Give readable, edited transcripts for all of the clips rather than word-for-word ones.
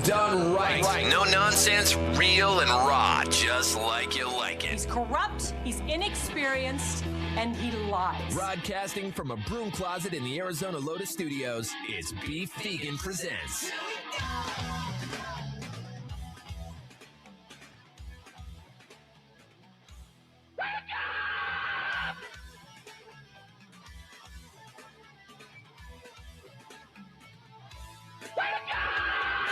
done right. No nonsense, real and raw, just like you like it. He's corrupt, he's inexperienced, and he lies. Broadcasting from a broom closet in the Arizona Lotus Studios, it's Beef Vegan Presents.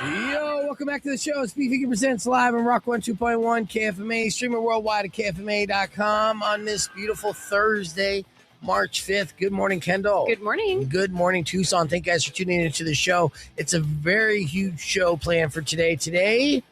Yo, welcome back to the show. It's Beef Vegan Presents live on Rock 102.1 KFMA, streaming worldwide at KFMA.com on this beautiful Thursday, March 5th. Good morning, Kendall. Good morning. Good morning, Tucson. Thank you guys for tuning into the show. It's a very huge show planned for today. Today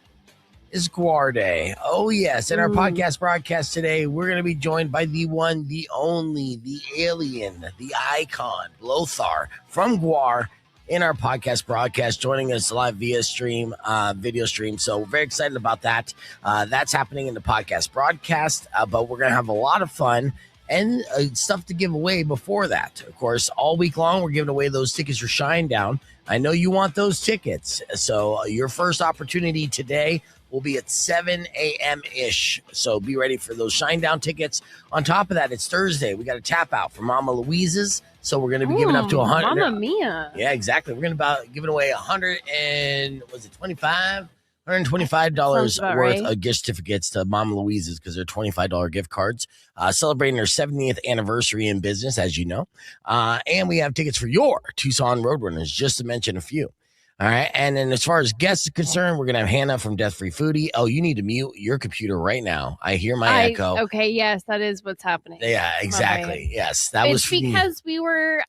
is GWAR Day. Oh, yes. In our podcast broadcast today, we're going to be joined by the one, the only, the alien, the icon, Blothar from GWAR, in our podcast broadcast, joining us live via stream, video stream. So we're very excited about that. That's happening in the podcast broadcast, but we're going to have a lot of fun and stuff to give away before that. Of course, all week long, we're giving away those tickets for Shinedown. I know you want those tickets. So your first opportunity today will be at 7 a.m.-ish. So be ready for those Shinedown tickets. On top of that, it's Thursday. We got a tap out for Mama Louise's. So we're going to be giving up to 100. Mamma mia. Yeah, exactly. We're going to be giving away $125 worth right. of gift certificates to Mama Louise's because they're $25 gift cards. Celebrating their 70th anniversary in business, as you know. And we have tickets for your Tucson Roadrunners, just to mention a few. All right. And then as far as guests are concerned, we're going to have Hannah from Death Free Foodie. Oh, you need to mute your computer right now. I hear my echo. Okay, yes, that is what's happening. Yeah, exactly. Right. Yes, that was because we were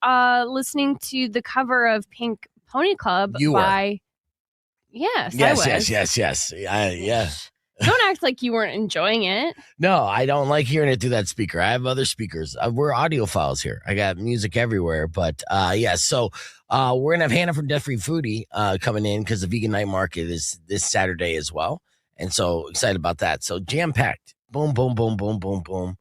listening to the cover of Pink Pony Club You by... Yes, I was. Yes. Yeah. Don't act like you weren't enjoying it. No, I don't like hearing it through that speaker. I have other speakers. We're audiophiles here. I got music everywhere. But so we're going to have Hannah from Death Free Foodie coming in because the Vegan Night Market is this Saturday as well. And so excited about that. So jam-packed. Boom, boom, boom, boom, boom, boom.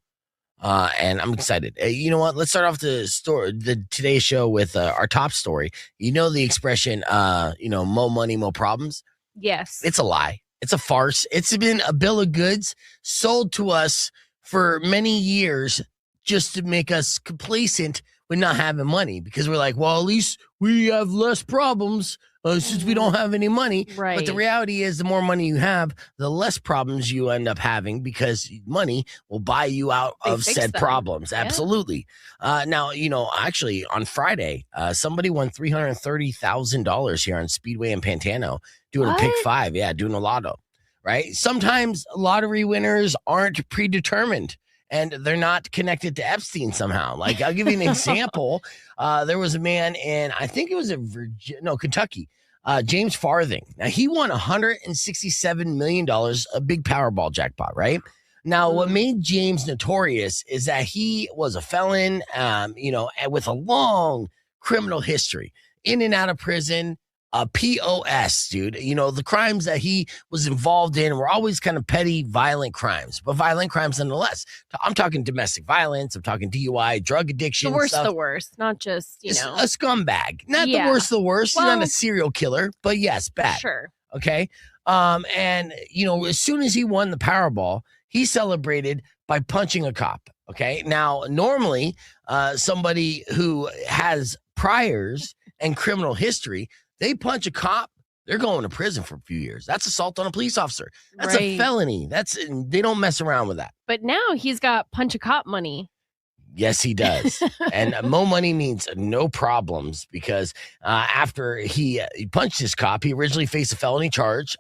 And I'm excited. You know what? Let's start off the today's show with our top story. You know the expression, mo money, mo problems? Yes. It's a lie. It's a farce. It's been a bill of goods sold to us for many years just to make us complacent with not having money because we're like, well, at least we have less problems since we don't have any money. Right. But the reality is the more money you have, the less problems you end up having because money will buy you out of said problems. Yeah. Absolutely. Now, actually on Friday, somebody won $330,000 here on Speedway in Pantano doing a pick five. Yeah, doing a lotto, right? Sometimes lottery winners aren't predetermined. And they're not connected to Epstein somehow. Like, I'll give you an example. There was a man in, I think it was Kentucky, James Farthing. Now, he won $167 million, a big Powerball jackpot, right? Now, what made James notorious is that he was a felon, with a long criminal history, in and out of prison. POS, dude. The crimes that he was involved in were always kind of petty, violent crimes, but violent crimes nonetheless. I'm talking domestic violence. I'm talking DUI, drug addiction. The worst, not just, a scumbag. Not the worst. Well, he's not a serial killer, but yes, bad. Sure. Okay. And, as soon as he won the Powerball, he celebrated by punching a cop. Okay. Now, normally, somebody who has priors and criminal history, they punch a cop, they're going to prison for a few years. That's assault on a police officer. That's a felony. They don't mess around with that. But now he's got punch a cop money. Yes, he does. And mo money means no problems because after he punched his cop, he originally faced a felony charge,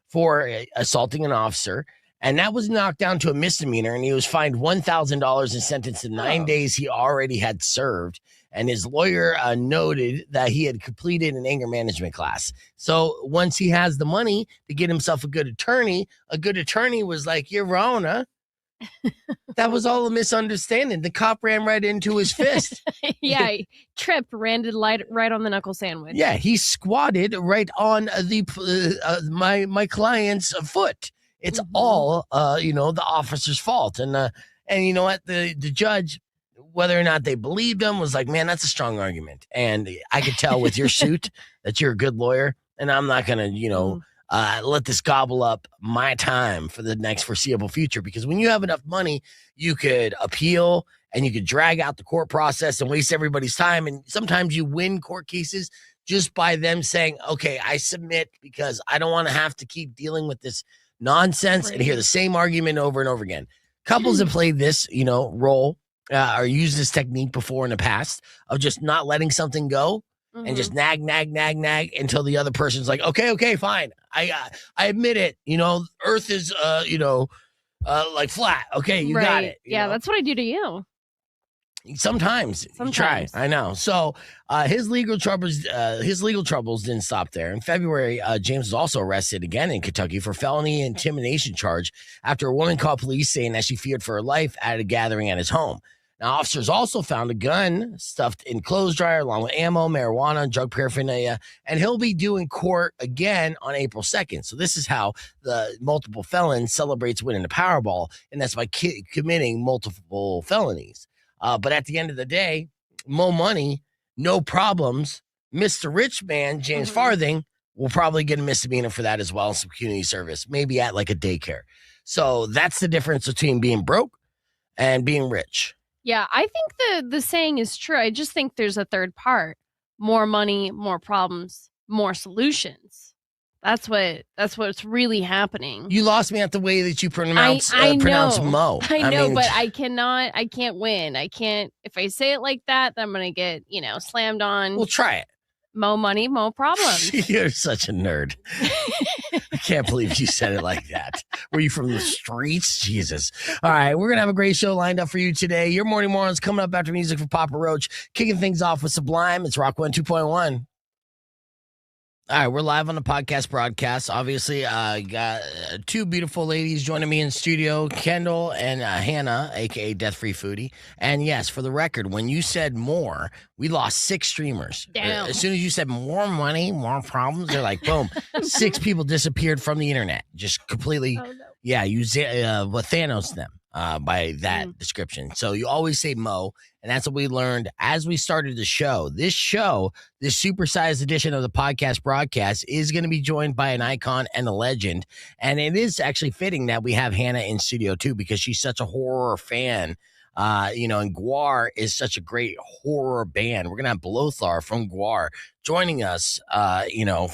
for assaulting an officer. And that was knocked down to a misdemeanor, and he was fined $1,000 and sentenced to 9 days he already had served. And his lawyer noted that he had completed an anger management class. So once he has the money to get himself a good attorney was like, you're wrong, huh? That was all a misunderstanding. The cop ran right into his fist. Yeah, he tripped, landed right on the knuckle sandwich. Yeah, he squatted right on the my client's foot. It's all the officer's fault. And you know what? The judge, whether or not they believed him, was like, man, that's a strong argument. And I could tell with your suit that you're a good lawyer. and I'm not going to, let this gobble up my time for the next foreseeable future. Because when you have enough money, you could appeal and you could drag out the court process and waste everybody's time. And sometimes you win court cases just by them saying, okay, I submit because I don't want to have to keep dealing with this nonsense and hear the same argument over and over again. Couples have played this, role or used this technique before in the past of just not letting something go and just nag until the other person's like, okay, fine. I admit it. Earth is, like flat. Okay, you got it. Yeah, that's what I do to you. Sometimes. You try. I know. So his legal troubles didn't stop there. In February, James was also arrested again in Kentucky for felony intimidation charge after a woman called police saying that she feared for her life at a gathering at his home. Now, officers also found a gun stuffed in clothes dryer along with ammo, marijuana, drug paraphernalia, and he'll be doing court again on April 2nd. So this is how the multiple felon celebrates winning the Powerball, and that's by committing multiple felonies. But at the end of the day, more money, no problems. Mr. Rich Man, James Farthing, will probably get a misdemeanor for that as well, some community service, maybe at like a daycare. So that's the difference between being broke and being rich. Yeah, I think the saying is true. I just think there's a third part. More money, more problems, more solutions. That's what's really happening. You lost me at the way that you pronounce Mo. I know, but I can't win. I can't, if I say it like that, then I'm going to get, slammed on. Well, try it. Mo money, mo problems. You're such a nerd. I can't believe you said it like that. Were you from the streets? Jesus. All right, we're going to have a great show lined up for you today. Your Morning Morons coming up after music for Papa Roach. Kicking things off with Sublime. It's Rock 102.1. All right, we're live on the podcast broadcast. Obviously, got two beautiful ladies joining me in studio, Kendall and Hannah, a.k.a. Death Free Foodie. And yes, for the record, when you said more, we lost 6 streamers. Damn. As soon as you said more money, more problems, they're like, boom. 6 people disappeared from the internet. Just completely, yeah, you Thanos them by that description. So you always say Mo. And that's what we learned as we started the show. This supersized edition of the podcast broadcast is going to be joined by an icon and a legend. And it is actually fitting that we have Hannah in studio too, because she's such a horror fan. And GWAR is such a great horror band. We're going to have Blothar from GWAR joining us,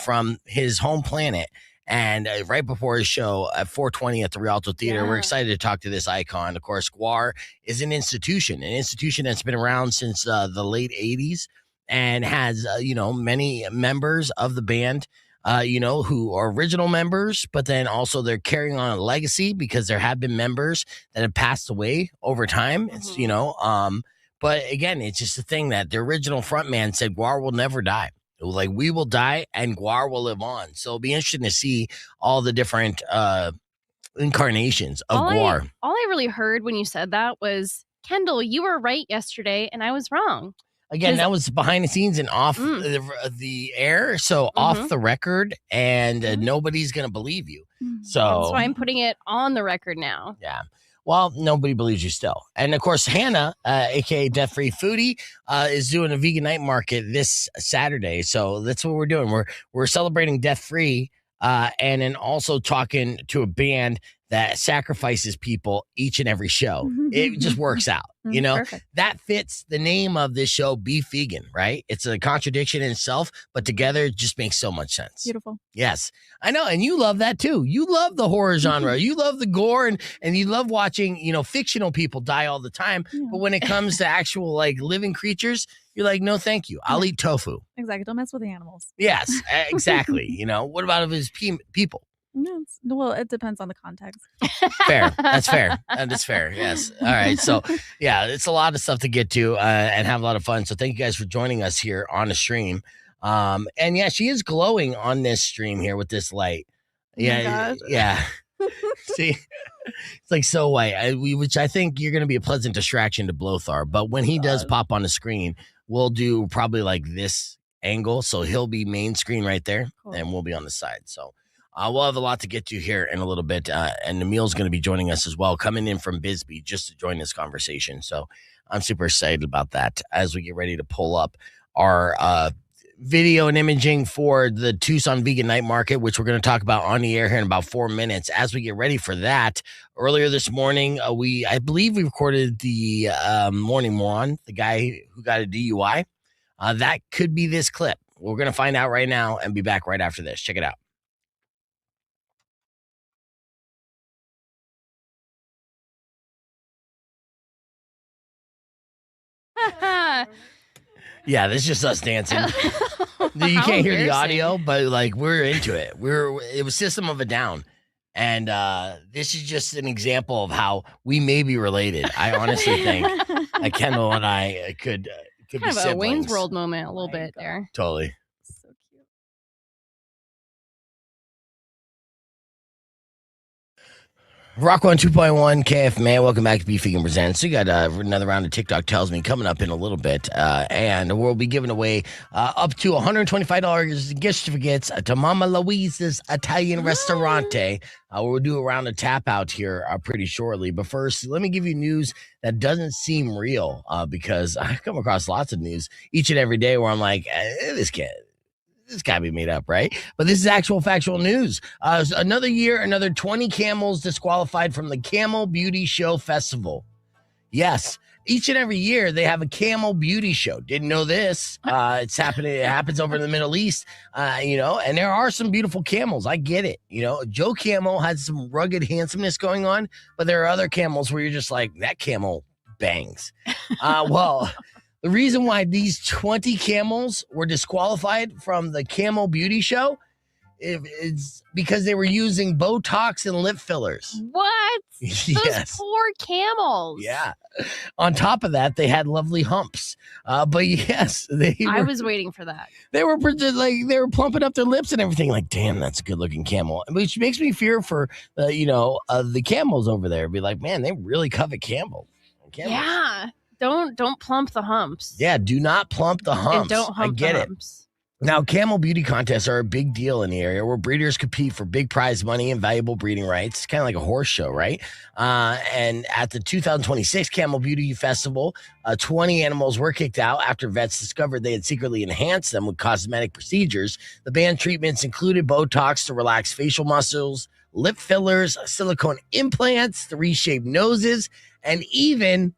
from his home planet. And right before his show at 4:20 at the Rialto Theatre, we're excited to talk to this icon. Of course, GWAR is an institution that's been around since the late 80s and has, many members of the band, who are original members, but then also they're carrying on a legacy because there have been members that have passed away over time. It's, but again, it's just a thing that the original frontman said GWAR will never die. Like, we will die and GWAR will live on. So it'll be interesting to see all the different incarnations of GWAR. All I really heard when you said that was, Kendall, you were right yesterday and I was wrong. Again, that was behind the scenes and off the air, so off the record, and nobody's going to believe you. So that's why I'm putting it on the record now. Yeah. Well, nobody believes you still. And of course, Hannah, a.k.a. Death Free Foodie, is doing a vegan night market this Saturday. So that's what we're doing. We're celebrating Death Free and then also talking to a band that sacrifices people each and every show. It just works out. Perfect. That fits the name of this show, Be Vegan, right? It's a contradiction in itself, but together it just makes so much sense. Beautiful. Yes, I know. And you love that too. You love the horror genre. You love the gore and you love watching, fictional people die all the time. Yeah. But when it comes to actual like living creatures, you're like, no, thank you. I'll eat tofu. Exactly. Don't mess with the animals. Yes, exactly. What about if it's people? No, well, it depends on the context. Fair. That's fair. That's fair. Yes. All right. So, yeah, it's a lot of stuff to get to and have a lot of fun. So thank you guys for joining us here on the stream. And yeah, she is glowing on this stream here with this light. Yeah. Yeah. See, it's like so white, which I think you're going to be a pleasant distraction to Blothar. But when he does pop on the screen, we'll do probably like this angle. So he'll be main screen right there and we'll be on the side. So we'll have a lot to get to here in a little bit. And Emil's going to be joining us as well, coming in from Bisbee just to join this conversation. So I'm super excited about that as we get ready to pull up our video and imaging for the Tucson Vegan Night Market, which we're going to talk about on the air here in about 4 minutes. As we get ready for that, earlier this morning, I believe we recorded the Morning Moron, the guy who got a DUI. That could be this clip. We're going to find out right now and be back right after this. Check it out. Yeah, this is just us dancing. You can't hear the audio, but like we're into it. It was System of a Down. And this is just an example of how we may be related. I honestly think Kendall and I could be kind of siblings. a Wayne's World moment a little bit there. Totally. So cute. Rock 1 2.1 KFMA. Welcome back to Beef Vegan Presents. We got another round of TikTok Tells Me coming up in a little bit. And we'll be giving away up to $125 gift certificates to Mama Louise's Italian Restaurante. We'll do a round of tap out here pretty shortly. But first, let me give you news that doesn't seem real because I come across lots of news each and every day where I'm like, this gotta be made up, right? But this is actual factual news. Another year, another 20 camels disqualified from the Camel Beauty Show Festival. Yes, each and every year they have a camel beauty show. Didn't know this. It's happening. It happens over in the Middle East, and there are some beautiful camels. I get it. Joe Camel has some rugged handsomeness going on, but there are other camels where you're just like, that camel bangs. The reason why these 20 camels were disqualified from the Camel Beauty Show is because they were using Botox and lip fillers. What? Yes. Those poor camels. Yeah. On top of that, they had lovely humps. But yes, I was waiting for that. They were plumping up their lips and everything. Like, damn, that's a good looking camel. Which makes me fear for the camels over there. Be like, man, they really covet camels. Yeah. Don't plump the humps. Yeah, do not plump the humps. And don't hump the humps. Now, camel beauty contests are a big deal in the area where breeders compete for big prize money and valuable breeding rights. It's kind of like a horse show, right? And at the 2026 Camel Beauty Festival, 20 animals were kicked out after vets discovered they had secretly enhanced them with cosmetic procedures. The banned treatments included Botox to relax facial muscles, lip fillers, silicone implants to reshape noses, and even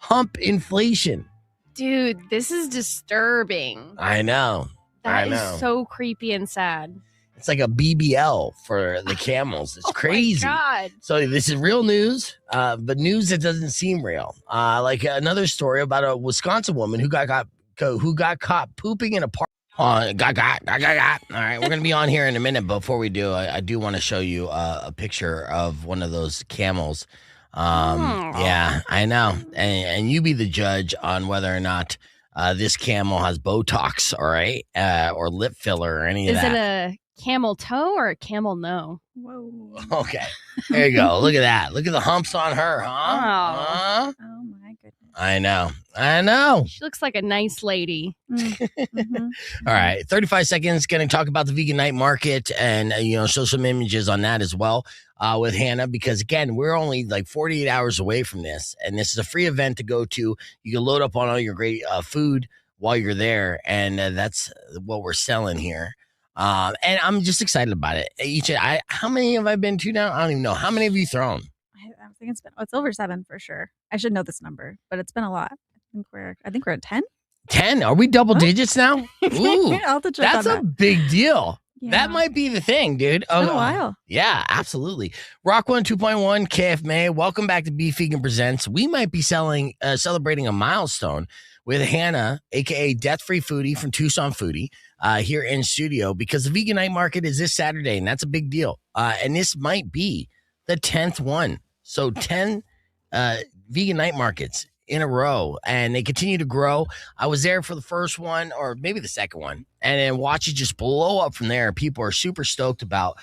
hump inflation. Dude, this is disturbing. I know. That is so creepy and sad. It's like a BBL for the camels. It's crazy. My God. So this is real news, but news that doesn't seem real. Like another story about a Wisconsin woman who got caught pooping in a park. All right, we're gonna be on here in a minute. Before we do, I do want to show you a picture of one of those camels. Yeah, I know. And you be the judge on whether or not this camel has Botox, all right, or lip filler or any of that. Is it a camel toe or a camel no? Whoa. Okay, there you go. Look at that. Look at the humps on her, huh? Oh. Oh my goodness. I know. She looks like a nice lady. Mm-hmm. All right, 35 seconds. Going to talk about the Vegan Night Market and show some images on that as well with Hannah, because again, we're only like 48 hours away from this, and this is a free event to go to. You can load up on all your great food while you're there, and that's what we're selling here. And I'm just excited about it. How many have I been to now? I don't even know. How many have you thrown? I think it's over 7 for sure. I should know this number, but it's been a lot. I think we're at 10. 10? Are we double digits now? Ooh, I'll have to check that's on a big deal. Yeah. That might be the thing, dude. It's been a while. Yeah, absolutely. Rock 1 2.1 KFMA. Welcome back to Beef Vegan Presents. We might be celebrating a milestone with Hannah, aka Death Free Foodie from Tucson Foodie, here in studio, because the Vegan Night Market is this Saturday, and that's a big deal. And this might be the 10th one. So 10 Vegan Night Markets in a row, and they continue to grow. I was there for the first one, or maybe the second one, and then watch it just blow up from there. People are super stoked about,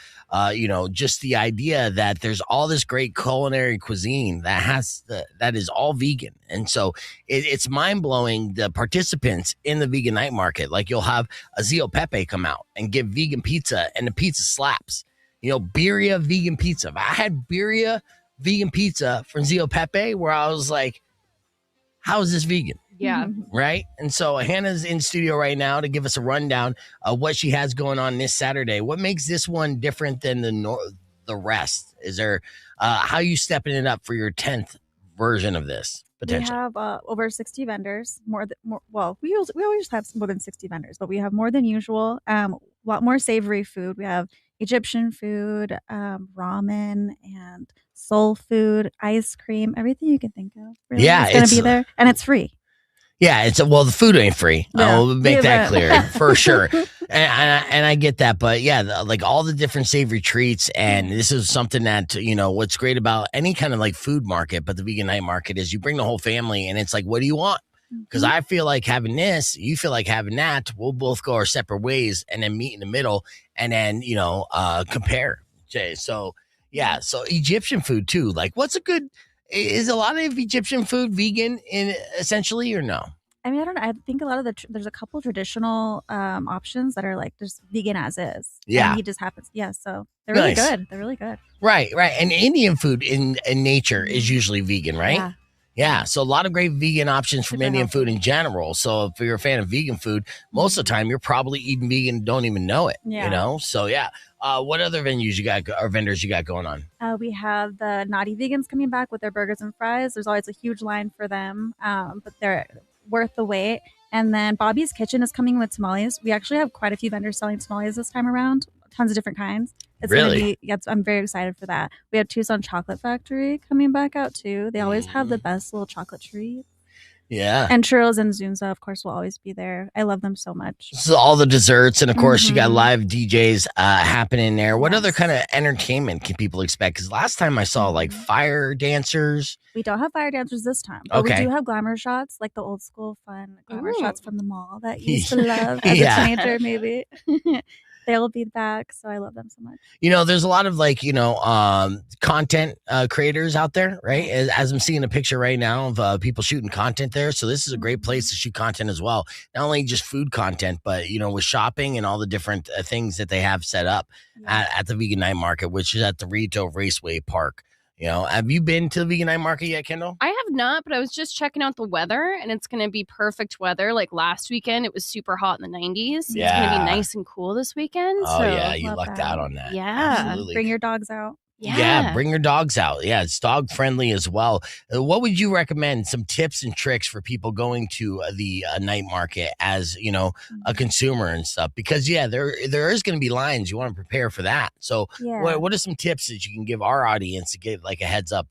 just the idea that there's all this great culinary cuisine that is all vegan. And so it's mind blowing, the participants in the Vegan Night Market. Like, you'll have a Zio Pepe come out and give vegan pizza, and the pizza slaps. Birria vegan pizza. I had Birria vegan pizza from Zio Pepe, where I was like, how is this vegan? Yeah. Right. And so Hannah's in studio right now to give us a rundown of what she has going on this Saturday. What makes this one different than the rest? Is there how you stepping it up for your 10th version of this potentially? We have over 60 vendors. Well, we always have more than 60 vendors, but we have more than usual. A lot more savory food. We have Egyptian food, ramen, and soul food, ice cream, everything you can think of. Really. Yeah, it's gonna be there, and it's free. Yeah, well, the food ain't free. Yeah. I'll make that clear for sure. And I get that, but yeah, like all the different savory treats, and this is something that, what's great about any kind of like food market, but the vegan night market is you bring the whole family, and it's like, what do you want? Because I feel like having this, you feel like having that. We'll both go our separate ways, and then meet in the middle, and then compare. Okay, so yeah, so Egyptian food too. Like, is a lot of Egyptian food vegan essentially, or no? I mean, I don't know. I think a lot of there's a couple traditional options that are like just vegan as is. Yeah. And he just happens. Yeah. So they're really good. They're really good. Right. And Indian food in nature is usually vegan, right? Yeah. Yeah. So a lot of great vegan options from Indian food in general. So if you're a fan of vegan food, most of the time you're probably eating vegan and don't even know it. Yeah. So yeah. What other venues you got or vendors you got going on? We have the Naughty Vegans coming back with their burgers and fries. There's always a huge line for them, but they're worth the wait. And then Bobby's Kitchen is coming with tamales. We actually have quite a few vendors selling tamales this time around, tons of different kinds. It's really? I'm very excited for that. We have Tucson Chocolate Factory coming back out too. They always have the best little chocolate treats. Yeah. And churros and Zunza, of course, will always be there. I love them so much. So all the desserts, and of course you got live DJs happening there. What other kind of entertainment can people expect? Because last time I saw like fire dancers. We don't have fire dancers this time, but we do have glamour shots, like the old school fun glamour shots from the mall that you used to love as a teenager, maybe. They'll be back, so I love them so much. There's a lot of like, content creators out there, right? As I'm seeing a picture right now of people shooting content there. So this is a great place to shoot content as well. Not only just food content, but, with shopping and all the different things that they have set up at the Vegan Night Market, which is at the Rialto Raceway Park. Have you been to the Vegan Night Market yet, Kendall? I have not, but I was just checking out the weather, and it's going to be perfect weather. Like last weekend, it was super hot in the 90s. Yeah. It's going to be nice and cool this weekend. Oh, so yeah, you lucked out on that. Yeah. Absolutely. Bring your dogs out. Yeah, bring your dogs out. Yeah, it's dog friendly as well. What would you recommend? Some tips and tricks for people going to the night market as a consumer and stuff? Because there is going to be lines. You want to prepare for that. So, what are some tips that you can give our audience to get like a heads up?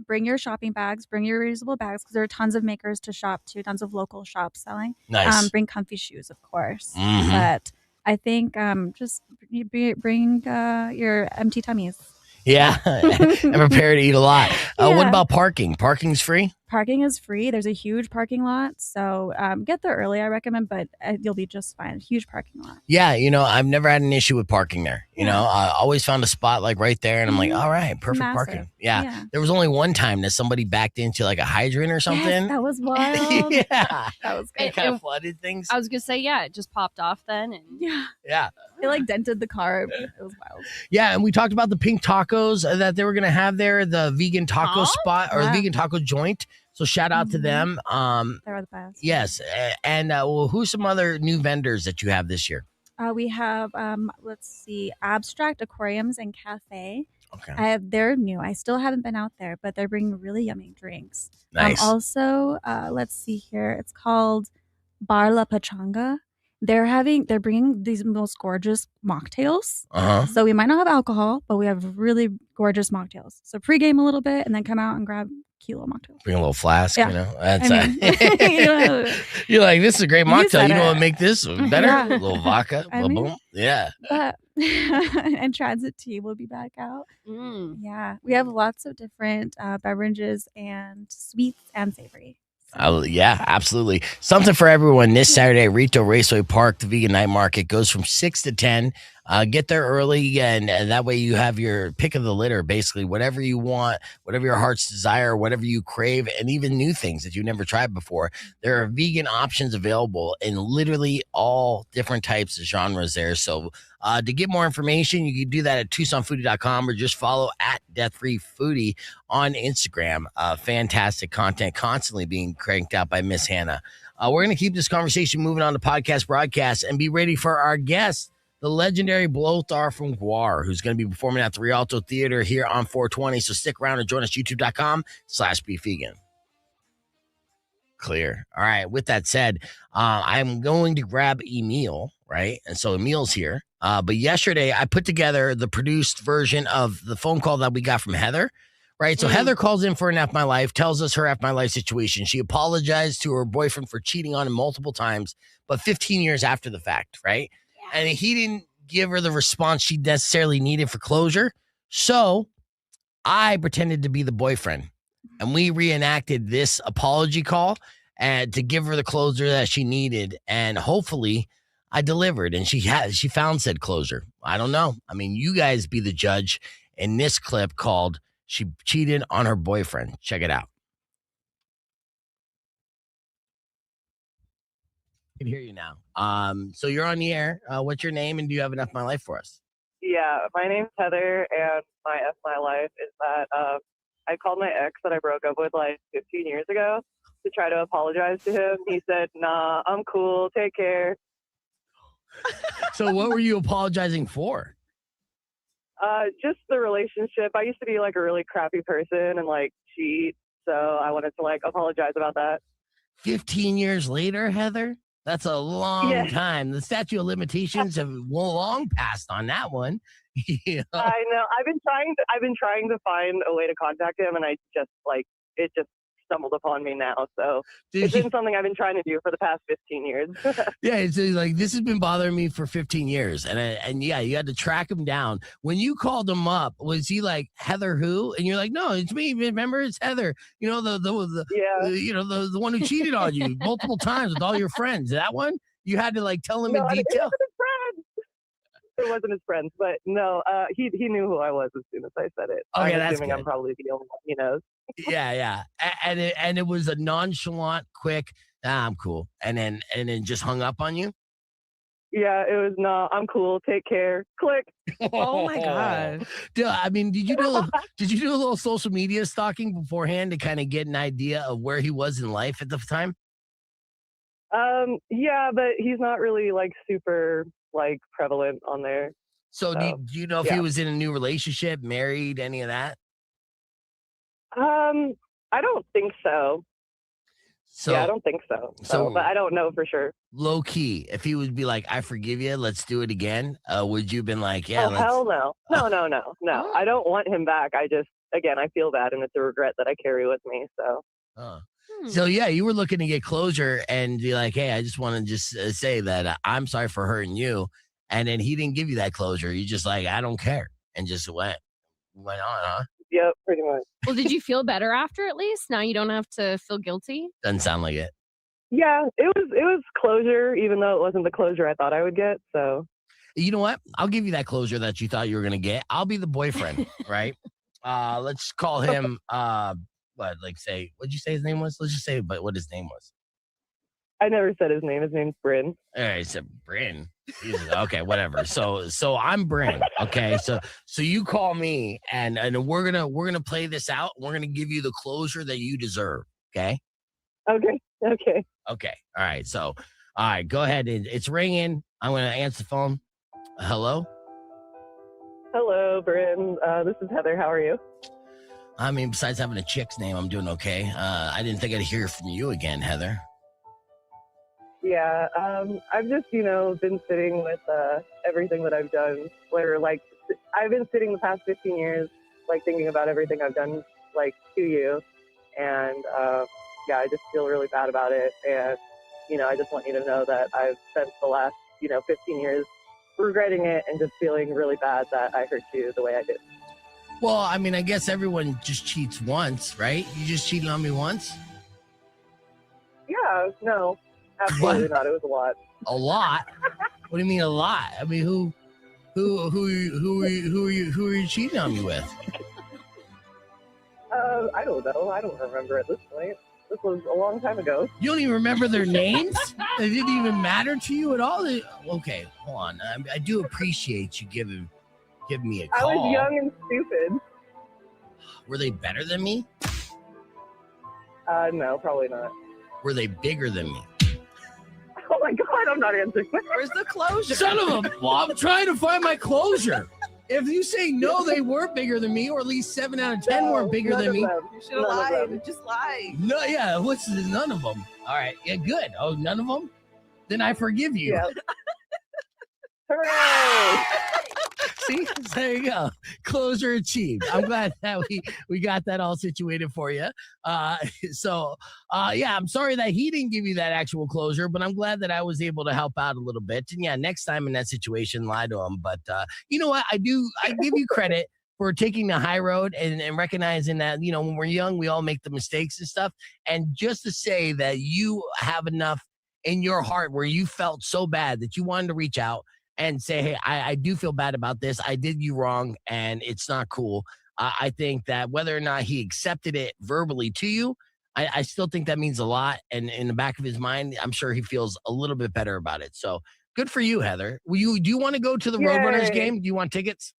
Bring your shopping bags. Bring your reusable bags because there are tons of makers to shop to. Tons of local shops selling. Nice. Bring comfy shoes, of course. But I think just bring your empty tummies. Yeah, and prepare to eat a lot. What about parking? Parking's free? Parking is free. There's a huge parking lot. So get there early, I recommend, but you'll be just fine. Huge parking lot. Yeah, I've never had an issue with parking there. I always found a spot like right there, and I'm like, all right, perfect parking. Yeah. There was only one time that somebody backed into like a hydrant or something. Yes, that was wild. Yeah. That was good. It kind of flooded things. I was going to say, it just popped off then. And Yeah. It like dented the car. It was wild. Yeah, and we talked about the pink tacos that they were going to have there, the vegan taco spot or the vegan taco joint. So shout out to them. They're the best. Yes. And who's some other new vendors that you have this year? We have, let's see, Abstract Aquariums and Cafe. Okay. They're new. I still haven't been out there, but they're bringing really yummy drinks. Nice. Also, let's see here. It's called Bar La Pachanga. They're bringing these most gorgeous mocktails. So we might not have alcohol, but we have really gorgeous mocktails. So pregame a little bit and then come out and grab cute little mocktails. Bring a little flask, That's You're like, this is a great mocktail. You know what make this better? Yeah. A little vodka. Boom. Yeah. But and Transit Tea will be back out. Yeah. We have lots of different beverages and sweets and savory. Yeah, absolutely. Something for everyone this Saturday at Rialto Raceway Park. The Vegan Night Market goes from 6 to 10. Get there early, and that way you have your pick of the litter, basically, whatever you want, whatever your heart's desire, whatever you crave, and even new things that you've never tried before. There are vegan options available in literally all different types of genres there. So to get more information, you can do that at TucsonFoodie.com or just follow at DeathFreeFoodie on Instagram. Fantastic content constantly being cranked out by Miss Hannah. We're going to keep this conversation moving on to podcast broadcast and be ready for our guest, the legendary Blothar from GWAR, who's going to be performing at the Rialto Theatre here on 420. So stick around and join us, youtube.com/beefvegan. Clear. All right. With that said, I'm going to grab Emil, right? And so Emil's here. But yesterday I put together the produced version of the phone call that we got from Heather, right? So Heather calls in for an F My Life, tells us her F My Life situation. She apologized to her boyfriend for cheating on him multiple times, but 15 years after the fact, right? And he didn't give her the response she necessarily needed for closure. So I pretended to be the boyfriend, and we reenacted this apology call and to give her the closure that she needed. And hopefully I delivered, and she found said closure. I don't know. I mean, you guys be the judge in this clip called "She Cheated on Her Boyfriend." Check it out. I can hear you now. So you're on the air. What's your name, and do you have enough My Life for us? Yeah, my name's Heather, and my F My Life is that I called my ex that I broke up with like 15 years ago to try to apologize to him. He said, "Nah, I'm cool. Take care." So what were you apologizing for? Just the relationship. I used to be like a really crappy person and like cheat, so I wanted to like apologize about that. 15 years later, Heather? That's a long time. The statute of limitations have long passed on that one. You know? I know. I've been trying to find a way to contact him, and I just it just stumbled upon me now. So it's been something I've been trying to do for the past 15 years. Yeah, it's like this has been bothering me for 15 years, and yeah, you had to track him down. When you called him up, was he like, "Heather who?" And you're like, "No, it's me. Remember, it's Heather. You know the one who cheated on you multiple times with all your friends. That one." You had to like tell him in detail. It wasn't his friends, but no, he knew who I was as soon as I said it. Okay, I'm that's assuming good. I'm probably the only one he knows. Yeah. And it was a nonchalant, quick, I'm cool. And then just hung up on you. Yeah, it was I'm cool. Take care. Click. Oh my God. I mean, did you do a little social media stalking beforehand to kind of get an idea of where he was in life at the time? Yeah, but he's not really like super like prevalent on there. So do you know if he was in a new relationship, married, any of that? I don't think so. Yeah, I don't think so. So, but I don't know for sure. Low key, if he would be like, "I forgive you, let's do it again," would you have been like, "Yeah"? Oh, hell no. No. I don't want him back. I feel bad, and it's a regret that I carry with me. So. So yeah, you were looking to get closure and be like, "Hey, I just want to say that I'm sorry for hurting you," and then he didn't give you that closure. You just like, "I don't care," and just went on, huh? Yep, pretty much. Well, did you feel better after at least? Now you don't have to feel guilty? Doesn't sound like it. Yeah, it was closure, even though it wasn't the closure I thought I would get. So, you know what? I'll give you that closure that you thought you were gonna get. I'll be the boyfriend, right? Let's call him. What'd you say his name was? Let's just say, what his name was. I never said his name. His name's Bryn. All right, so Bryn. Okay, whatever. So I'm Bryn. Okay, so you call me, and we're gonna play this out. We're gonna give you the closure that you deserve. Okay. Okay. All right. So, all right, go ahead. It's ringing. I'm gonna answer the phone. Hello. Hello, Bryn. This is Heather. How are you? I mean, besides having a chick's name, I'm doing okay. I didn't think I'd hear from you again, Heather. Yeah, I've just, been sitting with everything that I've done, where, like, I've been sitting the past 15 years, like, thinking about everything I've done, like, to you, and, I just feel really bad about it, and, I just want you to know that I've spent the last, 15 years regretting it and just feeling really bad that I hurt you the way I did. Well, I mean, I guess everyone just cheats once, right? You just cheated on me once? Yeah, no. Absolutely not. It was a lot. A lot? What do you mean a lot? I mean, who Who are you cheating on me with? I don't know. I don't remember at this point. This was a long time ago. You don't even remember their names? They didn't even matter to you at all? Okay, hold on. I do appreciate you giving me a call. I was young and stupid. Were they better than me? No, probably not. Were they bigger than me? Oh my God, I'm not answering. Where's the closure? Son of a... Well, I'm trying to find my closure. If you say no, they were bigger than me, or at least 7 out of 10 were bigger than me. You should have lied. Just lied. No, yeah, what's none of them? All right, yeah, good. Oh, none of them? Then I forgive you. Yeah. Hooray! See, there you go. Closure achieved. I'm glad that we got that all situated for you. Yeah, I'm sorry that he didn't give you that actual closure, but I'm glad that I was able to help out a little bit. And yeah, next time in that situation, lie to him. But you know what? I give you credit for taking the high road and recognizing that, you know, when we're young, we all make the mistakes and stuff. And just to say that you have enough in your heart where you felt so bad that you wanted to reach out and say, hey, I do feel bad about this. I did you wrong, and it's not cool. I think that whether or not he accepted it verbally to you, I still think that means a lot. And in the back of his mind, I'm sure he feels a little bit better about it. So good for you, Heather. Do you want to go to the Roadrunners game? Do you want tickets?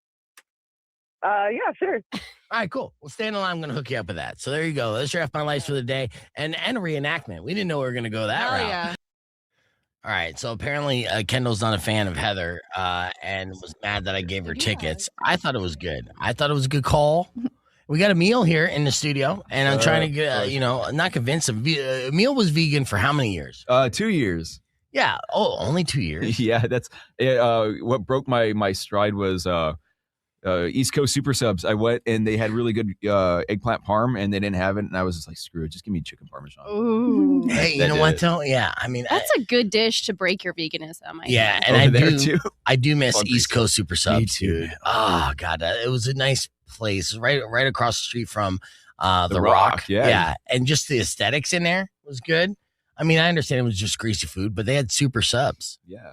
Yeah, sure. All right, cool. Well, stay in the line. I'm going to hook you up with that. So there you go. That's your F My Life for the day. And a reenactment. We didn't know we were going to go that route. Yeah. All right, so apparently Kendall's not a fan of Heather and was mad that I gave her tickets. I thought it was good. I thought it was a good call. We got Emil here in the studio, and I'm trying to get, not convince him. Emil was vegan for how many years? 2 years. Yeah. Oh, only 2 years? Yeah, that's what broke my stride was East Coast Super Subs. I went and they had really good eggplant parm, and they didn't have it, and I was just like, screw it, just give me chicken parmesan. Ooh. Hey, you know what though? Yeah, I mean, that's a good dish to break your veganism. Yeah, and I do miss East Coast Super Subs, dude. Oh God, it was a nice place, right across the street from the Rock. Yeah, and just the aesthetics in there was good. I mean, I understand it was just greasy food, but they had super subs. Yeah,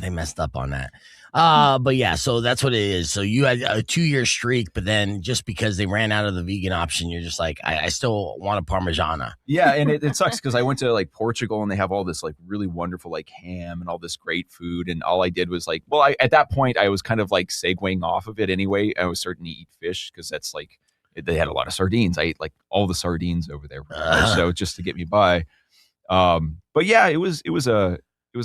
they messed up on that. But yeah, so that's what it is. So you had a 2-year streak, but then just because they ran out of the vegan option, you're just like, I still want a Parmigiana. Yeah, and it sucks because I went to like Portugal and they have all this like really wonderful like ham and all this great food, and all I did was like, well, at that point I was kind of like segueing off of it anyway. I was starting to eat fish because that's like they had a lot of sardines. I ate like all the sardines over there, so just to get me by. But yeah, it was a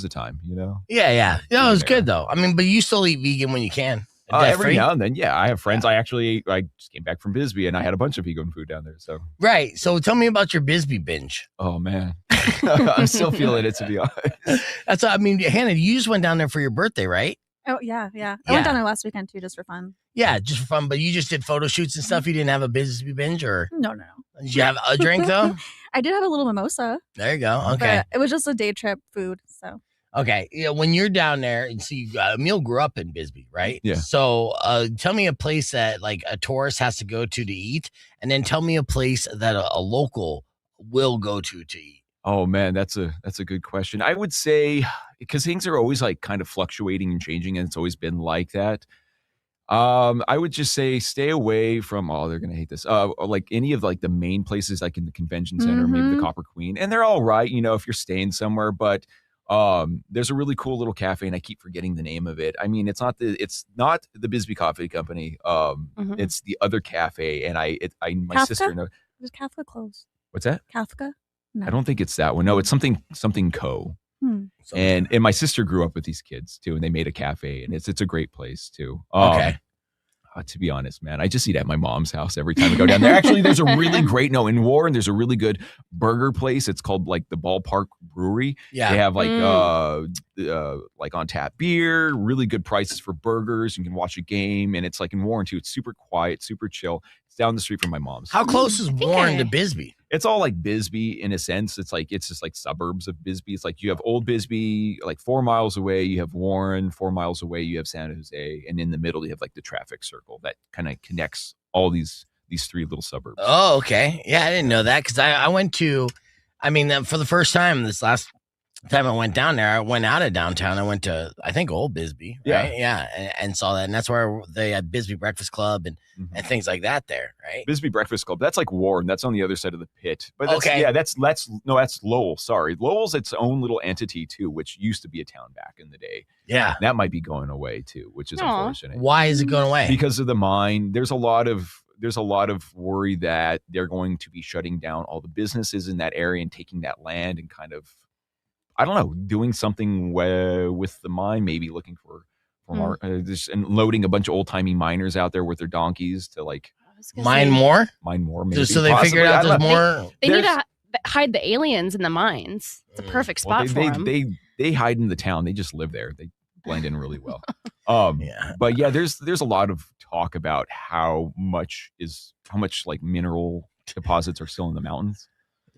time, you know? Yeah. No, it was good though. I mean, but you still eat vegan when you can. Every now and then, yeah. I have friends. I just came back from Bisbee and I had a bunch of vegan food down there. So right. So tell me about your Bisbee binge. Oh man, I'm still feeling it, to be honest. That's what I mean. Hannah, you just went down there for your birthday, right? Oh yeah. I went down there last weekend too, just for fun. Yeah, just for fun. But you just did photo shoots and stuff. You didn't have a Bisbee binge, or no. Did you have a drink though? I did have a little mimosa. There you go. Okay. But it was just a day trip food, so. Okay, when you're down there, and see, Emil grew up in Bisbee, right? Yeah. So, tell me a place that like a tourist has to go to eat, and then tell me a place that a local will go to eat. Oh man, that's a good question. I would say because things are always like kind of fluctuating and changing, and it's always been like that. I would just say stay away from. Oh, they're gonna hate this. Like any of like the main places, like in the convention center, maybe the Copper Queen, and they're all right, you know, if you're staying somewhere, but. There's a really cool little cafe, and I keep forgetting the name of it. I mean, it's not the Bisbee Coffee Company. It's the other cafe, and my Kafka? sister knows. Does Kafka close? What's that? Kafka? No. I don't think it's that one. No, it's something Co. And my sister grew up with these kids too, and they made a cafe, and it's a great place too. Okay. To be honest, man, I just eat at my mom's house every time I go down there. Actually, there's a really great, in Warren, there's a really good burger place. It's called like the Ballpark Brewery. Yeah. They have like like on tap beer, really good prices for burgers. You can watch a game, and it's like in Warren too. It's super quiet, super chill. It's down the street from my mom's. How close is Warren to Bisbee? It's all like Bisbee in a sense. It's just like suburbs of Bisbee. It's like you have Old Bisbee, like 4 miles away, you have Warren, 4 miles away, you have San Jose, and in the middle you have like the traffic circle that kind of connects all these 3 little suburbs. Oh, okay. Yeah, I didn't know that because I went to, for the first time this last time I went down there, I went out of downtown. I went to, I think, Old Bisbee, right? Yeah, and saw that. And that's where they had Bisbee Breakfast Club and things like that there, right? Bisbee Breakfast Club. That's like Warren. That's on the other side of the pit. But that's, okay. Yeah, that's Lowell. Sorry. Lowell's its own little entity, too, which used to be a town back in the day. Yeah. That might be going away, too, which is unfortunate. Why is it going away? Because of the mine. There's a lot of worry that they're going to be shutting down all the businesses in that area and taking that land and kind of, I don't know, doing something with the mine, maybe looking for more, and loading a bunch of old timey miners out there with their donkeys to like mine more. Maybe, so they figured out there's more. They need to hide the aliens in the mines. It's a perfect spot for them. They hide in the town. They just live there. They blend in really well. But yeah, there's a lot of talk about how much like mineral deposits are still in the mountains.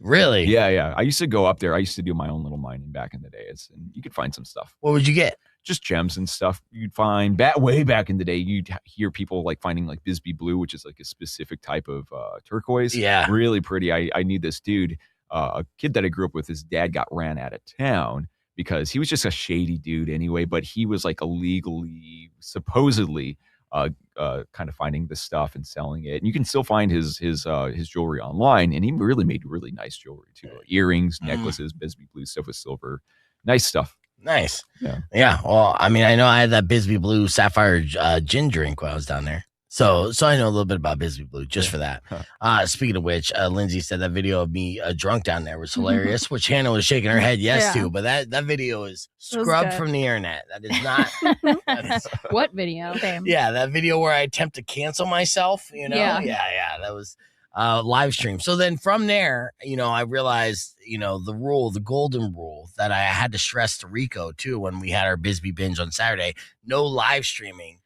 Really? Yeah. I used to go up there. I used to do my own little mining back in the day. And you could find some stuff. What would you get? Just gems and stuff. You'd find way back in the day. You'd hear people like finding like Bisbee blue, which is like a specific type of turquoise. Yeah, really pretty. I knew this dude, a kid that I grew up with. His dad got ran out of town because he was just a shady dude anyway. But he was like illegally, supposedly, kind of finding this stuff and selling it. And you can still find his jewelry online. And he really made really nice jewelry too. Earrings, necklaces, Bisbee blue stuff with silver. Nice stuff. Nice. Yeah. Well, I mean, I know I had that Bisbee blue sapphire gin drink when I was down there. So I know a little bit about Bisbee blue just for that. Speaking of which, Lindsay said that video of me drunk down there was hilarious, which Hannah was shaking her head yes to. But that video is scrubbed from the internet. That is not. What video? Yeah, that video where I attempt to cancel myself, Yeah, that was live stream. So then from there, I realized, the golden rule that I had to stress to Rico too when we had our Bisbee binge on Saturday: no live streaming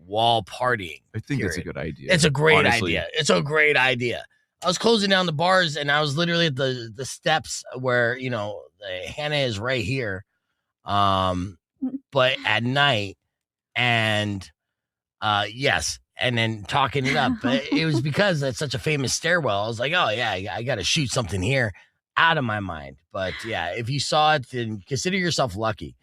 while partying. I think that's a good idea. It's a great idea. It's a great idea. I was closing down the bars and I was literally at the steps where, Hannah is right here. But at night and yes. And then talking it up. But it was because that's such a famous stairwell. I was like, oh yeah, I got to shoot something here out of my mind. But yeah, if you saw it, then consider yourself lucky.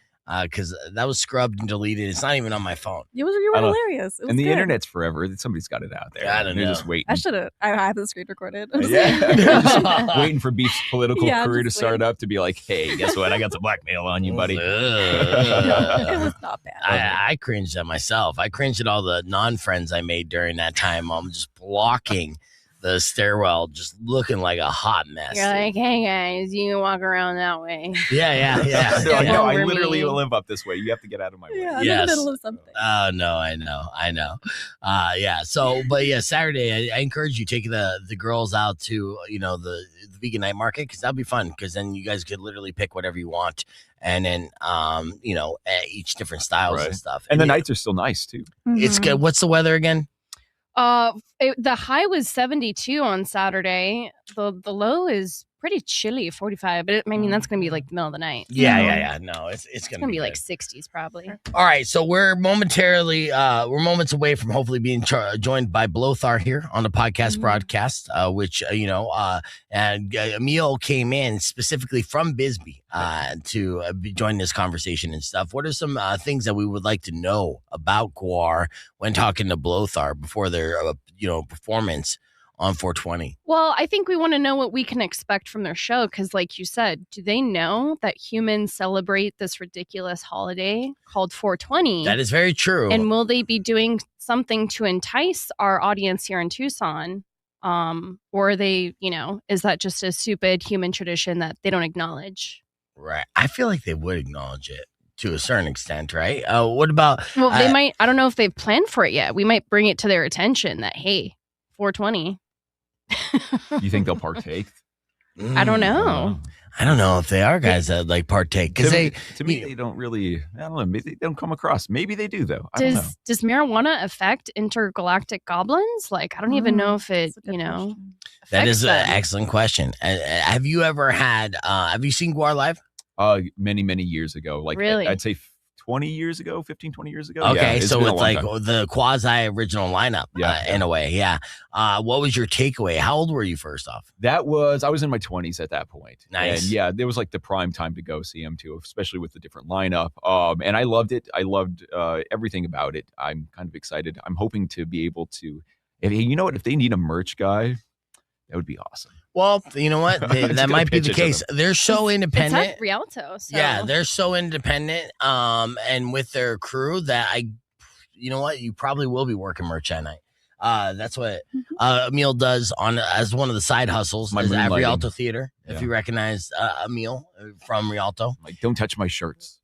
Because that was scrubbed and deleted. It's not even on my phone. You were hilarious. It was and the good. internet's forever. Somebody's got it out there. I don't know. Just waiting. I have the screen recorded. Just waiting for Beef's political career to start waiting. up to be like, hey, guess what? I got some blackmail on you, buddy. It was not bad. I cringed at myself. I cringed at all the non-friends I made during that time. I'm just blocking the stairwell, just looking like a hot mess. You're like, hey guys, you can walk around that way. Yeah. No, I literally live up this way. You have to get out of my way. Yeah, in the middle of something. Oh no, I know. Yeah. So, but yeah, Saturday, I encourage you taking the girls out to the Vegan Night Market because that'll be fun. Because then you guys could literally pick whatever you want, and then each different styles and stuff. And the nights are still nice too. It's good. What's the weather again? The high was 72 on Saturday. The low is pretty chilly, 45. But I mean, that's gonna be like the middle of the night. Yeah. No, it's gonna be good. like 60s probably. All right, so we're moments away from hopefully being joined by Blothar here on the podcast broadcast, which and Emil came in specifically from Bisbee to join this conversation and stuff. What are some things that we would like to know about GWAR when talking to Blothar before their performance on 420? Well, I think we want to know what we can expect from their show because, like you said, do they know that humans celebrate this ridiculous holiday called 420? That is very true. And will they be doing something to entice our audience here in Tucson? Or are they, is that just a stupid human tradition that they don't acknowledge? Right. I feel like they would acknowledge it to a certain extent, right? What about... Well, they might... I don't know if they've planned for it yet. We might bring it to their attention that, hey, 420... You think they'll partake? I don't know. I don't know if they are guys that like partake because to me they don't really. I don't know. Maybe they don't come across. Maybe they do though. I don't know. Does marijuana affect intergalactic goblins? Like I don't even know if it. That is an excellent question. Have you ever had? Have you seen GWAR live? Many years ago. Like really? I'd say 20 years ago, 15, 20 years ago. Okay, Yeah, so been a it's long like time. the quasi original lineup, in a way. Yeah. What was your takeaway? How old were you first off? I was in my 20s at that point. Nice. And yeah, there was like the prime time to go see him too, especially with the different lineup. And I loved it. I loved everything about it. I'm kind of excited. I'm hoping to be able to, you know what, if they need a merch guy, that would be awesome. Well, you know what? That might be the case. They're so independent. It's at Rialto. So. Yeah, they're so independent. And with their crew that you know what? You probably will be working merch at night. That's what Emil does as one of the side hustles is at Rialto Theatre. Yeah. If you recognize Emil from Rialto. Like, don't touch my shirts.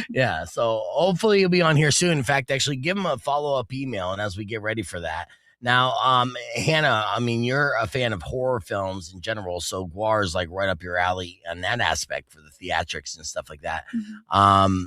Yeah, so hopefully you'll be on here soon. In fact, actually give him a follow-up email, and as we get ready for that. Now, Hannah, I mean, you're a fan of horror films in general, so GWAR is like right up your alley on that aspect for the theatrics and stuff like that. Mm-hmm.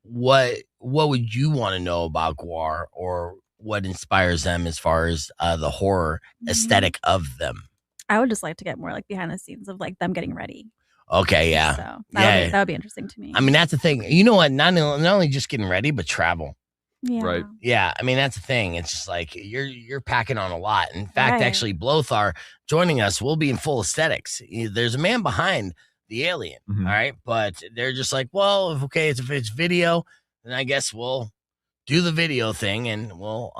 What would you want to know about GWAR, or what inspires them as far as the horror aesthetic of them? I would just like to get more like behind the scenes of like them getting ready. Okay, yeah. So that would be interesting to me. I mean, that's the thing. You know what? Not only just getting ready, but travel. Yeah. Right. Yeah, I mean, that's the thing. It's just like you're packing on a lot. In fact, actually, Blothar joining us will be in full aesthetics. There's a man behind the alien, all right? But they're just like, well, if it's video, then I guess we'll do the video thing and we'll,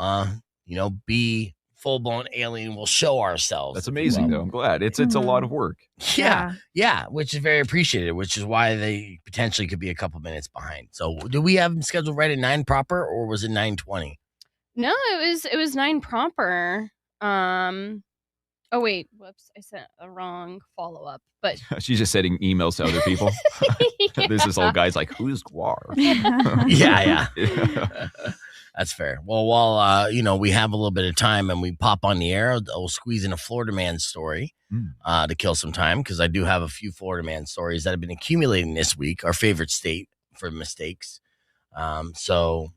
be full-blown alien. We'll show ourselves. That's amazing, though. I'm glad. It's a lot of work. Yeah, which is very appreciated, which is why they potentially could be a couple minutes behind. So do we have them scheduled right at 9 proper, or was it 9:20? No, it was 9 proper. Oh wait, whoops, I sent a wrong follow-up. But She's just sending emails to other people. There's this old guy's like, who's GWAR? Yeah. That's fair. Well, while we have a little bit of time and we pop on the air, we'll squeeze in a Florida man story to kill some time, because I do have a few Florida man stories that have been accumulating this week. Our favorite state for mistakes. So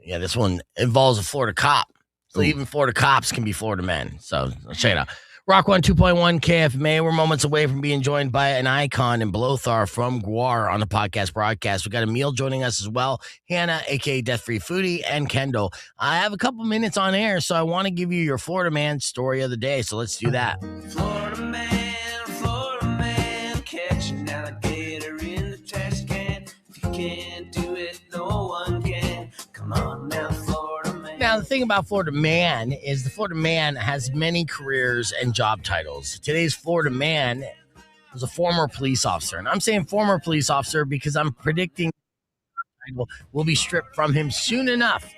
this one involves a Florida cop. So even Florida cops can be Florida men. So check it out. Rock 102.1 KFMA. We're moments away from being joined by an icon in Blothar from GWAR on the podcast broadcast. We got Emil joining us as well. Hannah, aka Death Free Foodie, and Kendall. I have a couple minutes on air, so I want to give you your Florida man story of the day. So let's do that. Florida man, catch an alligator in the trash can. If you can't do it, no one can. Come on now, Florida man. Now, the thing about Florida man is the Florida man has many careers and job titles. Today's Florida man was a former police officer. And I'm saying former police officer because I'm predicting will be stripped from him soon enough.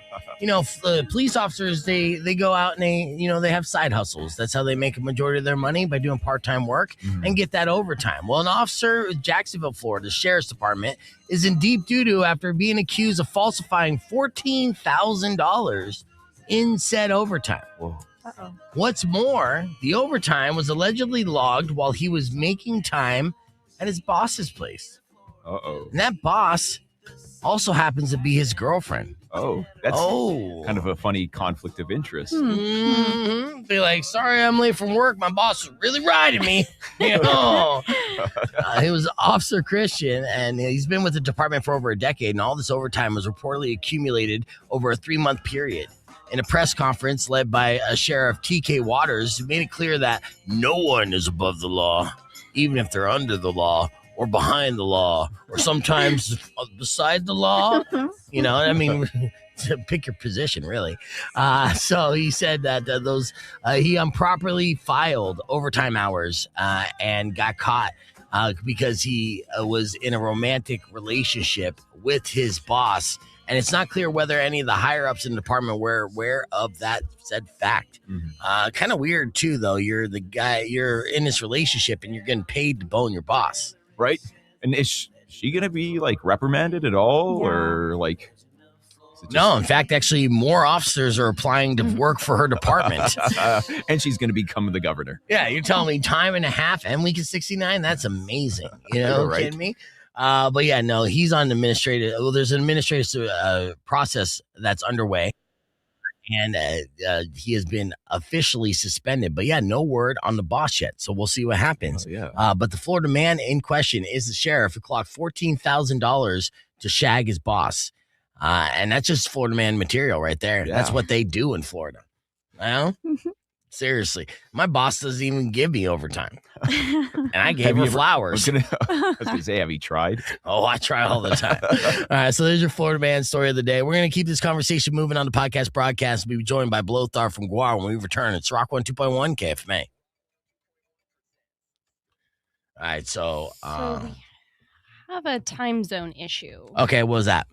Police officers, they go out and they have side hustles. That's how they make a majority of their money, by doing part-time work and get that overtime. Well, an officer in Jacksonville, Florida, the Sheriff's Department, is in deep doo-doo after being accused of falsifying $14,000 in said overtime. Whoa. Uh-oh. What's more, the overtime was allegedly logged while he was making time at his boss's place. Uh-oh. And that boss also happens to be his girlfriend. Oh, that's kind of a funny conflict of interest. Be like, sorry, I'm late from work. My boss is really riding me. He was Officer Christian, and he's been with the department for over a decade, and all this overtime was reportedly accumulated over a 3-month period. In a press conference led by Sheriff T.K. Waters, who made it clear that no one is above the law, even if they're under the law or behind the law or sometimes beside the law. To pick your position, really. So he said that he improperly filed overtime hours and got caught because he was in a romantic relationship with his boss. And it's not clear whether any of the higher-ups in the department were aware of that said fact. Kind of weird, too, though. You're the guy, you're in this relationship, and you're getting paid to bone your boss. Right? And is she going to be, reprimanded at all? Yeah. Or, No, in fact, actually, more officers are applying to work for her department. And she's going to become the governor. Yeah, you're telling me time and a half and week of 69? That's amazing. Right? Kidding me? But yeah, no, he's on administrative. Well, there's an administrative process that's underway. and he has been officially suspended. But yeah, no word on the boss yet, so we'll see what happens. Oh, yeah. But the Florida man in question is the sheriff who clocked $14,000 to shag his boss, and that's just Florida man material right there. Yeah. That's what they do in Florida. Well, seriously, my boss doesn't even give me overtime, and I gave her flowers. I was gonna say, have you tried? Oh, I try all the time. All right, so there's your Florida man story of the day. We're going to keep this conversation moving on the podcast broadcast. We'll be joined by Blothar from GWAR when we return. It's Rock 102.1 KFMA. All right, so we have a time zone issue. Okay, what was that?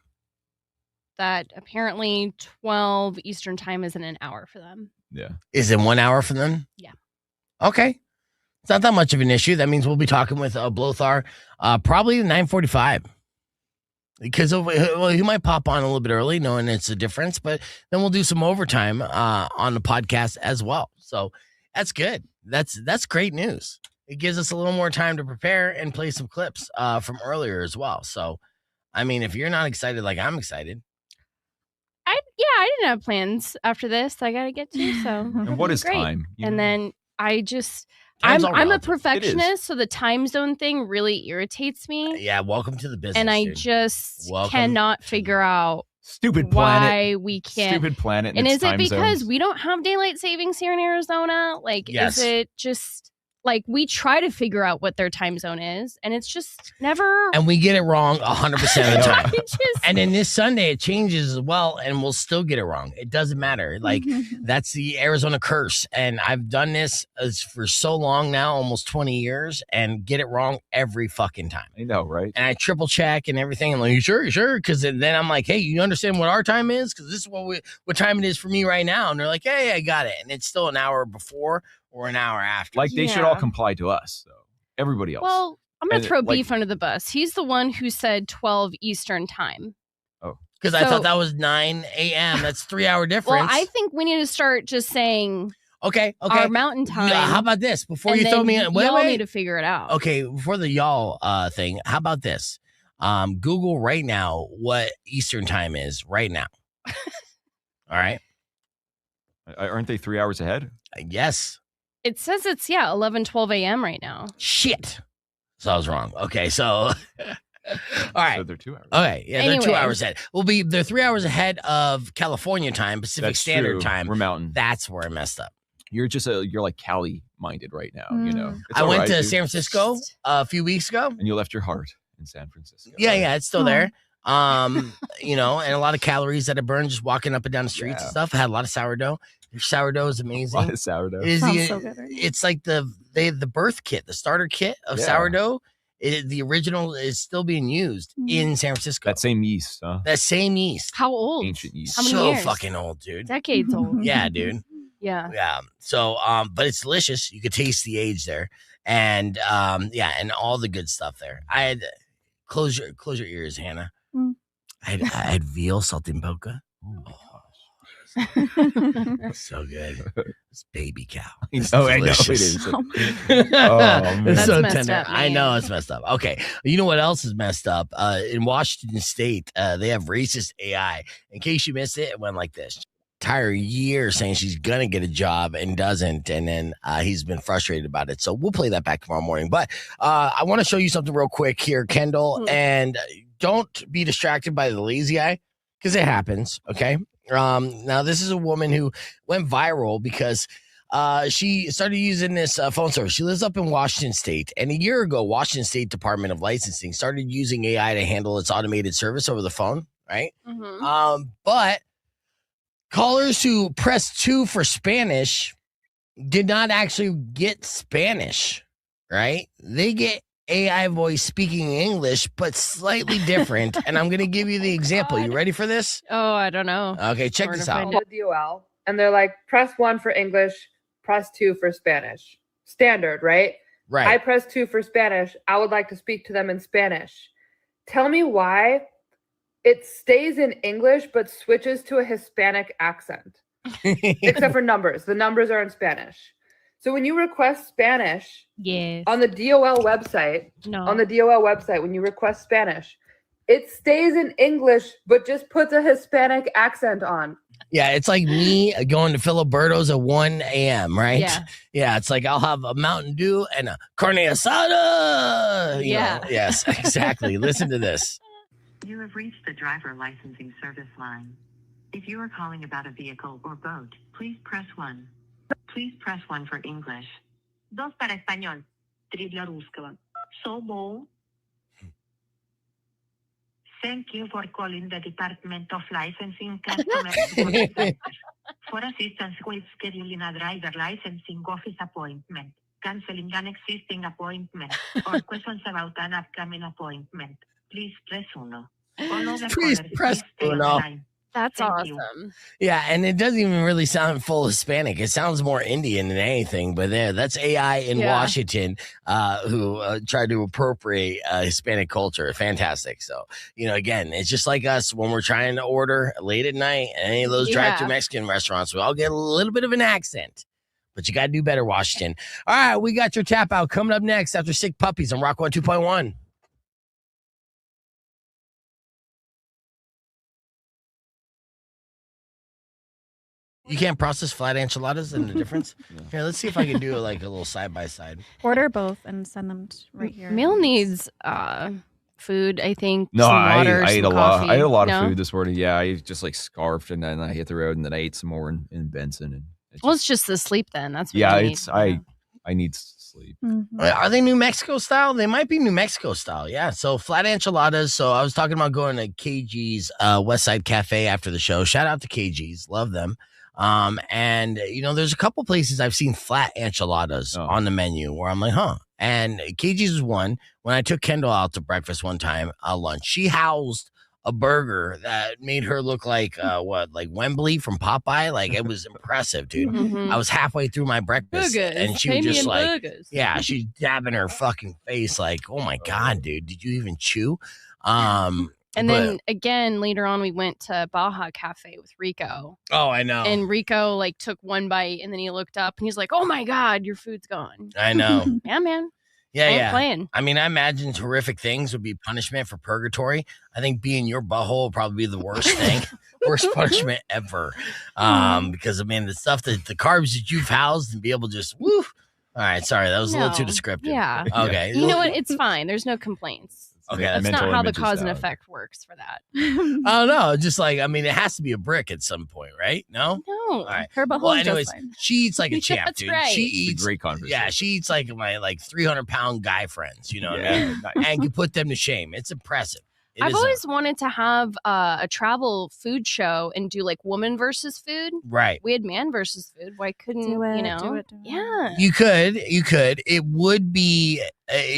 That apparently 12 Eastern time isn't an hour for them. Yeah. Is it 1 hour for them? Yeah. Okay. It's not that much of an issue. That means we'll be talking with Blothar probably at 9:45. Because he might pop on a little bit early, knowing it's a difference, but then we'll do some overtime on the podcast as well. So that's good. That's great news. It gives us a little more time to prepare and play some clips from earlier as well. So, I mean, if you're not excited like I'm excited. I didn't have plans after this. I got to get to, so. And what is great. time? And then I'm Time's all a relative. perfectionist, so the time zone thing really irritates me. Yeah, welcome to the business. And I dude. just Welcome cannot figure out Stupid why planet. we can't. Stupid planet. And its is it time because zones. we don't have daylight savings here in Arizona? Like, Yes. is it just like we try to figure out what their time zone is, and it's just never. And we get it wrong 100% of the time. Just- And then this Sunday, it changes as well, and we'll still get it wrong. It doesn't matter. Like, that's the Arizona curse. And I've done this for so long now, almost 20 years, and get it wrong every fucking time. I know, right? And I triple check and everything. I'm like, you sure? Because then I'm like, hey, you understand what our time is? Because this is what time it is for me right now. And they're like, yeah, I got it. And it's still an hour before or an hour after. Like they should all comply to us. So everybody else. Well, I'm going to And, throw like- Beef under the bus. He's the one who said 12 Eastern time. Oh. Because I thought that was 9 a.m. That's 3 hour difference. Well, I think we need to start just saying okay. our mountain time. Yeah, how about this? Before and you throw then me in. y'all need to figure it out. Okay, before the y'all thing, how about this? Google right now what Eastern time is right now. All right. Aren't they 3 hours ahead? Yes. It says it's 11, 12 a.m. right now. Shit. So I was wrong. Okay, so all right. So they're 2 hours. Okay, yeah, they're 2 Anyway. hours ahead. They're 3 hours ahead of California time, Pacific That's Standard true. Time. We're mountain. That's where I messed up. You're like Cali minded right now. You know. It's I all went right, to dude. San Francisco a few weeks ago. and you left your heart in San Francisco. Yeah, it's still there. You know, and a lot of calories that I burned just walking up and down the streets and stuff. I had a lot of sourdough. Your sourdough is A amazing. lot of sourdough. It is Sounds so good right now. it's like the birth kit, the starter kit of Yeah. sourdough. The original is still being used in San Francisco. That same yeast, huh? That same yeast. How old? Ancient yeast. How many So years? fucking old, dude. Decades old. Yeah, dude. Yeah. Yeah. So, but it's delicious. You could taste the age there, and and all the good stuff there. I had close your ears, Hannah. I had veal saltimbocca. So good. It's baby cow. It's Oh, I know it delicious. is. Oh, man. It's That's so messed tender. up, I know man. it's messed up. Okay. You know what else is messed up? In Washington State, they have racist AI. In case you missed it, it went like this. Entire year saying she's gonna get a job and doesn't, and then he's been frustrated about it. So we'll play that back tomorrow morning. But I want to show you something real quick here, Kendall, and don't be distracted by the lazy eye because it happens. Okay. Now this is a woman who went viral because she started using this phone service. She lives up in Washington State, and a year ago, Washington State Department of Licensing started using AI to handle its automated service over the phone. Right. But callers who pressed 2 for Spanish did not actually get Spanish, right? They get AI voice speaking English, but slightly different. And I'm going to give you the example. You ready for this? Oh, I don't know. Okay, check Where this to out. find it. DOL, and they're like, press 1 for English, press 2 for Spanish. Standard, right? I Right. press 2 for Spanish. I would like to speak to them in Spanish. Tell me why it stays in English but switches to a Hispanic accent, except for numbers. The numbers are in Spanish. So when you request Spanish Yes. on the DOL website, when you request Spanish, it stays in English but just puts a Hispanic accent on. Yeah, it's like me going to Filiberto's at 1 a.m., right? Yeah. Yeah, it's like I'll have a Mountain Dew and a carne asada. You know? Yes, exactly. Listen to this. You have reached the driver licensing service line. If you are calling about a vehicle or boat, please press 1. Please press 1 for English. 2 para español. 3 для русского. Собол. Thank you for calling the Department of Licensing Customer Support Center. For assistance with scheduling a driver licensing office appointment, canceling an existing appointment, or questions about an upcoming appointment, please press 1. Please press 1. That's Thank you. awesome. Yeah, and it doesn't even really sound full Hispanic. It sounds more Indian than anything. But there, that's AI in Washington who tried to appropriate Hispanic culture. Fantastic. So, again, it's just like us when we're trying to order late at night at any of those drive-thru Mexican restaurants. We all get a little bit of an accent. But you got to do better, Washington. All right, we got your tap out coming up next after Sick Puppies on Rock 102.1. You can't process flat enchiladas and the difference? Here, let's see if I can do like a little side-by-side. Order both and send them right here. Meal needs food, I think. No, some water, I ate a some lot. coffee. I ate a lot No? of food this morning. Yeah, I just like scarfed and then I hit the road and then I ate some more in Benson. And It's just the sleep then. That's what yeah, you need. it's I need sleep. Are they New Mexico style? They might be New Mexico style. Yeah. So flat enchiladas. So I was talking about going to KG's West Side Cafe after the show. Shout out to KG's. Love them. And there's a couple places I've seen flat enchiladas on the menu where I'm like, huh. And KG's was one. When I took Kendall out to breakfast one time, lunch, she housed a burger that made her look like like Wembley from Popeye. Like it was impressive, dude. Mhm. I was halfway through my breakfast Burgers, and she was pay me just in like, burgers. yeah, she's dabbing her fucking face like, oh my God, dude, did you even chew? And then again, later on, we went to Baja Cafe with Rico. Oh, I know. And Rico like took one bite and then he looked up and he's like, oh my God, your food's gone. I know. Yeah, man. Yeah, I ain't yeah. playing. I mean, I imagine horrific things would be punishment for purgatory. I think being your butthole would probably be the worst thing, worst punishment ever. Because I mean, the stuff that the carbs that you've housed and be able to just woo. All right, sorry, that was a little too No. descriptive. Yeah. Okay. You know what? It's fine. There's no complaints. Okay, That's mental not how the images cause and out. effect works for that. Oh no, just like I mean, it has to be a brick at some point, right? No. No. All right. Her butthole Well, is just anyways, fine. she eats like a champ, That's dude. right. She It's a eats great conversation. Yeah, she eats like my 300-pound guy friends. You know what I Yeah, mean? nice. And you put them to shame. It's impressive. It I've is always wanted to have a travel food show and do like woman versus food. right. We had man versus food. Why couldn't Do it, you know? do it. Yeah. You could. It would be.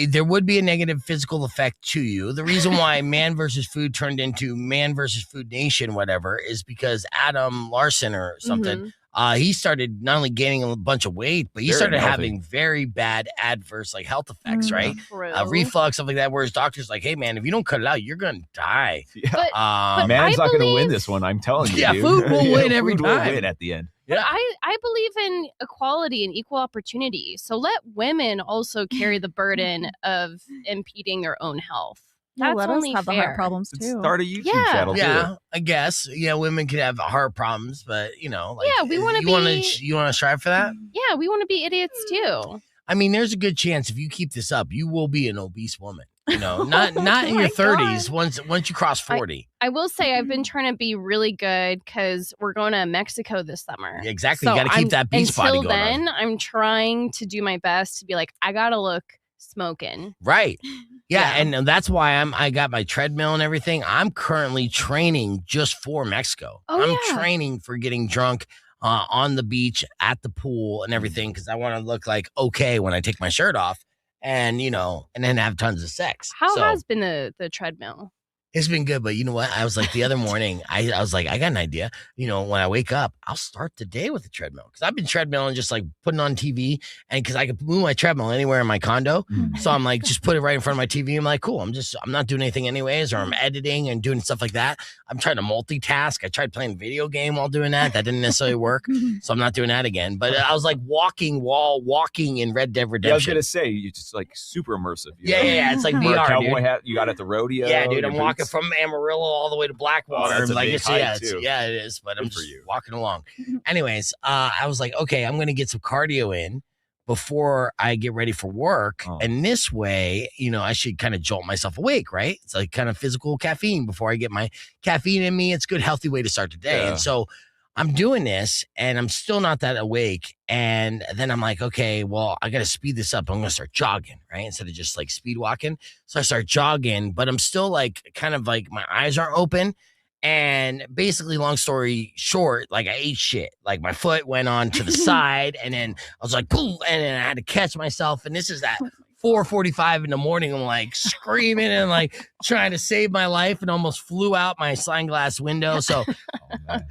There would be a negative physical effect to you. The reason why Man versus Food turned into Man versus Food Nation, whatever, is because Adam Larson or something. He started not only gaining a bunch of weight, but he Very started healthy. having very bad adverse health effects, right? True. Reflux, stuff like that. Whereas doctors like, hey man, if you don't cut it out, you're gonna die. But Man's I not going to win believe- this one. I'm telling you. Yeah, dude. food will win every food will time. win at the end. But I believe in equality and equal opportunity. So let women also carry the burden of impeding their own health. Yeah, That's let us only have the fair. heart problems too. Start a YouTube Yeah. channel. Yeah, I guess. Yeah, women could have heart problems, but like, Yeah, we wanna you wanna- be- You want to strive for that? Yeah, we want to be idiots too. I mean, there's a good chance if you keep this up, you will be an obese woman. Not in Oh your my 30s. Once you cross 40. I will say I've been trying to be really good because we're going to Mexico this summer. Yeah, exactly. You gotta keep that beach body Until going on. then, I'm trying to do my best to be like, I gotta look smoking. Right. Yeah, and that's why I got my treadmill and everything. I'm currently training just for Mexico. Oh, I'm yeah. training for getting drunk on the beach, at the pool, and everything because I want to look like okay when I take my shirt off, and and then have tons of sex. How So, has been the treadmill? it's been good, but you know what? I was like the other morning, I was like, I got an idea. When I wake up, I'll start the day with a treadmill because I've been treadmilling, just like putting on TV, and because I could move my treadmill anywhere in my condo, so I'm like, just put it right in front of my TV. I'm like, cool. I'm not doing anything anyways, or I'm editing and doing stuff like that. I'm trying to multitask. I tried playing a video game while doing that. That didn't necessarily work, so I'm not doing that again. But I was like walking in Red Dead Yeah, I was Redemption. going to say, you just like super immersive. You Yeah, know? yeah, it's like Wear a VR, cowboy dude. hat you got at the rodeo. Yeah, dude, your I'm walking walking from Amarillo all the way to Blackwater. That's a big hike, too. Yeah, it is. But I'm Good for just you. walking along. Anyways, I was like, okay, I'm gonna get some cardio in before I get ready for work. And this way, I should kind of jolt myself awake, right? It's like kind of physical caffeine before I get my caffeine in me. It's a good, healthy way to start the day. Yeah. And so I'm doing this and I'm still not that awake. And then I'm like, okay, well, I got to speed this up. I'm going to start jogging, right? Instead of just like speed walking. So I start jogging, but I'm still like kind of like my eyes aren't open. And basically, long story short, like I ate shit. Like my foot went on to the side and then I was like, boom, and then I had to catch myself. And this is at 4:45 in the morning. I'm like screaming and like trying to save my life and almost flew out my sliding glass window. So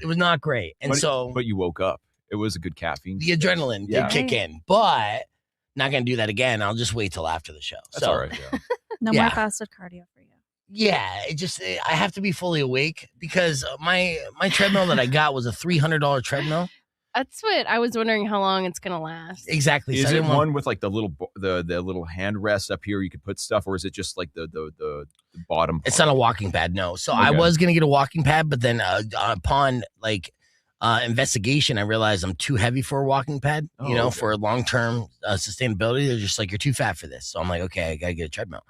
it was not great. And but you woke up. It was a good caffeine. The adrenaline did kick in, but not going to do that again. I'll just wait till after the show. That's all right. Yeah. No more fasted cardio for you. Yeah, I have to be fully awake because my treadmill that I got was a $300 treadmill. That's what I was wondering how long it's gonna last. Exactly. Is it one with like the little hand rest up here you could put stuff, or is it just like the bottom part? It's not a walking pad, no. So Okay. I was gonna get a walking pad, but then upon investigation, I realized I'm too heavy for a walking pad. For long-term sustainability, they're just like, you're too fat for this. So I'm like, okay, I gotta get a treadmill.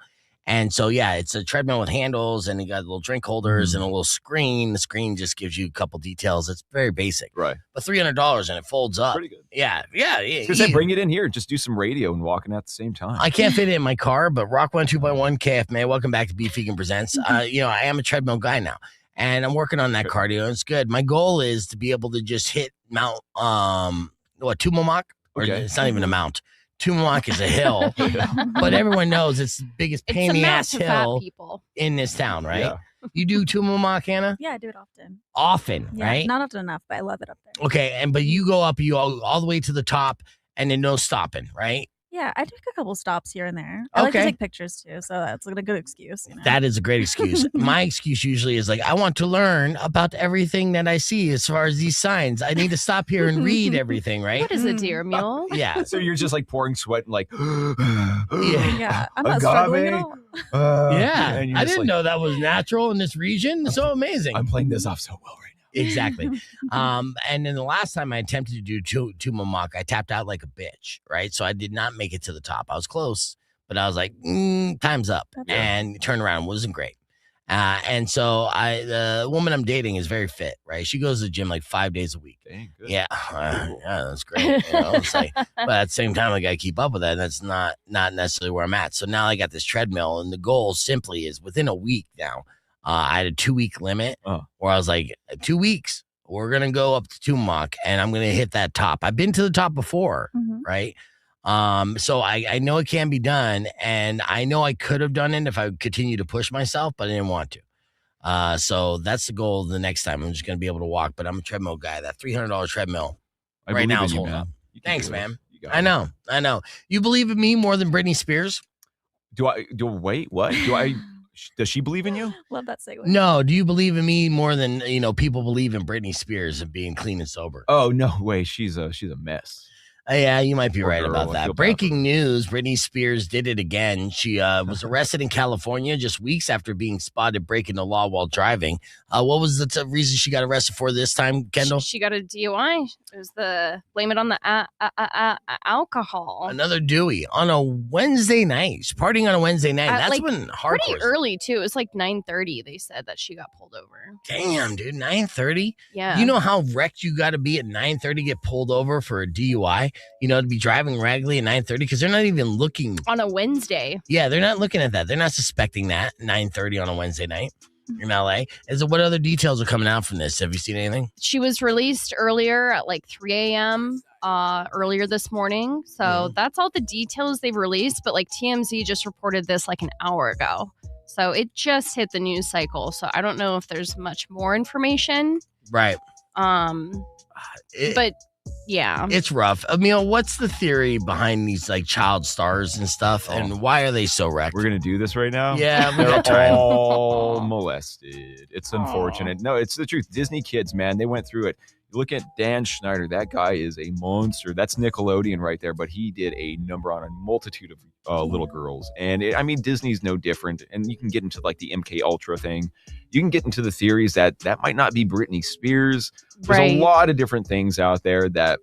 And so, yeah, it's a treadmill with handles and you got little drink holders and a little screen. The screen just gives you a couple details. It's very basic. Right. But $300 and it folds up. Pretty good. Yeah. Because they bring it in here. Just do some radio and walking at the same time. I can't fit it in my car, but Rock 102.1 KFMA, welcome back to Beef Vegan Presents. I am a treadmill guy now. And I'm working on that cardio. It's good. My goal is to be able to just hit Mount, Tumamoc? Or it's not even a mount. Tumamoc is a hill, but everyone knows it's the biggest pain in the ass hill in this town, right? Yeah. You do Tumamoc, Anna? Yeah, I do it often. Often, Yeah, right? not often enough, but I love it up there. Okay, but you go up, you all the way to the top, and then no stopping, right? Yeah, I take a couple stops here and there. I like to Okay. take pictures too, so that's like a good excuse. That is a great excuse. My excuse usually is like, I want to learn about everything that I see as far as these signs. I need to stop here and read everything, right? What is a deer mule? Yeah. So you're just like pouring sweat and like, Yeah, I'm not struggling at all. Yeah. and you're I just didn't like, know that was natural in this region. So amazing. I'm playing this off so well right now. Exactly. And then the last time I attempted to do Tumamoc, I tapped out like a bitch, right? So I did not make it to the top. I was close, but I was like, time's up. And turnaround wasn't great. And so the woman I'm dating is very fit, right? She goes to the gym like 5 days a week. Dang, good. Yeah, that's great. It's like, but at the same time, I got to keep up with that. And that's not necessarily where I'm at. So now I got this treadmill, and the goal simply is within a week now. I had a 2-week limit where I was like, 2 weeks, we're going to go up to Tumamoc and I'm going to hit that top. I've been to the top before, right? So I know it can be done, and I know I could have done it if I would continue to push myself, but I didn't want to. So that's the goal the next time. I'm just going to be able to walk, but I'm a treadmill guy. That $300 treadmill right now is holding up. Thanks, man. I know. You believe in me more than Britney Spears? Wait, what? Does she believe in you? Love that segue. No. Do you believe in me more than people believe in Britney Spears and being clean and sober? Oh no way, she's a mess. Yeah, you might be Poor right girl. about I that. feel bad Breaking news, Britney Spears did it again. She was arrested in California just weeks after being spotted breaking the law while driving. What was the reason she got arrested for this time, Kendall? She got a DUI. It was blame it on the alcohol. Another Dewey on a Wednesday night. She's partying on a Wednesday night. That's when hardcore. Pretty early too. It was like 9:30. They said that she got pulled over. Damn, dude, 9:30. Yeah. You know how wrecked you got to be at 9:30 get pulled over for a DUI? To be driving raggedly at 9:30 because they're not even looking on a Wednesday. Yeah, they're not looking at that. They're not suspecting that 9:30 on a Wednesday night in LA. What other details are coming out from this? Have you seen anything? She was released earlier at like 3 a.m. Earlier this morning. So that's all the details they've released. But like TMZ just reported this like an hour ago. So it just hit the news cycle. So I don't know if there's much more information. Right. But yeah, it's rough. What's the theory behind these like child stars and stuff, and why are they so wrecked? We're gonna do this right now. Yeah, we they're got time. all molested. It's unfortunate. No, it's the truth. Disney kids, man, they went through it. Look at Dan Schneider. That guy is a monster. That's Nickelodeon right there, but he did a number on a multitude of little girls. And Disney's no different. And you can get into like the MK Ultra thing. You can get into the theories that might not be Britney Spears. There's a lot of different things out there that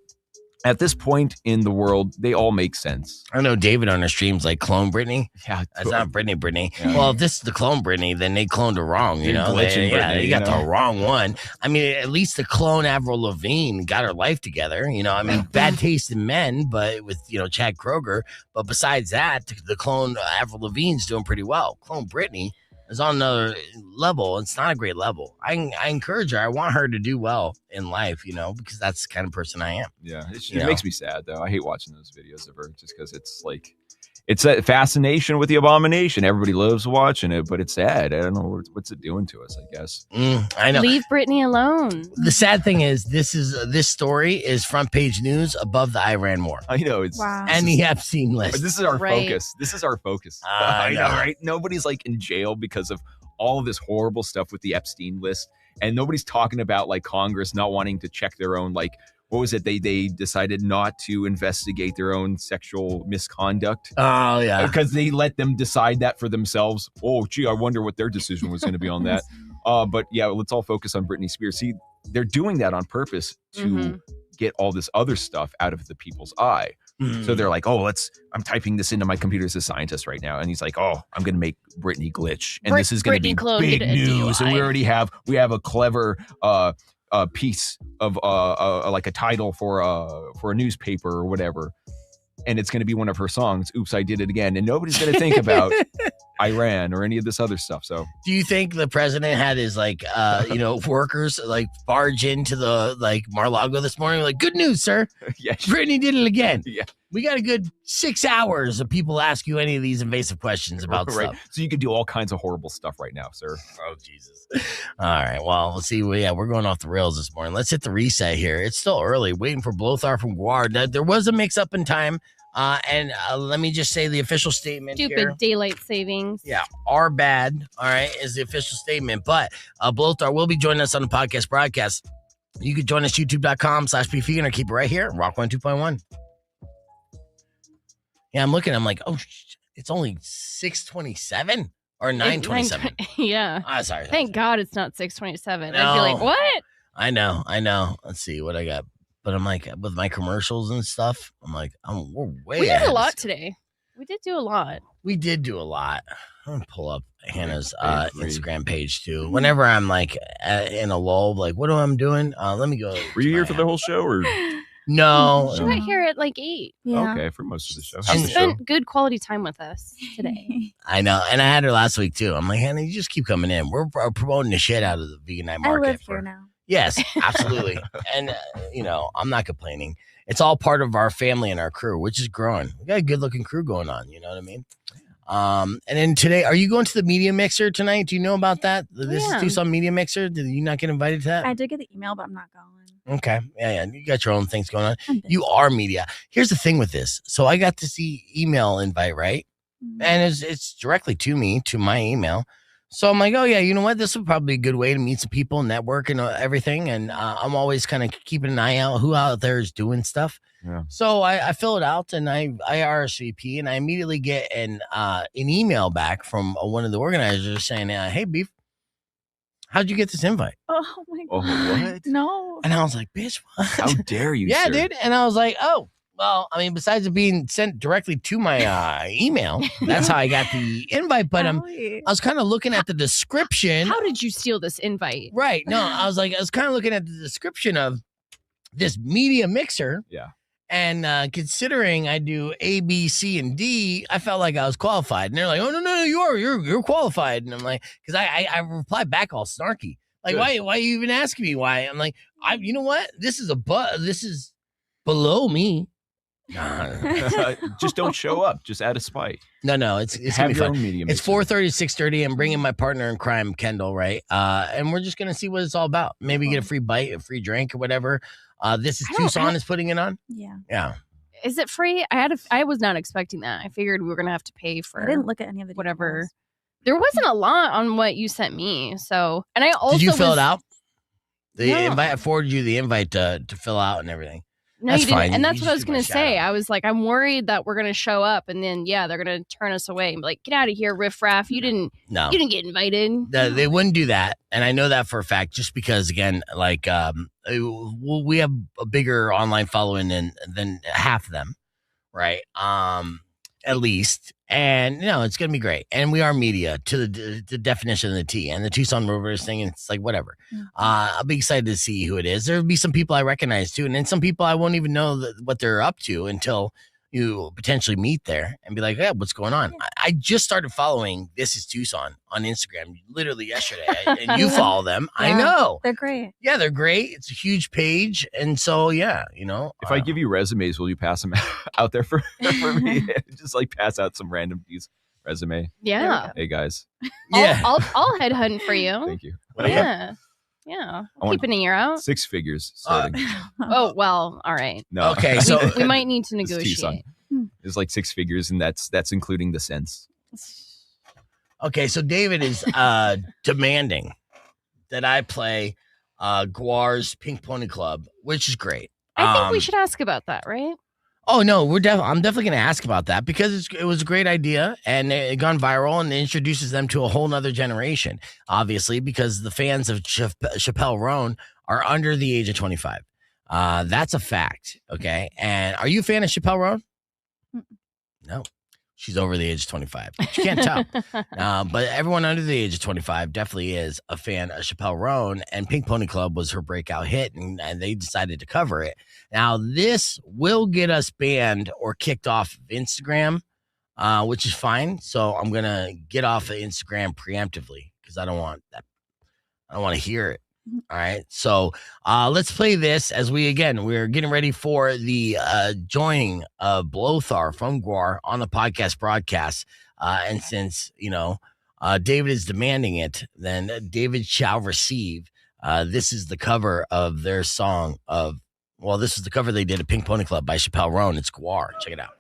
at this point in the world, they all make sense. I know David on our streams like clone Britney. Yeah, that's not Britney. Yeah. Well, if this is the clone Britney, then they cloned her wrong. You know, Britney, you got the wrong one. I mean, at least the clone Avril Lavigne got her life together. You know, I mean, bad taste in men, but with Chad Kroeger. But besides that, the clone Avril Lavigne's doing pretty well. Clone Britney is on another level. It's not a great level. I encourage her. I want her to do well in life, because that's the kind of person I am. Yeah, it makes me sad, though. I hate watching those videos of her just because it's like, it's a fascination with the abomination. Everybody loves watching it, but it's sad. I don't know what's it doing to us, I guess. I know. Leave Britney alone. The sad thing is, this story is front page news above the Iran war. I know. It's and the Epstein list. But this is our focus. This is our focus. I know, right? Nobody's like in jail because of all of this horrible stuff with the Epstein list. And nobody's talking about like Congress not wanting to check their own, like, what was it? They decided not to investigate their own sexual misconduct. Oh, yeah. Because they let them decide that for themselves. Oh, gee, I wonder what their decision was going to be on that. But yeah, let's all focus on Britney Spears. See, they're doing that on purpose to get all this other stuff out of the people's eye. So they're like, I'm typing this into my computer as a scientist right now. And he's like, I'm going to make Britney glitch. And this is going to be big news. And we have a clever piece of like a title for a newspaper or whatever. And it's going to be one of her songs. Oops, I did it again. And nobody's going to think about Iran or any of this other stuff. So do you think the president had his workers like barge into the Mar-a-Lago this morning? Like, good news, sir. Yeah. Britney did it again. Yeah. We got a good 6 hours of people ask you any of these invasive questions about stuff. So you could do all kinds of horrible stuff right now, sir. Oh, Jesus. All right. Well, let's see. We're going off the rails this morning. Let's hit the reset here. It's still early. Waiting for Blothar from GWAR. There was a mix-up in time. And let me just say the official statement Stupid here. daylight savings. Yeah, are bad, all right, is the official statement. But Blothar will be joining us on the podcast broadcast. You can join us, youtube.com/beefvegan, or keep it right here, Rock 102.1. Yeah, I'm looking. I'm like, it's only 6:27 or 9:27. Yeah. Sorry. Thank God it's not 6:27. No. I'd be like, what? I know. Let's see what I got. But I'm like, with my commercials and stuff, I'm like, we're way We did ahead. a lot today. We did do a lot. We did do a lot. I'm going to pull up Hannah's Instagram page, too. Whenever I'm like in a lull, like, what am I doing? Let me go. Were you here for the whole show or? No. She got here at like 8. Yeah. Okay, for most of the show. She spent good quality time with us today. I know. And I had her last week, too. I'm like, Hannah, you just keep coming in. We're promoting the shit out of the Vegan Night Market. I live here now. Yes, absolutely. And, I'm not complaining. It's all part of our family and our crew, which is growing. We got a good looking crew going on. You know what I mean? And then today, are you going to the media mixer tonight? Do you know about that? This is Tucson Media Mixer. Did you not get invited to that? I did get the email, but I'm not going. Okay. Yeah. You got your own things going on. You are media. Here's the thing with this. So I got to see email invite, right? Mm-hmm. And it's directly to me, to my email. So I'm like, oh, yeah, you know what? This would probably be a good way to meet some people, network and everything. And I'm always kind of keeping an eye out who out there is doing stuff. Yeah. So I fill it out and I RSVP and I immediately get an email back from one of the organizers saying, hey, Beef, how'd you get this invite? Oh, my God. Oh, what? No. And I was like, bitch, what? How dare you, Yeah, sir? dude. And I was like, oh. Well, I mean, besides it being sent directly to my email, that's how I got the invite. But I was kind of looking at the description. How did you steal this invite? Right. No, I was kind of looking at the description of this media mixer. Yeah. And considering I do A, B, C, and D, I felt like I was qualified. And they're like, oh, no, you're qualified. And I'm like, because I replied back all snarky. Like, why are you even asking me why? I'm like, you know what? This is below me. Just don't show up. Just out of spite. No, it's have gonna be your fun. own media It's 4:30 to 6:30. I'm bringing my partner in crime, Kendall, right? And we're just gonna see what it's all about. Maybe get a free bite, a free drink, or whatever. This is Tucson is putting it on. Yeah. Is it free? I was not expecting that. I figured we were gonna have to pay for. I didn't look at any of the whatever. details. There wasn't a lot on what you sent me. So, and I also did you fill it out? The invite, I forwarded you the invite to fill out and everything. No, that's you didn't. fine. And that's You what I just was give my going to shout say. out. I was like, I'm worried that we're going to show up and then, they're going to turn us away and be like, get out of here, riffraff. You didn't get invited. They wouldn't do that. And I know that for a fact, just because, again, like, we have a bigger online following than half of them, right? At least. And, it's going to be great. And we are media to the definition of the T. And the Tucson Rovers thing, it's like, whatever. I'll be excited to see who it is. There'll be some people I recognize, too. And then some people I won't even know what they're up to until you potentially meet there and be like, yeah, what's going on? I just started following This Is Tucson on Instagram literally yesterday. And you follow them. Yeah, I know. They're great. Yeah, they're great. It's a huge page. And so, If I give you resumes, will you pass them out there for me? Just like pass out some random piece resume. Yeah. Hey, guys. I'll headhunt for you. Thank you. Yeah. Yeah. I'll keep an ear out. 6 figures starting. Oh, well, all right. No. Okay, so we might need to It's negotiate. Tucson. It's like 6 figures, and that's including the cents. Okay, so David is demanding that I play GWAR's Pink Pony Club, which is great. I think we should ask about that, right? Oh no, I'm definitely going to ask about that because it was a great idea and it gone viral and it introduces them to a whole nother generation. Obviously, because the fans of Chappelle Roan are under the age of 25. That's a fact. Okay, and are you a fan of Chappelle Roan? No. She's over the age of 25. You can't tell. But everyone under the age of 25 definitely is a fan of Chappelle Roan, and Pink Pony Club was her breakout hit, and they decided to cover it. Now, this will get us banned or kicked off of Instagram, which is fine. So I'm going to get off of Instagram preemptively because I don't want that. I don't want to hear it. All right. So let's play this as we're getting ready for the joining of Blothar from GWAR on the podcast broadcast. And since, David is demanding it, then David shall receive. This is the cover of their song this is the cover they did at Pink Pony Club by Chappelle Roan. It's GWAR. Check it out.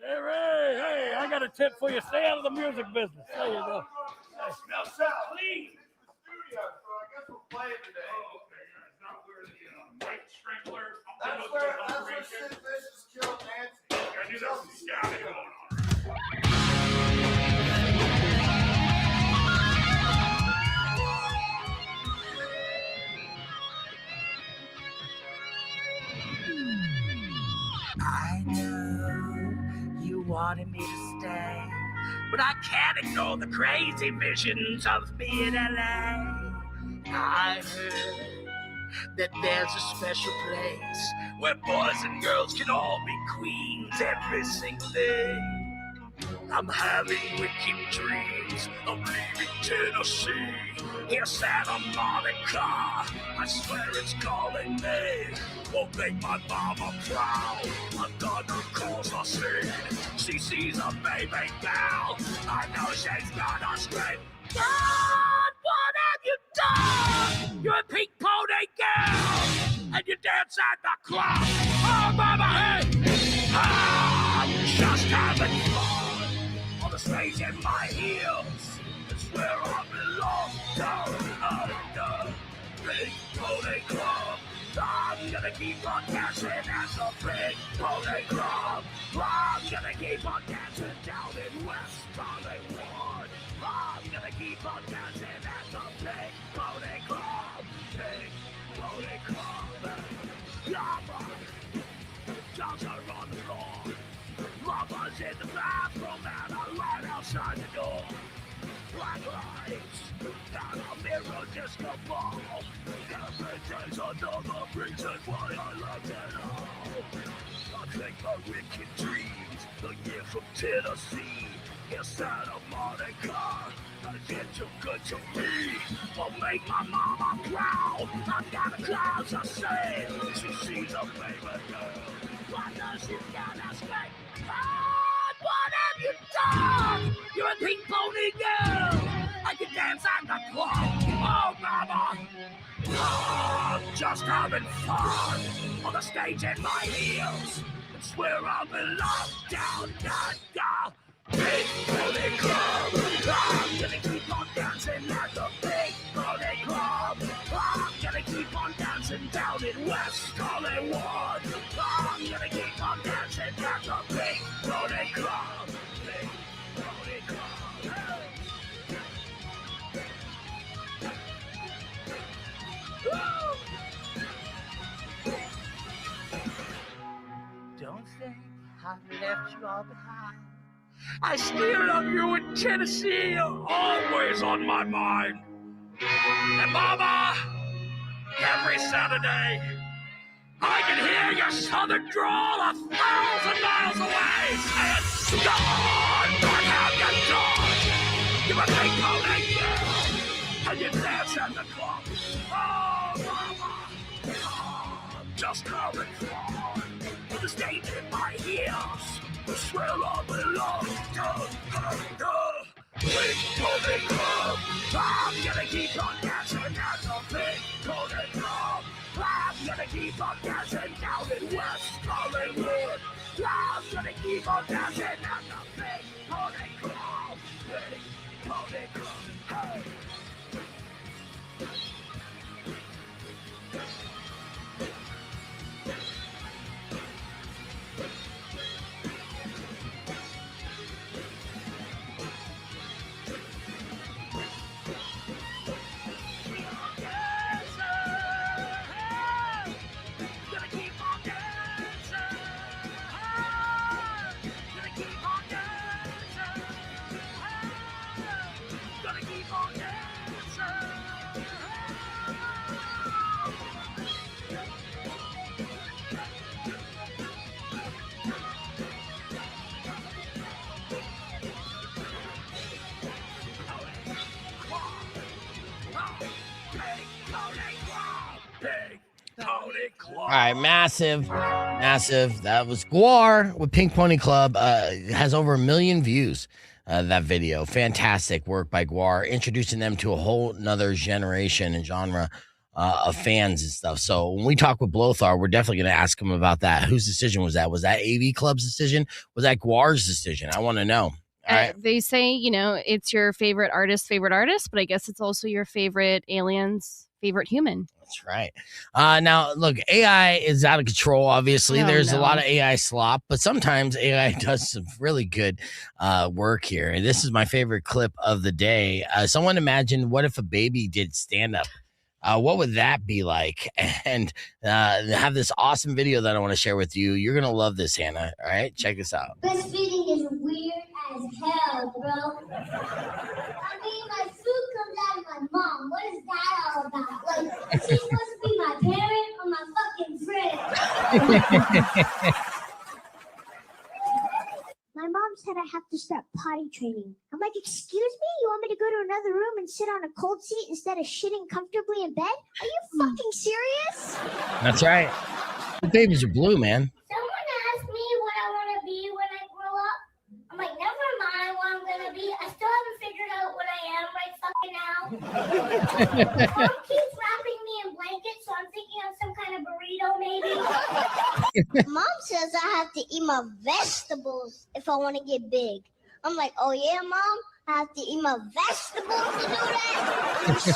Hey, Ray, hey, I got a tip for you. Stay out of the music business. There you go. It smells so clean. That's where Sid Vicious killed Nancy. I knew there was some scouting going on. I knew you wanted me to stay, but I can't ignore the crazy visions of me in LA. I heard that there's a special place where boys and girls can all be queens every single day. I'm having wicked dreams of leaving Tennessee. Here's Santa Monica, I swear it's calling me. Won't make my mama proud, I'm gonna cause a scene. She sees a baby now, I know she's gonna scream. God, what have you done? You're a pink pony girl, and you dance at the club. Oh, mama, hey! I'm just having fun on the stage in my heels. It's where I belong, down under Pink Pony Club. I'm gonna keep on dancing at the Pink Pony Club. I'm gonna keep on dancing down in West Hollywood. I'm gonna keep on dancing at the Pink Pony Club. Pink Pony Club. Lava. Dogs are on the floor. Lava's in the bathroom and a light outside the door. Black lights and a mirror disco ball. Everything's another reason why I love it all. I think my wicked dreams, the year from Tennessee. Here's Santa Monica, and get too good to me. Will make my mama proud. I've got a clouds of sand. She sees a baby girl. Why does she gotta scream? God, what have you done? You're a pink pony girl. I can dance at the club. Oh, mama. Oh, I'm just having fun on the stage in my heels. It's where I belong, down left you all behind. I still love you in Tennessee, always on my mind. And Mama, every Saturday, I can hear your southern drawl 1,000 miles away saying, "Dawn, what have you done? You a big pony girl, and you dance at the club. Oh, Mama, I'm just having fun with the stage in my ears. The swell of the love, big pony club. I'm gonna keep on dancing at the big pony club. I'm gonna keep on dancing down in West Hollywood. I'm gonna keep on dancing at the big pony club. Big pony club. Hey. All right, massive. That was GWAR with Pink Pony Club. Has over 1 million views. That video, fantastic work by GWAR, introducing them to a whole nother generation and genre of fans and stuff. So when we talk with Blothar, we're definitely going to ask him about that. Whose decision was that? Was that AV Club's decision? Was that GWAR's decision? I want to know. All right. They say, it's your favorite artist, but I guess it's also your favorite alien's favorite human. That's right. Now, look, AI is out of control, obviously. There's a lot of AI slop, but sometimes AI does some really good work here. And this is my favorite clip of the day. Someone imagined, what if a baby did stand-up? What would that be like? And have this awesome video that I want to share with you. You're going to love this, Hannah. All right, check this out. Breastfeeding is weird as hell, bro. I mean, my food comes out of my mom. What is that all about? Like, is she supposed to be my parent or my fucking friend? My mom said I have to start potty training. I'm like, excuse me? You want me to go to another room and sit on a cold seat instead of shitting comfortably in bed? Are you fucking serious? That's right. The babies are blue, man. Someone asked me what I want to be when I grow up. I'm like, never mind what I'm going to be. I still haven't figured out what I am right fucking now. Mom keeps wrapping me in blankets, so I'm thinking of some kind of burrito maybe. Mom says I have to eat my vegetables if I want to get big. I'm like, oh yeah, Mom? I have to eat my vegetables to do that? You sure?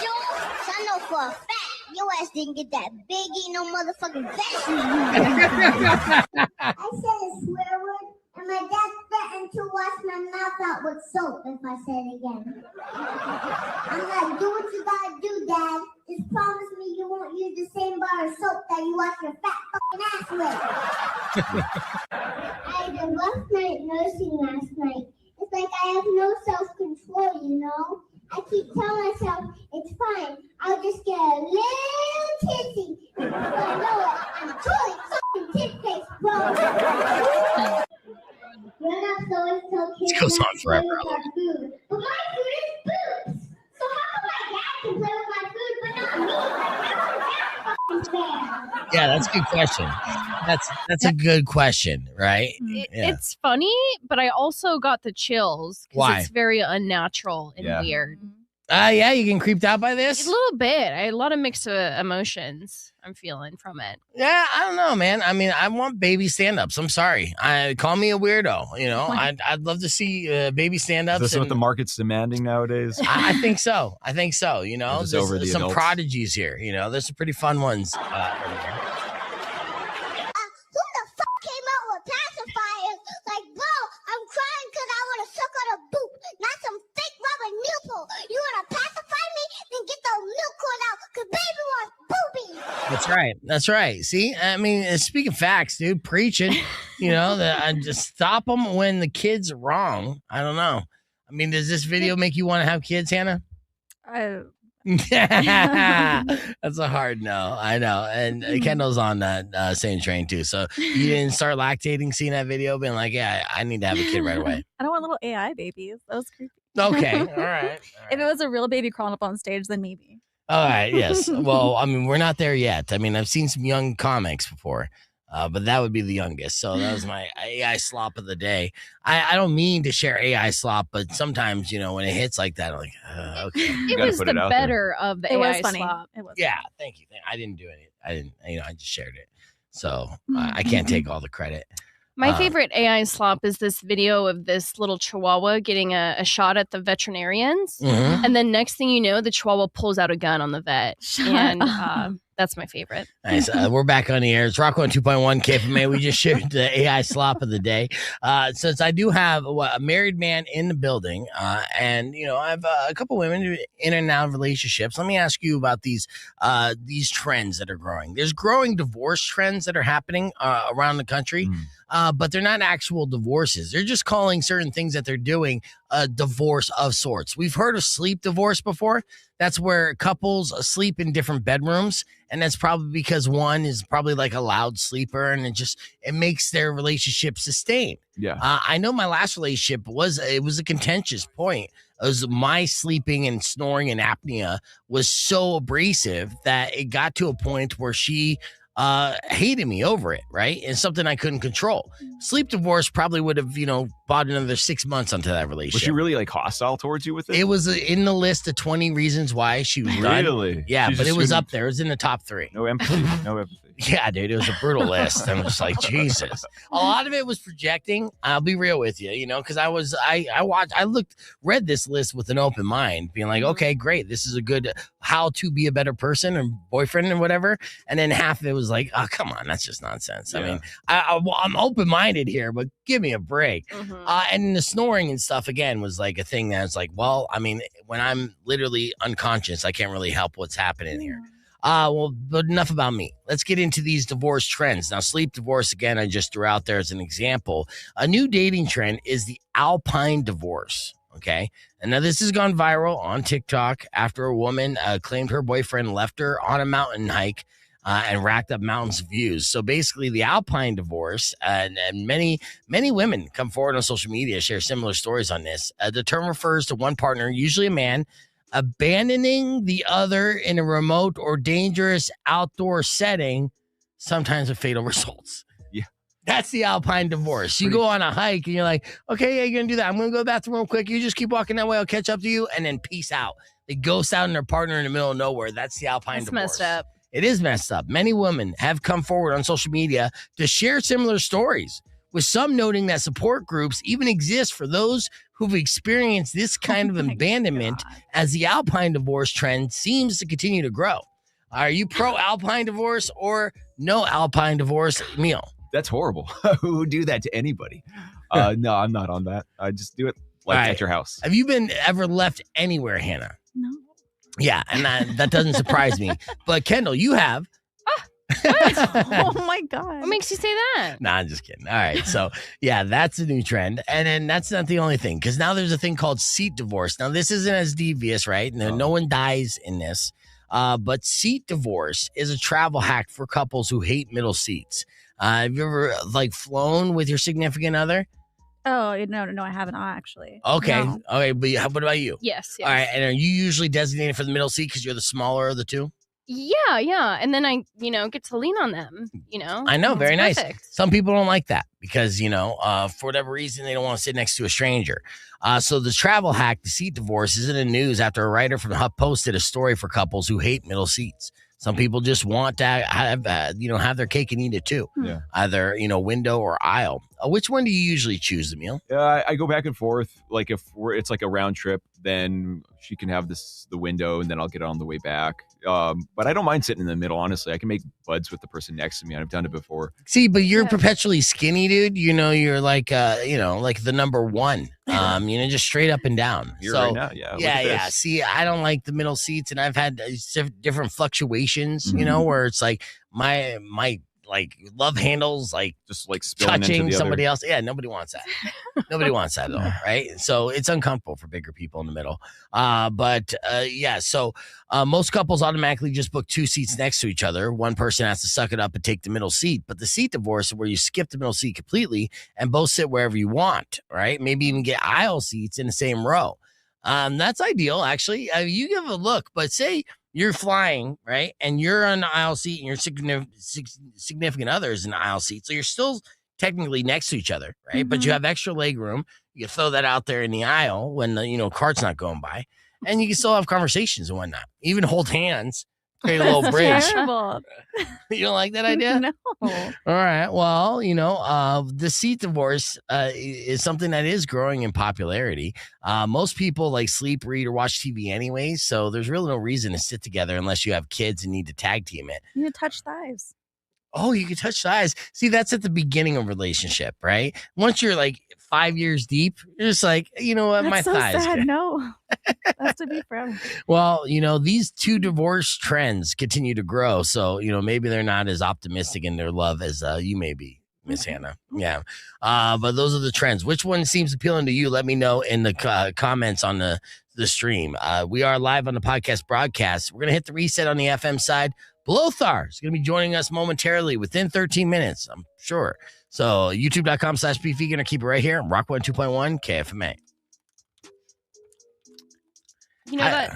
So I know for a fact your ass didn't get that big eating no motherfucking vegetables. I said a swear word, and my dad threatened to wash my mouth out with soap if I say it again. I'm like, do what you gotta do, Dad. Just promise me you won't use the same bar of soap that you wash your fat fucking ass with. I had a rough night nursing last night. It's like I have no self-control, you know? I keep telling myself, it's fine. I'll just get a little tipsy. But I know it. I'm totally fucking tip-faced, bro. Grown-ups always tell kids This goes on forever. to play with our food. But my food is boots. So how come my dad can play with my food, but not me? Like, how is that fucking fair? Yeah, that's a good question. That's a good question, right? Yeah. It's funny, but I also got the chills because Why? it's very unnatural and weird. Yeah, you getting creeped out by this? A little bit. I had a lot of mixed emotions I'm feeling from it. Yeah, I don't know, man. I mean, I want baby stand-ups. I'm sorry. Call me a weirdo. You know, I'd love to see baby stand-ups. Is this what the market's demanding nowadays? I think so. You know, Just over the there's some adults. prodigies here. You know, there's some pretty fun ones. Who the fuck came out with pacifiers? Like, bro, I'm crying because I want to suck on a boob, not some fake rubber nipple. You want to pacify me? Then get the milk cord out because baby wants boobies. That's right. See, I mean, speaking facts, dude, preaching. You know, that just stop them when the kid's wrong. I don't know. I mean, does this video make you want to have kids, Hannah? That's a hard no. I know. And Kendall's on that same train too. So you didn't start lactating, seeing that video, being like, yeah, I need to have a kid right away. I don't want little AI babies. That was creepy. Okay. All right. If it was a real baby crawling up on stage, then maybe. All right. Yes. Well, I mean, we're not there yet. I mean, I've seen some young comics before. But that would be the youngest. So that was my AI slop of the day. I don't mean to share AI slop, but sometimes, you know, when it hits like that, I'm like, okay. It was the better of the AI slop. It was. Yeah. Thank you. I didn't do it. I just shared it. So I can't take all the credit. My favorite AI slop is this video of this little chihuahua getting a shot at the veterinarians. Mhm. And then next thing you know, the chihuahua pulls out a gun on the vet. That's my favorite. Nice. We're back on the air. It's Rock 102.1 KFMA. We just shared the AI slop of the day. Since I do have a married man in the building, and you know, I have a couple women in and out of relationships. Let me ask you about these trends that are growing. There's growing divorce trends that are happening around the country. But they're not actual divorces. They're just calling certain things that they're doing a divorce of sorts. We've heard of sleep divorce before. That's where couples sleep in different bedrooms. And that's probably because one is probably like a loud sleeper and it makes their relationship sustained. Yeah. I know my last relationship was a contentious point. It was my sleeping and snoring and apnea was so abrasive that it got to a point where she hated me over it, right? And something I couldn't control. Sleep divorce probably would have, bought another 6 months onto that relationship. Was she really like hostile towards you with it? It was in the list of 20 reasons why she was done. Really? Yeah, She but just it was couldn't- up there. It was in the top 3. No empathy. No empathy. Yeah, dude, it was a brutal list. I'm just like, Jesus. A lot of it was projecting. I'll be real with you, because read this list with an open mind, being like, okay, great. This is a good how to be a better person and boyfriend and whatever. And then half of it was like, oh, come on, that's just nonsense. Yeah. I mean, I'm open-minded here, but give me a break. And the snoring and stuff, again, was like a thing that's like, well, I mean, when I'm literally unconscious, I can't really help what's happening here. But enough about me. Let's get into these divorce trends. Now, sleep divorce, again, I just threw out there as an example. A new dating trend is the alpine divorce. Okay. And now this has gone viral on TikTok after a woman claimed her boyfriend left her on a mountain hike and racked up mountains of views. So basically, the alpine divorce, and many women come forward on social media, share similar stories on this. The term refers to one partner, usually a man, abandoning the other in a remote or dangerous outdoor setting, sometimes with fatal results. Yeah. That's the alpine divorce. You go on a hike and you're like, okay, yeah, you're going to do that. I'm going to go to the bathroom real quick. You just keep walking that way. I'll catch up to you. And then peace out. They ghost out in their partner in the middle of nowhere. That's the alpine That's divorce. messed up. It is messed up. Many women have come forward on social media to share similar stories, with some noting that support groups even exist for those who've experienced this kind of abandonment, as the alpine divorce trend seems to continue to grow. Are you pro alpine divorce or no alpine divorce, Emil? That's horrible. Who would do that to anybody? No, I'm not on that. I just do it like All right. at your house. Have you been ever left anywhere, Hannah? No. Yeah, and that doesn't surprise me. But Kendall, you have. Oh my God. What makes you say that? Nah, I'm just kidding. All right. So, yeah, that's a new trend. And then that's not the only thing, because now there's a thing called seat divorce. Now, this isn't as devious, right? No one dies in this. But seat divorce is a travel hack for couples who hate middle seats. Have you ever flown with your significant other? Oh, no, I haven't actually. Okay. No. Okay. But what about you? Yes. All right. And are you usually designated for the middle seat because you're the smaller of the two? Yeah. And then I, get to lean on them, I know. It's Very nice. perfect. Some people don't like that because, for whatever reason, they don't want to sit next to a stranger. So the travel hack, the seat divorce, is in the news after a writer from HuffPost did a story for couples who hate middle seats. Some people just want to have their cake and eat it too. Yeah. Either, window or aisle. Which one do you usually choose, Emil? I go back and forth. Like if it's like a round trip, then she can have the window, and then I'll get it on the way back. But I don't mind sitting in the middle. Honestly, I can make buds with the person next to me. I've done it before. See, but you're perpetually skinny, dude. You're like the number one. Just straight up and down. Here right now, yeah. Look at Yeah. this. See, I don't like the middle seats, and I've had different fluctuations. Where it's like my like love handles, like just like spilling touching into the somebody other. else. Yeah, nobody wants that. Nobody wants that at all, right? So it's uncomfortable for bigger people in the middle. So most couples automatically just book 2 seats next to each other. One person has to suck it up and take the middle seat. But the seat divorce is where you skip the middle seat completely and both sit wherever you want, right? Maybe even get aisle seats in the same row. That's ideal, actually. You give a look, but say you're flying, right? And you're on the aisle seat and your significant other is in the aisle seat. So you're still technically next to each other, right? Mm-hmm. But you have extra leg room. You throw that out there in the aisle when the cart's not going by. And you can still have conversations and whatnot. Even hold hands. Create a little bridge. Terrible. You don't like that idea? No. All right. Well, the seat divorce is something that is growing in popularity. Most people like sleep, read, or watch TV anyways, so there's really no reason to sit together unless you have kids and need to tag team it. You need to touch thighs. Oh, you can touch thighs. See, that's at the beginning of a relationship, right? Once you're like 5 years deep, you're just like, you know what, That's my so thighs. sad. No, that's to be proud. Well, these 2 divorce trends continue to grow. So, maybe they're not as optimistic in their love as you may be, Miss Hannah. Yeah. But those are the trends. Which one seems appealing to you? Let me know in the comments on the stream. We are live on the podcast broadcast. We're going to hit the reset on the FM side. Blothar is going to be joining us momentarily within 13 minutes, I'm sure. So youtube.com/beefvegan or keep it right here. Rock 102.1 KFMA.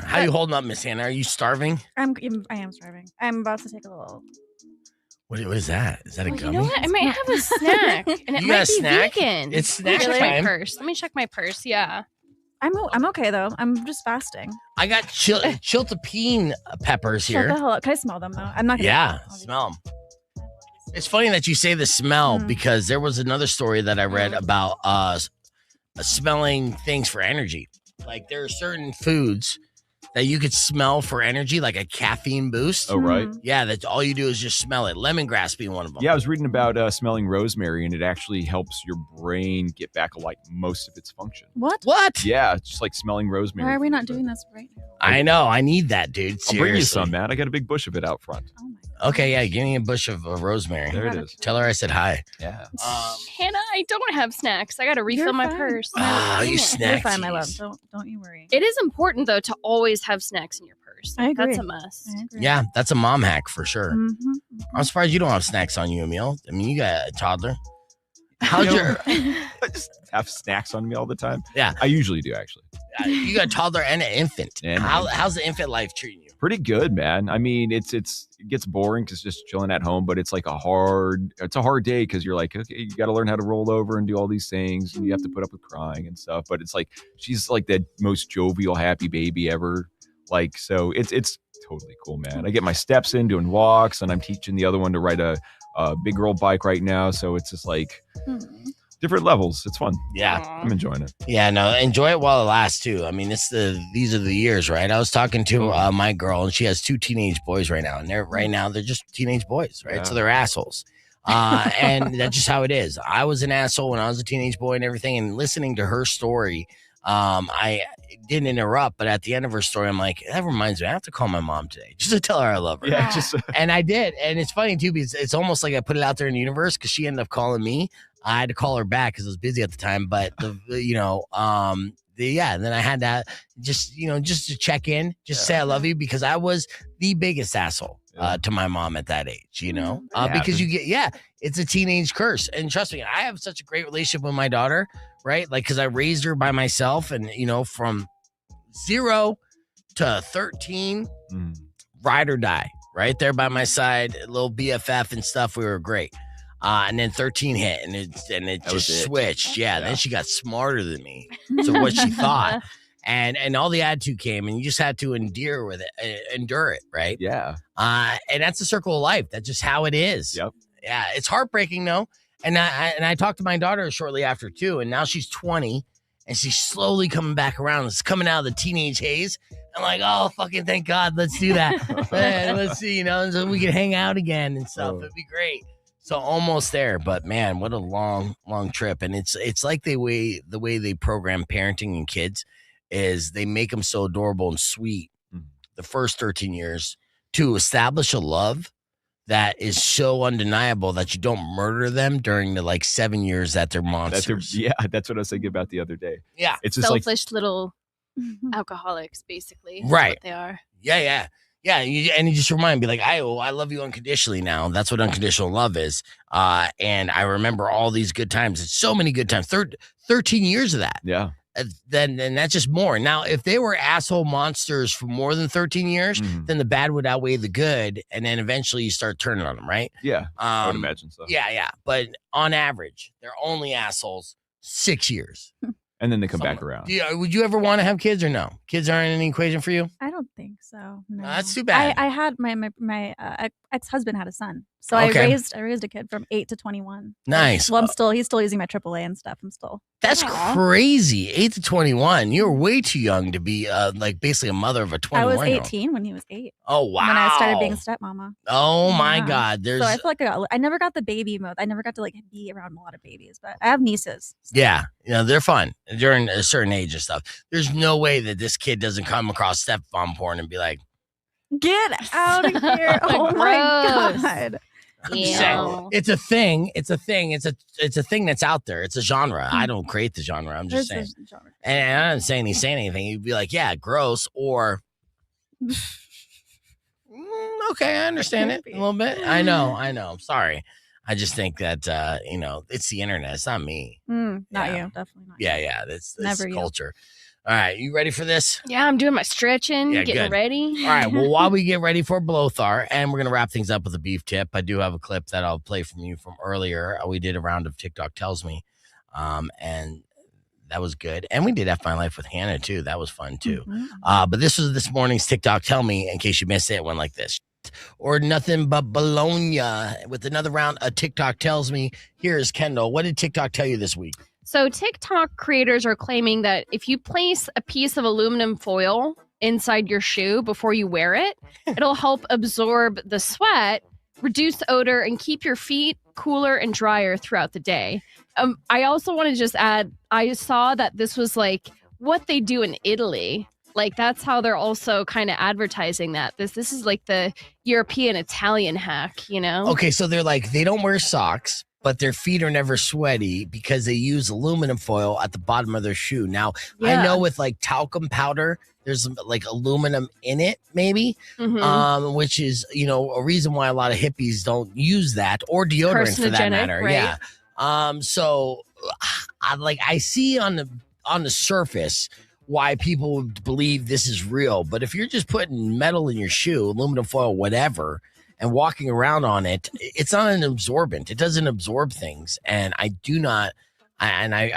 How you holding up, Miss Hannah? Are you starving? I am starving. I'm about to take a little. What is that? Is that a gummy? You know what? I might have a snack, and it You got might a be snack? vegan. It's snack Let me check time. my purse. Let me check my purse. Yeah. I'm okay though. I'm just fasting. I got chiltepine peppers Shut the here. hell up. Can I smell them though? I'm not gonna. Yeah, smell them. It's funny that you say the smell because there was another story that I read about smelling things for energy. Like there are certain foods that you could smell for energy, like a caffeine boost. Oh, right. Yeah, that's all you do is just smell it. Lemongrass being one of them. Yeah, I was reading about smelling rosemary, and it actually helps your brain get back like most of its function. What? Yeah, it's just like smelling rosemary. Why are we not doing this right now? I know. I need that, dude. I'll bring you Seriously. some, man. I got a big bush of it out front. Okay, yeah, give me a bush of rosemary. There it is. Tell her I said hi. Yeah. Hannah, I don't have snacks. I got to refill You're my fine. purse. Ah, you You're snack fine, my love. tease. Don't you worry. It is important though to always have snacks in your purse. I agree. That's a must. I agree. Yeah, that's a mom hack for sure. Mhm. I'm surprised you don't have snacks on you, Emil. I mean, you got a toddler. How's your? I just have snacks on me all the time. Yeah, I usually do actually. You got a toddler and an infant. And How's the infant life treating you? Pretty good, man. I mean, it gets boring because just chilling at home, but it's like a hard day because you're like, okay, you got to learn how to roll over and do all these things, and you have to put up with crying and stuff. But it's like she's like the most jovial, happy baby ever. Like, so it's totally cool, man. I get my steps in doing walks, and I'm teaching the other one to ride a big girl bike right now. So it's just like different levels. It's fun. Yeah. I'm enjoying it. Yeah, no, enjoy it while it lasts too. I mean, these are the years, right? I was talking to my girl, and she has 2 teenage boys right now, and they're just teenage boys, right? Yeah. So they're assholes. And that's just how it is. I was an asshole when I was a teenage boy and everything, and listening to her story, I didn't interrupt, but at the end of her story, I'm like, that reminds me, I have to call my mom today just to tell her I love her. Yeah, just And I did. And it's funny too, because it's almost like I put it out there in the universe because she ended up calling me. I had to call her back because I was busy at the time, but and then I had to just to check in, say I love you, because I was the biggest asshole to my mom at that age, because it's a teenage curse. And trust me, I have such a great relationship with my daughter, right? Like, because I raised her by myself, and from 0 to 13, ride or die, right there by my side, a little BFF and stuff. We were great. And then 13 hit, and it just switched. Yeah, then she got smarter than me. So what she thought, and all the attitude came, and you just had to endure it, right? Yeah. And that's the circle of life. That's just how it is. Yep. Yeah, it's heartbreaking though. And I talked to my daughter shortly after too, and now she's 20, and she's slowly coming back around. It's coming out of the teenage haze. I'm like, oh, fucking thank God, let's do that. Let's see, so we can hang out again and stuff. It'd be great. So almost there, but man, what a long trip. And it's like the way they program parenting and kids is they make them so adorable and sweet the first 13 years to establish a love that is so undeniable that you don't murder them during the like 7 years that they're monsters. That's what I was thinking about the other day. Yeah. It's just selfish little alcoholics, basically. is Right. What they are. Yeah. And you just remind me, like, I love you unconditionally now. That's what unconditional love is. And I remember all these good times. It's so many good times. 13 years of that. Yeah. Then that's just more. Now, if they were asshole monsters for more than 13 years, then the bad would outweigh the good. And then eventually you start turning on them, right? Yeah. I would imagine so. Yeah. But on average, they're only assholes 6 years. And then they come back around. Would you ever want to have kids or no? Kids aren't in the equation for you? I don't think so. No. That's too bad. I had my ex-husband had a son, so Okay. I raised a kid from 8 to 21. Nice. Well, he's still using my AAA and stuff. I'm still. That's crazy. 8 to 21. You're way too young to be like basically a mother of a 21. I was 18 when he was 8. Oh wow. When I started being a stepmama. Oh my Yeah. God. So I feel like I never got the baby mode. I never got to like be around a lot of babies, but I have nieces. Yeah, they're fun during a certain age and stuff. There's no way that this kid doesn't come across stepmom porn and be like, Get out of here. Oh my Gross. God. I'm just saying, it's a thing. It's a thing. It's a thing that's out there. It's a genre. I don't create the genre. I'm just saying. And I'm not saying he's saying anything. He'd be like, yeah, gross, or okay, I understand it a little bit. I know. I'm sorry. I just think that it's the internet. It's not me. Not you. Definitely not. Yeah. That's Never you. culture. All right, you ready for this? Yeah, I'm doing my stretching, Yeah, getting good. ready. All right. Well, while we get ready for Blothar, and we're going to wrap things up with a beef tip, I do have a clip that I'll play from you from earlier. We did a round of TikTok Tells Me, and that was good. And we did F My Life with Hannah, too. That was fun, too. But this was this morning's TikTok Tell Me. In case you missed it, it went like this. Or nothing but Bologna with another round of TikTok Tells Me. Here's Kendall. What did TikTok tell you this week? So TikTok creators are claiming that if you place a piece of aluminum foil inside your shoe before you wear it, it'll help absorb the sweat, reduce the odor, and keep your feet cooler and drier throughout the day. I also want to just add, I saw that this was like what they do in Italy. Like that's how they're also kind of advertising that. This is like the European Italian hack, Okay, so they're like, they don't wear socks, but their feet are never sweaty because they use aluminum foil at the bottom of their shoe. Now, I know with like talcum powder, there's like aluminum in it, maybe, which is, a reason why a lot of hippies don't use that or deodorant for that matter. Right? Yeah. So I see on the surface why people would believe this is real. But if you're just putting metal in your shoe, aluminum foil, whatever, and walking around on it, it's not an absorbent. It doesn't absorb things. And I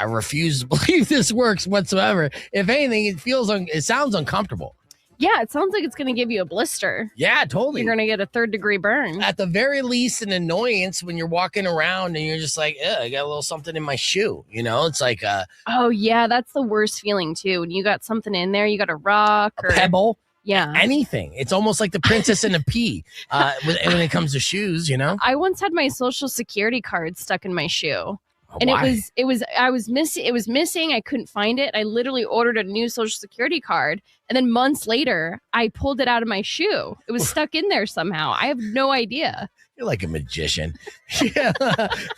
refuse to believe this works whatsoever. If anything, it sounds uncomfortable. Yeah, it sounds like it's going to give you a blister. Yeah, totally. You're going to get a 3rd-degree burn. At the very least, an annoyance when you're walking around and you're just like, I got a little something in my shoe. It's like oh, yeah, that's the worst feeling, too. When you got something in there, you got a rock or a pebble. Yeah. Anything. It's almost like the princess and a pea when it comes to shoes, I once had my social security card stuck in my shoe. And why? it was missing. I couldn't find it. I literally ordered a new social security card. And then months later, I pulled it out of my shoe. It was stuck in there somehow. I have no idea. You're like a magician. Yeah.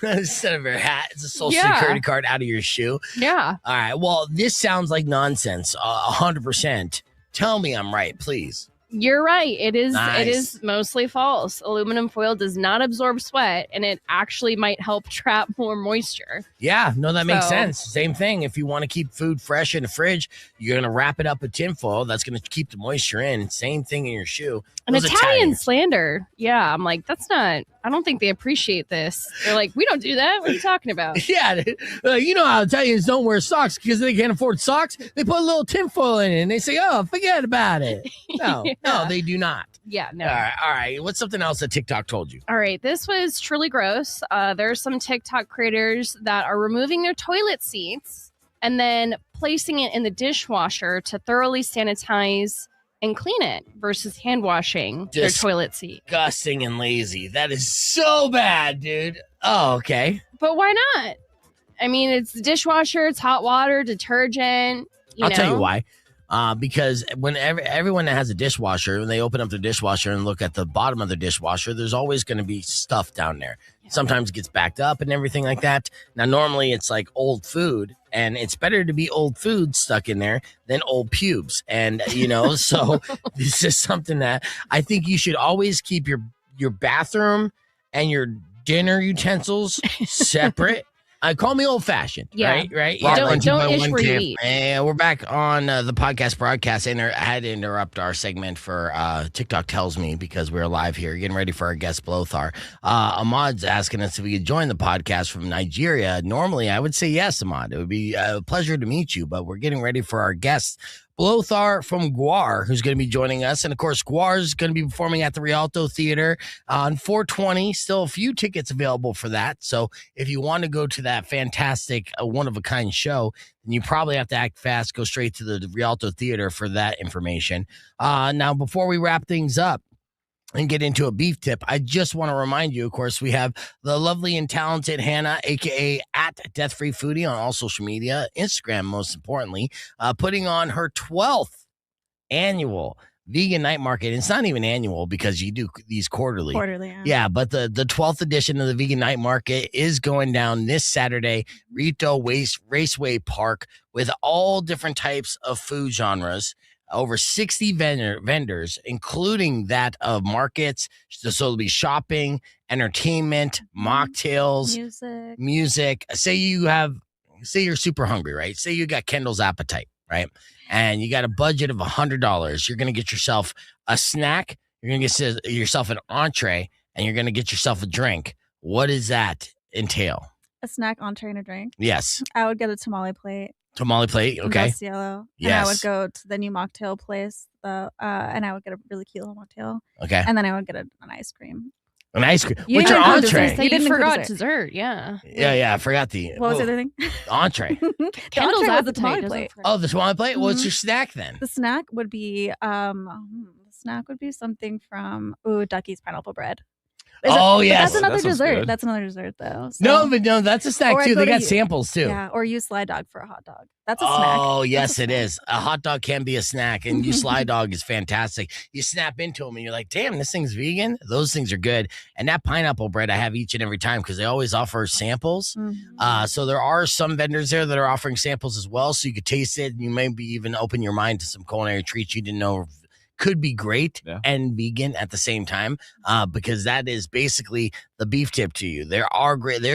Instead of your hat, it's a social security card out of your shoe. Yeah. All right. Well, this sounds like nonsense. 100%. Tell me I'm right, please. You're right. It is. Nice. It is mostly false. Aluminum foil does not absorb sweat, and it actually might help trap more moisture. Yeah, no, that makes sense. Same thing. If you want to keep food fresh in the fridge, you're gonna wrap it up with tinfoil. That's gonna keep the moisture in. Same thing in your shoe. An Those Italian slander. Yeah, I'm like, that's not. I don't think they appreciate this. They're like, we don't do that. What are you talking about? Yeah, you know how Italians don't wear socks because they can't afford socks. They put a little tinfoil in it and they say, "Oh, forget about it." No, no, they do not. Yeah, no. All right. What's something else that TikTok told you? All right, this was truly gross. There are some TikTok creators that are removing their toilet seats and then placing it in the dishwasher to thoroughly sanitize and clean it versus hand washing their toilet seat. Disgusting and lazy. That is so bad, dude. Oh, okay. But why not? I mean, it's the dishwasher, it's hot water, detergent. I'll tell you why. Because whenever everyone that has a dishwasher, when they open up their dishwasher and look at the bottom of the dishwasher, there's always going to be stuff down there. Sometimes it gets backed up and everything like that. Now, normally it's like old food, and it's better to be old food stuck in there than old pubes. And, so this is something that I think you should always keep your bathroom and your dinner utensils separate. Call me old-fashioned, right? Don't ish where you eat. And we're back on the podcast broadcast. And I had to interrupt our segment for TikTok Tells Me because we're live here, getting ready for our guest, Blothar. Ahmad's asking us if we could join the podcast from Nigeria. Normally, I would say yes, Ahmad. It would be a pleasure to meet you, but we're getting ready for our guest, Blothar from GWAR, who's going to be joining us. And, of course, GWAR is going to be performing at the Rialto Theatre on 4/20. Still a few tickets available for that. So if you want to go to that fantastic, one-of-a-kind show, then you probably have to act fast. Go straight to the Rialto Theatre for that information. Now, before we wrap things up and get into a beef tip, I just want to remind you, of course, we have the lovely and talented Hannah, a.k.a. at Death Free Foodie on all social media, Instagram most importantly, putting on her 12th annual Vegan Night Market. It's not even annual because you do these quarterly. Yeah, but the 12th edition of the Vegan Night Market is going down this Saturday, Rialto Raceway Park, with all different types of food genres. Over 60 vendors, including that of markets. So there'll be shopping, entertainment, mocktails, music. Say you're super hungry, right? Say you got Kendall's appetite, right? And you got a budget of $100. You're going to get yourself a snack. You're going to get yourself an entree, and you're going to get yourself a drink. What does that entail? A snack, entree, and a drink? Yes. I would get a tamale plate. Tamale plate, okay. That's yellow. Yes. And I would go to the new mocktail place, and I would get a really cute little mocktail. Okay. And then I would get an ice cream. An ice cream? What's your entree? You forgot dessert, yeah. Yeah, I forgot What was the other thing? Entree. Kendall's was the tamale plate. Oh, the tamale plate? What's your snack then? The snack would be something from Ducky's pineapple bread. Yes. That's another dessert. That's another dessert, though. So. No, that's a snack too. They got samples too. Yeah, or use Sly Dog for a hot dog. That's a snack. Oh, yes, it is. A hot dog can be a snack, and you Sly Dog is fantastic. You snap into them, and you're like, damn, this thing's vegan. Those things are good. And that pineapple bread I have each and every time because they always offer samples. Mm-hmm. So there are some vendors there that are offering samples as well, so you could taste it, and you maybe even open your mind to some culinary treats you didn't know could be great and vegan at the same time, because that is basically the beef tip to you. There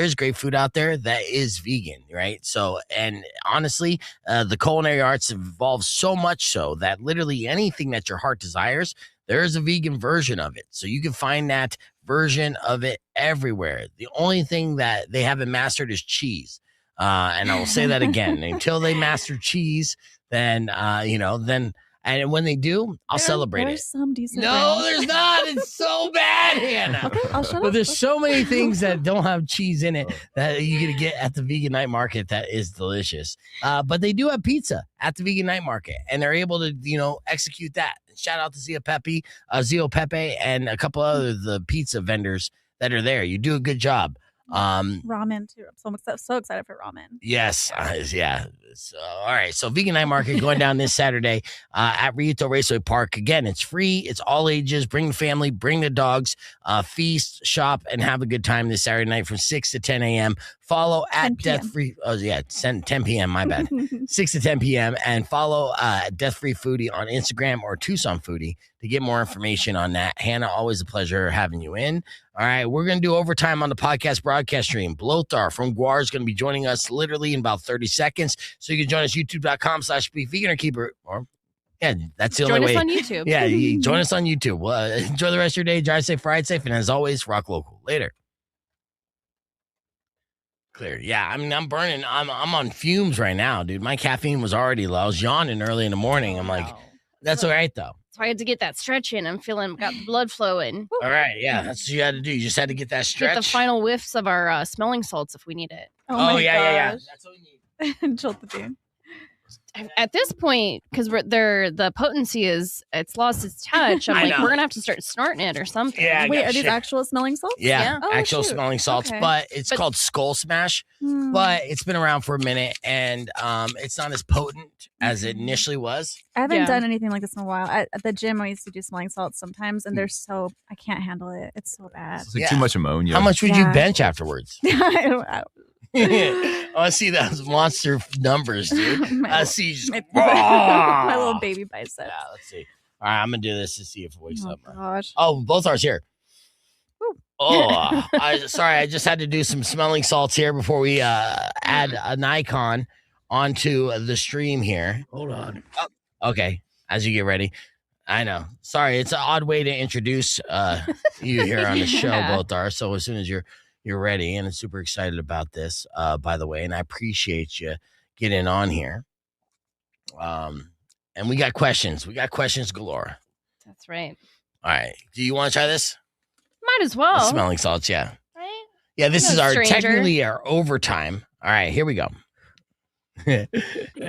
is great food out there that is vegan, right? So, and honestly, the culinary arts have evolved so much so that literally anything that your heart desires, there is a vegan version of it. So you can find that version of it everywhere. The only thing that they haven't mastered is cheese. And I will say that again, until they master cheese, then, and when they do, I'll celebrate there's it. Some decent No, there's not. It's so bad, Hannah. Okay, I'll shut But up. there's so many things that don't have cheese in it that you're going to get at the Vegan Night Market that is delicious. But they do have pizza at the Vegan Night Market, and they're able to, execute that. Shout out to Zio Pepe, and a couple other the pizza vendors that are there. You do a good job. Ramen too. I'm so excited for ramen. Yes. Yeah. So, all right. So Vegan Night Market going down this Saturday at Rialto Raceway Park. Again, it's free. It's all ages. Bring the family, bring the dogs, feast, shop, and have a good time this Saturday night from 6 to 10 a.m. Follow at Death Free. Oh, yeah. 10 p.m. My bad. 6 to 10 p.m. And follow Death Free Foodie on Instagram or Tucson Foodie to get more information on that. Hannah, always a pleasure having you in. All right. We're going to do overtime on the podcast broadcast stream. Blothar from GWAR is going to be joining us literally in about 30 seconds. So you can join us youtube.com/beefvegan or keep it. Or yeah, that's the only way. Join us on YouTube. Yeah, you join us on YouTube. Well, enjoy the rest of your day. Drive safe, ride safe, and as always, rock local. Later. Clear. Yeah, I mean, I'm burning. I'm on fumes right now, dude. My caffeine was already low. I was yawning early in the morning. I'm like, that's all right though. So I had to get that stretch in. I'm feeling got the blood flowing. All right, yeah, that's what you had to do. You just had to get that stretch. Get the final whiffs of our smelling salts if we need it. Yeah. That's what we need. Chill the dude. At this point, because the potency it's lost its touch. I'm like, we're gonna have to start snorting it or something. Yeah. Wait, are these actual smelling salts? Yeah, Oh, actual shoot. smelling salts, Okay. but it's called Skull Smash. But it's been around for a minute, and it's not as potent as it initially was. I haven't done anything like this in a while. At the gym, I used to do smelling salts sometimes, and they're so I can't handle it. It's so bad. It's like too much ammonia. How much would you bench afterwards? I don't- I want to see those monster numbers, dude. I see you just my little baby biceps. Yeah, let's see. All right, I'm gonna do this to see if it wakes up. Gosh. Oh, Blothar's here. Oh, sorry, I just had to do some smelling salts here before we add an icon onto the stream here. Hold on. Oh, okay, as you get ready. I know. Sorry, it's an odd way to introduce you here on the show, Blothar. So as soon as you're ready, and I'm super excited about this, by the way, and I appreciate you getting on here. And we got questions. We got questions galore. That's right. All right. Do you want to try this? Might as well. The smelling salts, yeah. Right? Yeah, this No is our stranger. technically our overtime. All right, here we go. Damn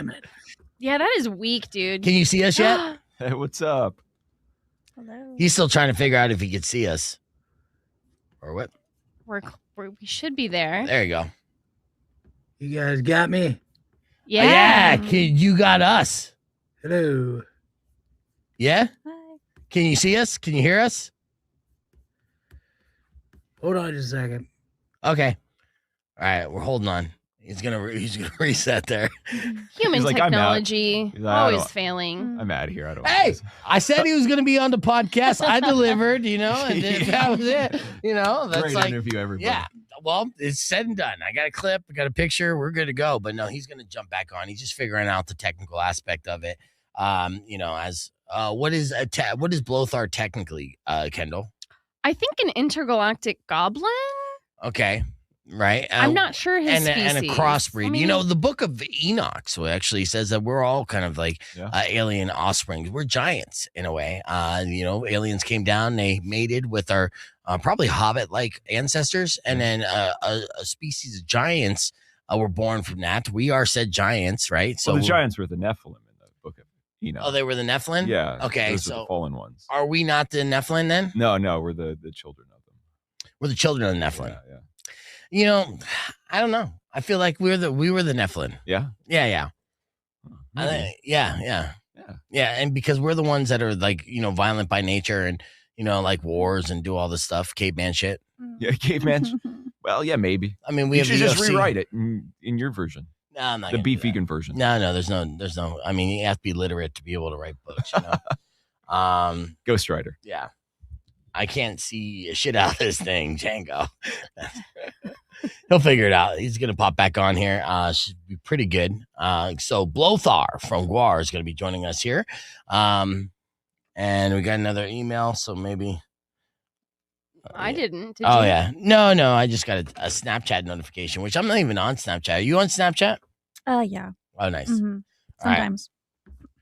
it. Yeah, that is weak, dude. Can you see us yet? Hey, what's up? Hello. He's still trying to figure out if he could see us. Or what? We should be there. There you go. You guys got me? Yeah. Yeah, kid, you got us. Hello. Yeah? Can you see us? Can you hear us? Hold on just a second. Okay. All right, we're holding on. He's gonna reset there. Human He's like, "I'm out." technology He's like, "I always don't- failing. I'm out of here. I don't. Hey, I said he was gonna be on the podcast. I delivered, and that was it. That's Great like interview, everybody. Yeah. Well, it's said and done. I got a clip, I got a picture, we're good to go. But no, he's gonna jump back on. He's just figuring out the technical aspect of it. What is Blothar technically, Kendall? I think an intergalactic goblin. Okay. Right. I'm not sure his and a species. crossbreed. I mean- The book of Enoch actually says that we're all kind of like alien offspring. We're giants in a way. Aliens came down, they mated with our probably hobbit-like ancestors, and then a species of giants were born from that. We are said giants, right? So the giants were the Nephilim in the book of Enoch. Oh, they were the Nephilim? Yeah. Okay, those are so the fallen ones. are we not the Nephilim then? No, we're the children of them. We're the children of the Nephilim. Yeah. I don't know. I feel like we were the Nephilim. Yeah. Yeah. Yeah. And because we're the ones that are like, violent by nature and, like wars and do all this stuff, caveman shit. Yeah, caveman. Well, yeah, maybe. I mean, we you have should the just UFC. rewrite it in your version. No, I'm not the gonna beef do that. vegan version. No, there's no. I mean, you have to be literate to be able to write books. Ghost Rider. Yeah. I can't see shit out of this thing, Django. He'll figure it out. He's gonna pop back on here. Should be pretty good. So Blothar from GWAR is gonna be joining us here. And we got another email, so maybe. I didn't. Did Oh you? yeah, no. I just got a Snapchat notification, which I'm not even on Snapchat. Are you on Snapchat? Yeah. Oh, nice. Mhm. All right. Sometimes.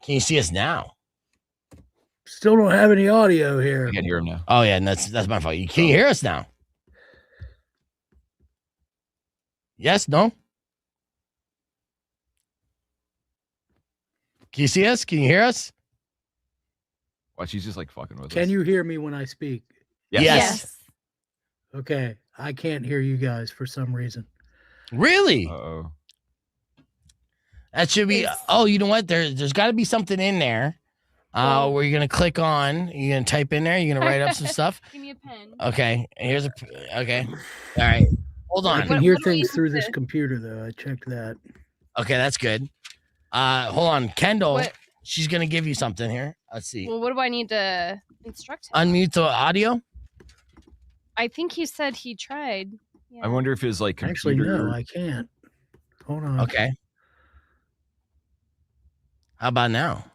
Can you see us now? Still don't have any audio here. I can hear him now. Oh yeah, and that's my fault. Can you hear us now? Yes, no? Can you see us? Can you hear us? Watch, he's just like fucking with us. Can you hear me when I speak? Yes. Okay. I can't hear you guys for some reason. Really? Uh-oh. That should be. Oh, you know what? There's got to be something in there. Where you're gonna click on. You're gonna type in there. You're gonna write up some stuff. Give me a pen. Okay. Here's a. Okay. All right. Hold I on. can hear things through this computer, though. I checked that. Okay, that's good. Hold on, Kendall. What? She's gonna give you something here. Let's see. Well, what do I need to instruct him? Unmute the audio. I think he said he tried. I wonder if his like computer. Actually, no, I can't. Hold on. Okay. How about now?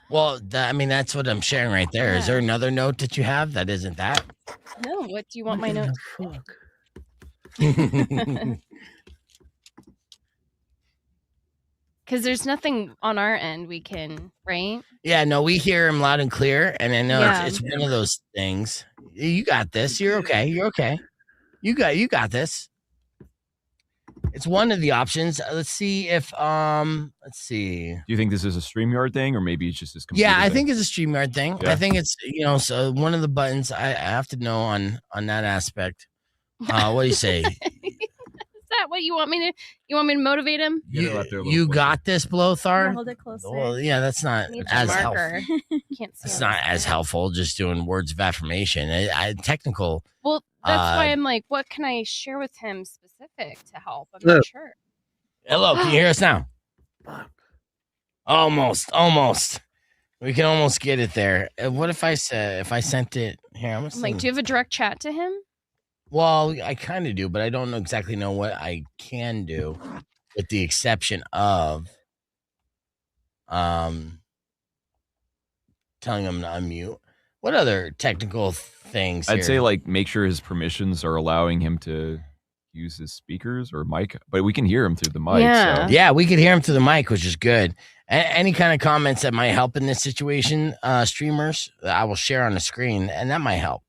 Well, that's what I'm sharing right there. Is there another note that you have that isn't that? No. What do you want my note? Fuck. Because there's nothing on our end we can, right? Yeah, no, we hear him loud and clear, and I know Yeah. it's one of those things. You got this. You're okay. You're okay. You got this. It's one of the options. Let's see if let's see. Do you think this is a StreamYard thing, or maybe it's just this computer Yeah, I thing? think it's a StreamYard thing. Yeah. I think it's so one of the buttons I have to know on that aspect. What do you say? Is that what you want me to motivate him? You got this, Blothar? Yeah, hold it closer. Well, yeah, that's not Need as your helpful. marker. Can't see It's on not this as thing. helpful just doing words of affirmation. Technical. Well, that's why I'm like, what can I share with him specific to help? I'm not sure. Hello, can you hear us now? Almost. We can almost get it there. What if I sent it here? I'm Like, do you have a direct chat to him? Well, I kind of do, but I don't exactly know what I can do, with the exception of telling him to unmute. What other technical things? I'd here? say like make sure his permissions are allowing him to use his speakers or mic, but we can hear him through the mic. Yeah, So. yeah, we could hear him through the mic, which is good. Any kind of comments that might help in this situation, streamers, I will share on the screen, and that might help.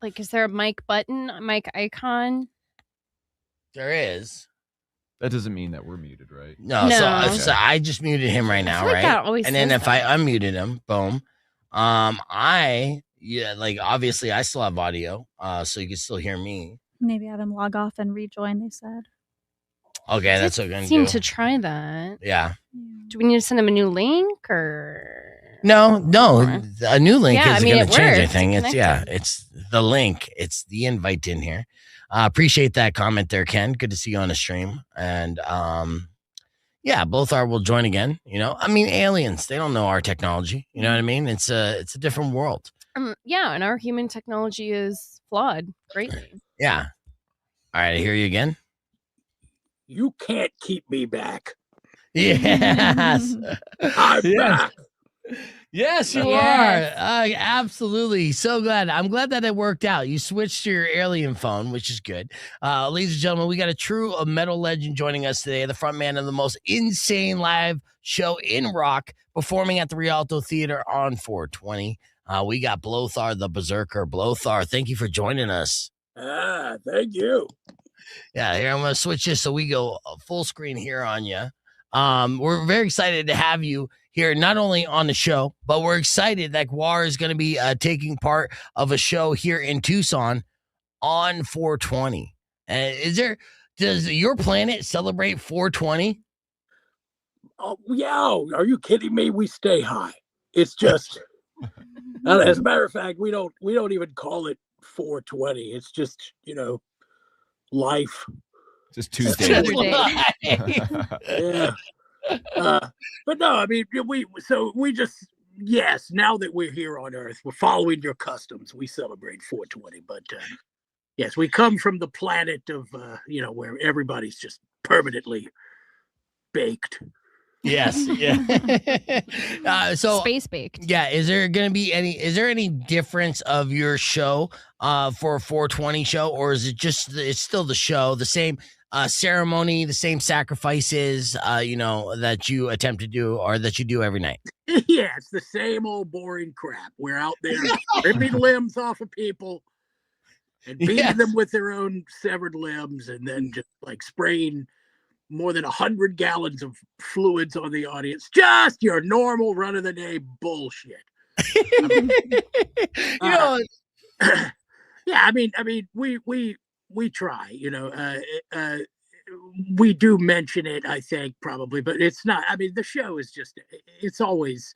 Like, is there a mic button, a mic icon? There is. That doesn't mean that we're muted, right? No. So I just muted him right now, feel like right? that always And then says if I unmuted him, boom. Like obviously I still have audio, so you can still hear me. Maybe have him log off and rejoin, they said. Okay, that's what I'm gonna Seem do. to try that. Yeah. Do we need to send him a new link or? No, a new link Yeah, I isn't mean, going to it change works. anything. It's It's the link. It's the invite in here. Appreciate that comment there, Ken. Good to see you on the stream. And Blothar will join again. I mean, aliens, they don't know our technology. You know what I mean? It's a different world. Yeah, and our human technology is flawed greatly. Yeah. All right, I hear you again. You can't keep me back. Yes. I'm back. Yes, you are. Absolutely. So glad. I'm glad that it worked out. You switched to your alien phone, which is good. Ladies and gentlemen, we got a true metal legend joining us today, the frontman of the most insane live show in rock, performing at the Rialto Theatre on 420. We got Blothar the Berserker. Blothar, thank you for joining us. Thank you. Yeah, here I'm going to switch this so we go full screen here on you. We're very excited to have you here, not only on the show, but we're excited that GWAR is going to be taking part of a show here in Tucson on 420. Does your planet celebrate 420? Oh, yeah. Are you kidding me? We stay high. It's just, as a matter of fact, we don't even call it 420. It's just, life. Just Tuesday. Yeah. But no, I mean, yes, now that we're here on Earth, we're following your customs. We celebrate 420, but yes, we come from the planet of, where everybody's just permanently baked. Yes. Yeah. So space baked. Yeah. Is there any difference of your show for a 420 show, or is it it's still the show, the same ceremony, the same sacrifices, that you attempt to do or that you do every night? Yeah, it's the same old boring crap. We're out there ripping limbs off of people and beating them with their own severed limbs, and then just like spraying more than 100 gallons of fluids on the audience. Just your normal run of the day bullshit. Yeah, I mean, we try, we do mention it, I think, probably, but it's not. I mean, the show is just, it's always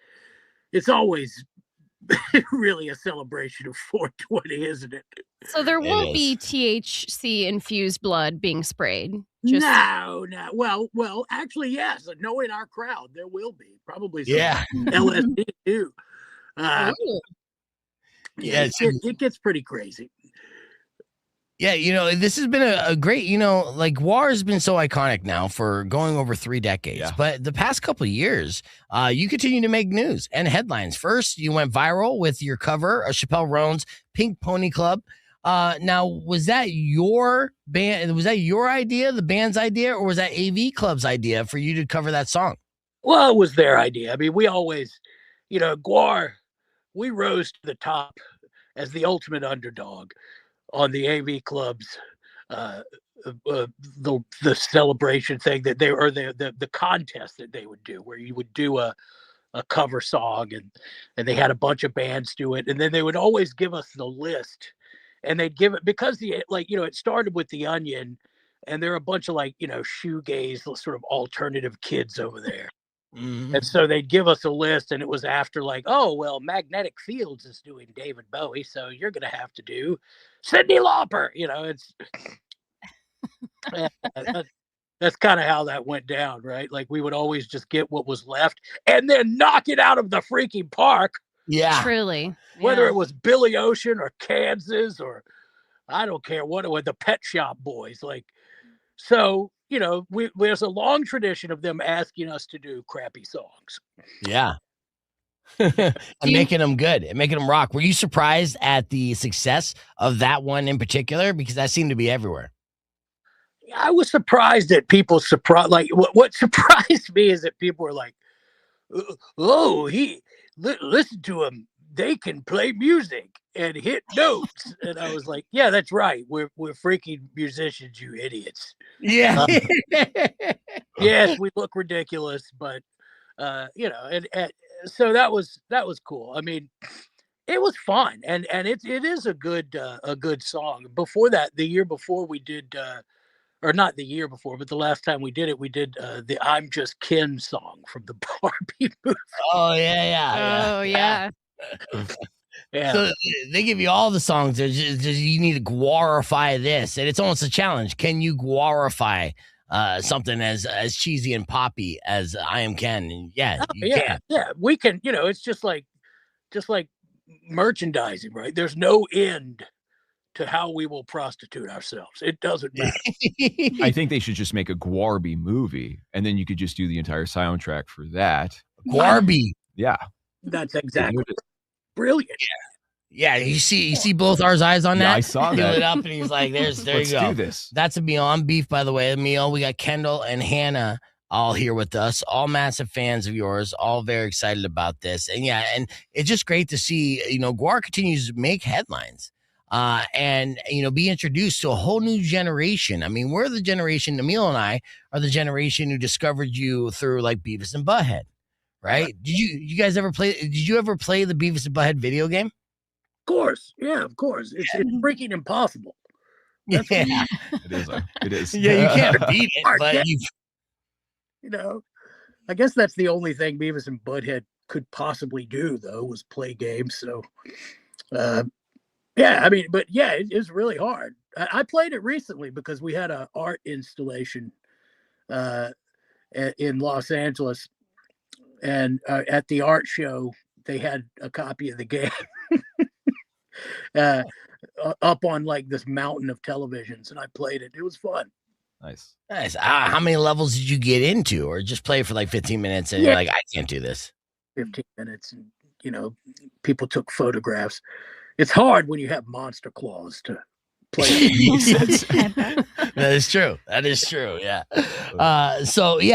really a celebration of 420, isn't it? So there won't be THC infused blood being sprayed. No. Well, actually, yes. Knowing our crowd, there will be probably some LSD too. It gets pretty crazy. Yeah, this has been a great, like GWAR has been so iconic now for going over 3 decades. Yeah. But the past couple of years, you continue to make news and headlines. First, you went viral with your cover of Chappelle Roan's Pink Pony Club. Now, was that your band? Was that your idea, the band's idea, or was that AV Club's idea for you to cover that song? Well, it was their idea. I mean, we always, GWAR, we rose to the top as the ultimate underdog on the AV Club's the celebration thing that they or the contest that they would do, where you would do a cover song and they had a bunch of bands do it, and then they would always give us the list, and they'd give it because it started with the Onion, and there are a bunch of shoegaze sort of alternative kids over there. Mm-hmm. And so they'd give us a list, and it was after Magnetic Fields is doing David Bowie, so you're going to have to do Cyndi Lauper. That's kind of how that went down, right? Like we would always just get what was left and then knock it out of the freaking park. Yeah, truly. Whether it was Billy Ocean or Kansas or I don't care what it was, the Pet Shop Boys, so. There's a long tradition of them asking us to do crappy songs. Yeah. And making them good and making them rock. Were you surprised at the success of that one in particular? Because that seemed to be everywhere. I was surprised that people what surprised me is that people were like, oh, listen to them. They can play music and hit notes. And I was like, yeah, that's right. We're freaking musicians, you idiots. Yeah. Yes, we look ridiculous, but so that was cool. I mean, it was fun, and it is a good song. Before that, the year before we did, or not the year before, but the last time we did it, we did the "I'm Just Ken" song from the Barbie movie. Oh yeah. Oh yeah. Yeah. So they give you all the songs. There's just, you need to glorify this, and it's almost a challenge. Can you glorify something as cheesy and poppy as I Am Ken? And you can. Yeah, we can. It's just like merchandising, right? There's no end to how we will prostitute ourselves. It doesn't matter. I think they should just make a GWAR movie, and then you could just do the entire soundtrack for that. GWAR. Yeah, that's exactly brilliant. Yeah. You see Blothar's eyes on that. Yeah, I saw Fill that. it up, and he's like, "There you go." Let's do this. That's a Beyond Beef, by the way. Meal. We got Kendall and Hannah all here with us, all massive fans of yours, all very excited about this. And and it's just great to see, GWAR continues to make headlines and, be introduced to a whole new generation. I mean, we're the generation, Emil and I are the generation who discovered you through like Beavis and Butthead, right? Did you guys ever play the Beavis and Butthead video game? Of course. Yeah, of course. It's freaking impossible. Yeah. It is. Yeah, you can't beat it, but I guess that's the only thing Beavis and Butthead could possibly do, though, was play games. So, it's really hard. I played it recently because we had an art installation in Los Angeles, and at the art show, they had a copy of the game up on like this mountain of televisions, and I played it. It was fun. Nice. How many levels did you get into, or just play for like 15 minutes and you're like, I can't do this? 15 minutes, and people took photographs. It's hard when you have monster claws to play. That is true. Yeah.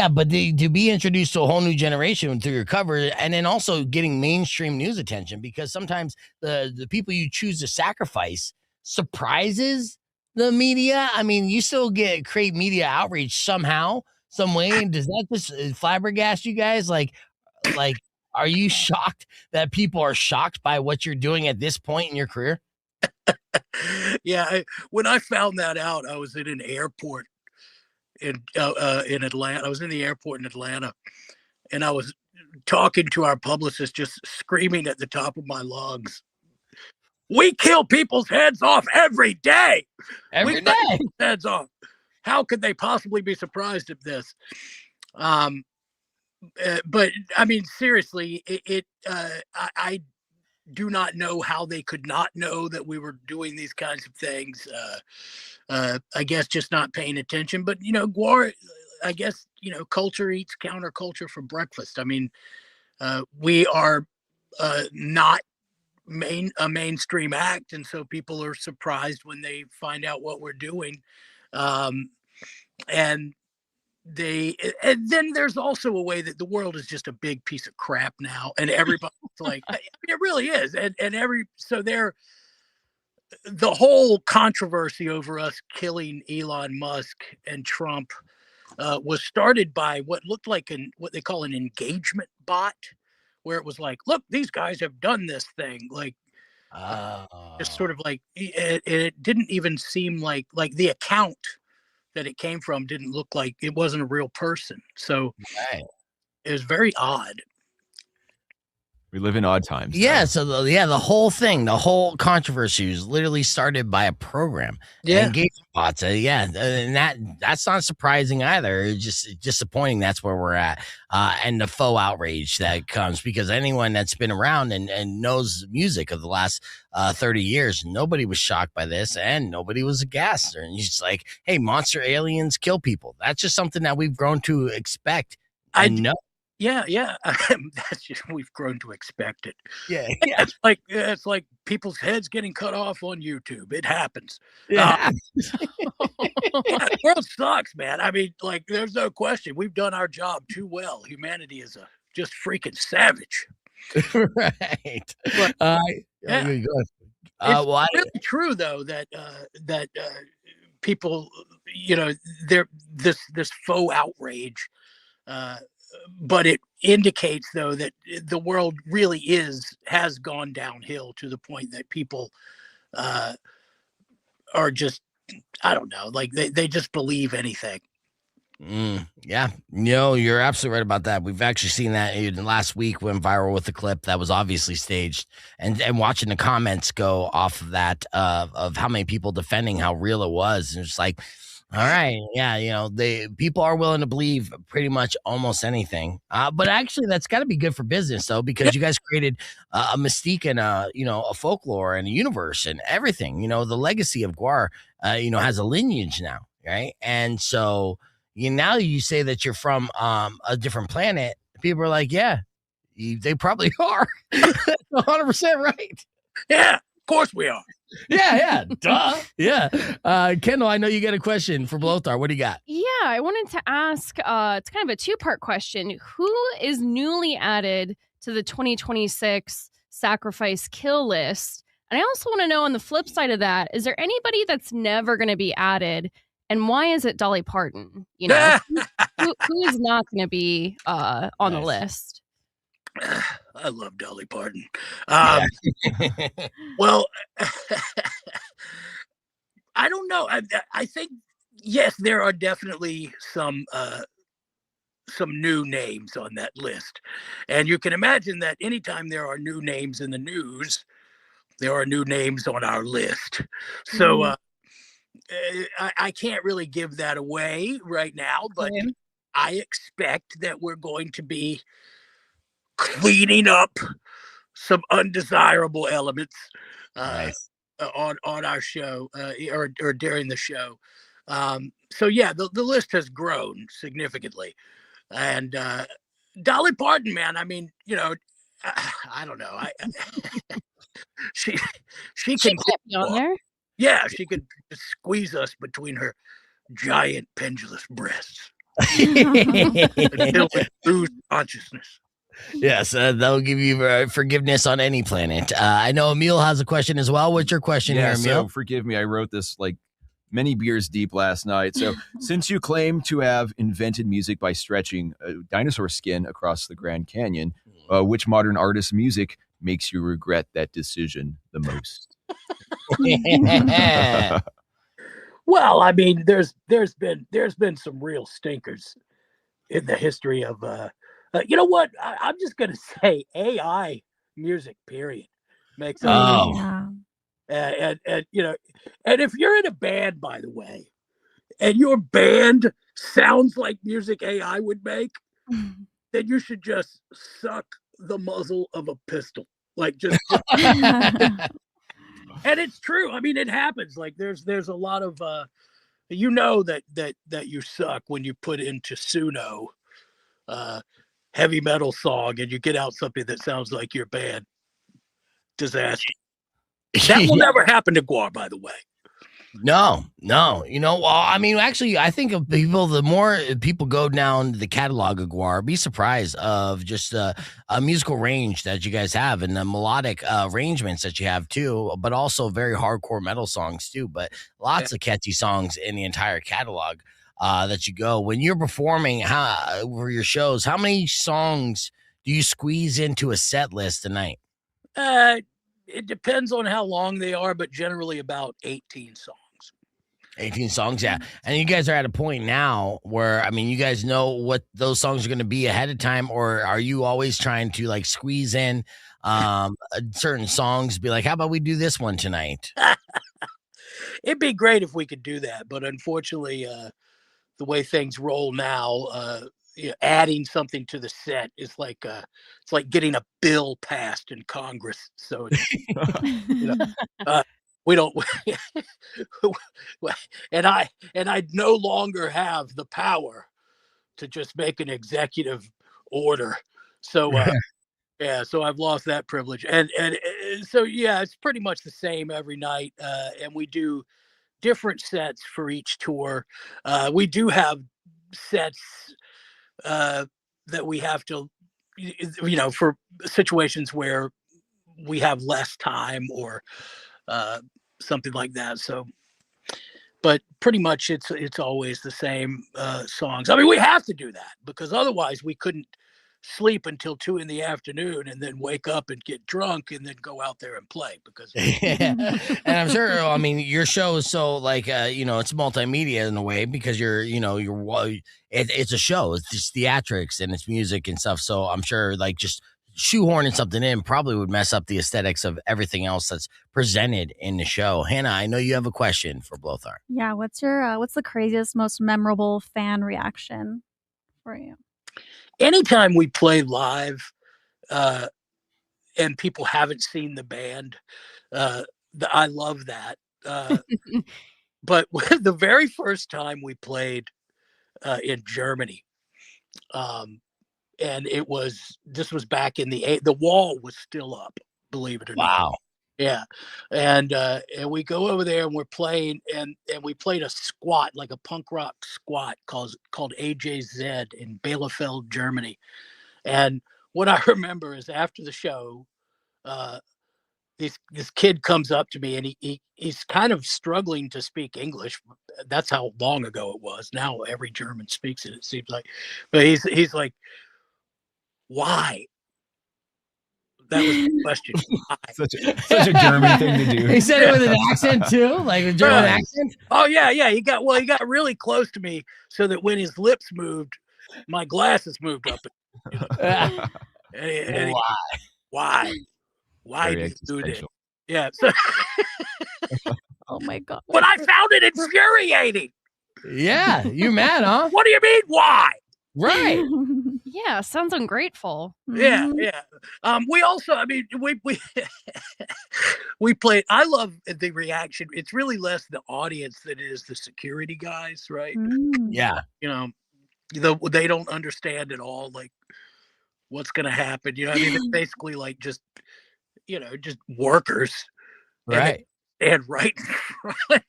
But to be introduced to a whole new generation through your cover, and then also getting mainstream news attention, because sometimes the people you choose to sacrifice surprises the media. I mean, you still create media outreach somehow, some way. And does that just flabbergast you guys? Like, are you shocked that people are shocked by what you're doing at this point in your career? Yeah. When I found that out, I was in an airport in Atlanta. I was in the airport in Atlanta, and I was talking to our publicist, just screaming at the top of my lungs, "We kill people's heads off every day. Every day. Heads off. How could they possibly be surprised at this?" But I mean, seriously, I do not know how they could not know that we were doing these kinds of things. I guess just not paying attention. But GWAR, I guess culture eats counterculture for breakfast. I mean, we are not a mainstream act, and so people are surprised when they find out what we're doing. And then there's also a way that the world is just a big piece of crap now, and everybody's like, I mean, it really is. So the whole controversy over us killing Elon Musk and Trump was started by what looked like what they call an engagement bot, where it was like, look, these guys have done this thing, like just sort of like, it didn't even seem like the account that it came from didn't look like, it wasn't a real person. So it was very odd. We live in odd times. Yeah. So the whole thing, the whole controversy was literally started by a program. Yeah. Engagement bots. And that's not surprising either. It's just disappointing. That's where we're at. And the faux outrage that comes, because anyone that's been around and knows music of the last 30 years, nobody was shocked by this and nobody was aghast. And it's just like, hey, monster aliens kill people. That's just something that we've grown to expect. I know. Yeah. That's just, we've grown to expect it. Yeah. It's like people's heads getting cut off on YouTube. It happens. Yeah. The world sucks, man. I mean, like, there's no question. We've done our job too well. Humanity is just freaking savage. Right. But, yeah. It's really true, though, that people, they're this faux outrage. But it indicates, though, that the world really has gone downhill to the point that people are just, I don't know, like they just believe anything. Yeah, you're absolutely right about that. We've actually seen that last week, went viral with the clip that was obviously staged, and watching the comments go off of that of how many people defending how real it was, and it's like, all right, yeah, people are willing to believe pretty much almost anything. But actually, that's got to be good for business, though, because you guys created a mystique and a folklore and a universe and everything. The legacy of GWAR, has a lineage now, right? And so now you say that you're from a different planet. People are like, yeah, they probably are. 100% right. Yeah, of course we are. Yeah, duh. Yeah. Kendall, I know you got a question for Blothar. What do you got? Yeah, I wanted to ask, it's kind of a two-part question. Who is newly added to the 2026 sacrifice kill list? And I also want to know, on the flip side of that, is there anybody that's never going to be added? And why is it Dolly Parton? Who is not going to be on the list? I love Dolly Parton. Well, I don't know. I think, yes, there are definitely some new names on that list. And you can imagine that anytime there are new names in the news, there are new names on our list. So I can't really give that away right now, but I expect that we're going to be cleaning up some undesirable elements on our show or during the show. So yeah, the list has grown significantly. And Dolly Parton, man, I mean, I don't know. She can be on there. Yeah, she could squeeze us between her giant pendulous breasts until we lose consciousness. Yes, that'll give you forgiveness on any planet. I know Emil has a question as well. What's your question here, Emil? So forgive me. I wrote this like many beers deep last night. So since you claim to have invented music by stretching a dinosaur skin across the Grand Canyon, which modern artist's music makes you regret that decision the most? Well, I mean, there's been some real stinkers in the history of you know what? I'm just gonna say AI music. Period. Makes sense. And and if you're in a band, by the way, and your band sounds like music AI would make, then you should just suck the muzzle of a pistol. Like just and it's true. I mean, it happens. Like there's a lot of that you suck when you put into Suno heavy metal song and you get out something that sounds like your band. Disaster. That will never happen to GWAR, by the way. No. Well, I mean, actually, I think of people, the more people go down the catalog of GWAR, be surprised of just a musical range that you guys have and the melodic arrangements that you have too, but also very hardcore metal songs too, but lots of catchy songs in the entire catalog that you go. When you're performing for your shows, how many songs do you squeeze into a set list a night? It depends on how long they are, but generally about 18 songs. 18 songs, yeah. And you guys are at a point now where, I mean, you guys know what those songs are going to be ahead of time, or are you always trying to like squeeze in certain songs, be like, how about we do this one tonight? It'd be great if we could do that, but unfortunately, the way things roll now, adding something to the set is like it's like getting a bill passed in Congress. So we don't and I no longer have the power to just make an executive order. So so I've lost that privilege. And so it's pretty much the same every night, and we do different sets for each tour. We do have sets that we have to, for situations where we have less time or something like that. So, but pretty much it's always the same songs. I mean, we have to do that because otherwise we couldn't sleep until 2 p.m. and then wake up and get drunk and then go out there and play because And I'm sure, I mean, your show is so like it's multimedia in a way because it's a show, it's just theatrics and it's music and stuff, so I'm sure like just shoehorning something in probably would mess up the aesthetics of everything else that's presented in the show. Hannah, I know you have a question for Blothar. Yeah, what's the craziest, most memorable fan reaction for you? Anytime we play live and people haven't seen the band, I love that. But the very first time we played in Germany, and this was back in the wall was still up, believe it or not. Wow. Yeah. And we go over there and we're playing and we played a squat, like a punk rock squat called AJZ in Bielefeld, Germany. And what I remember is after the show, this kid comes up to me and he's kind of struggling to speak English. That's how long ago it was. Now every German speaks it seems like. But he's like, why? That was the question. Such a German thing to do. He said it with an accent too, like a German accent. Oh yeah. He got really close to me so that when his lips moved, my glasses moved up. And why? Why do you do this? Yeah. So, oh my God. But I found it infuriating. Yeah, you mad, huh? What do you mean? Why? Right. Yeah, sounds ungrateful. Yeah. We also, I mean, we played. I love the reaction. It's really less the audience than it is the security guys, right? Yeah. They don't understand at all, like what's going to happen. I mean, it's basically like just workers, right? And right in front.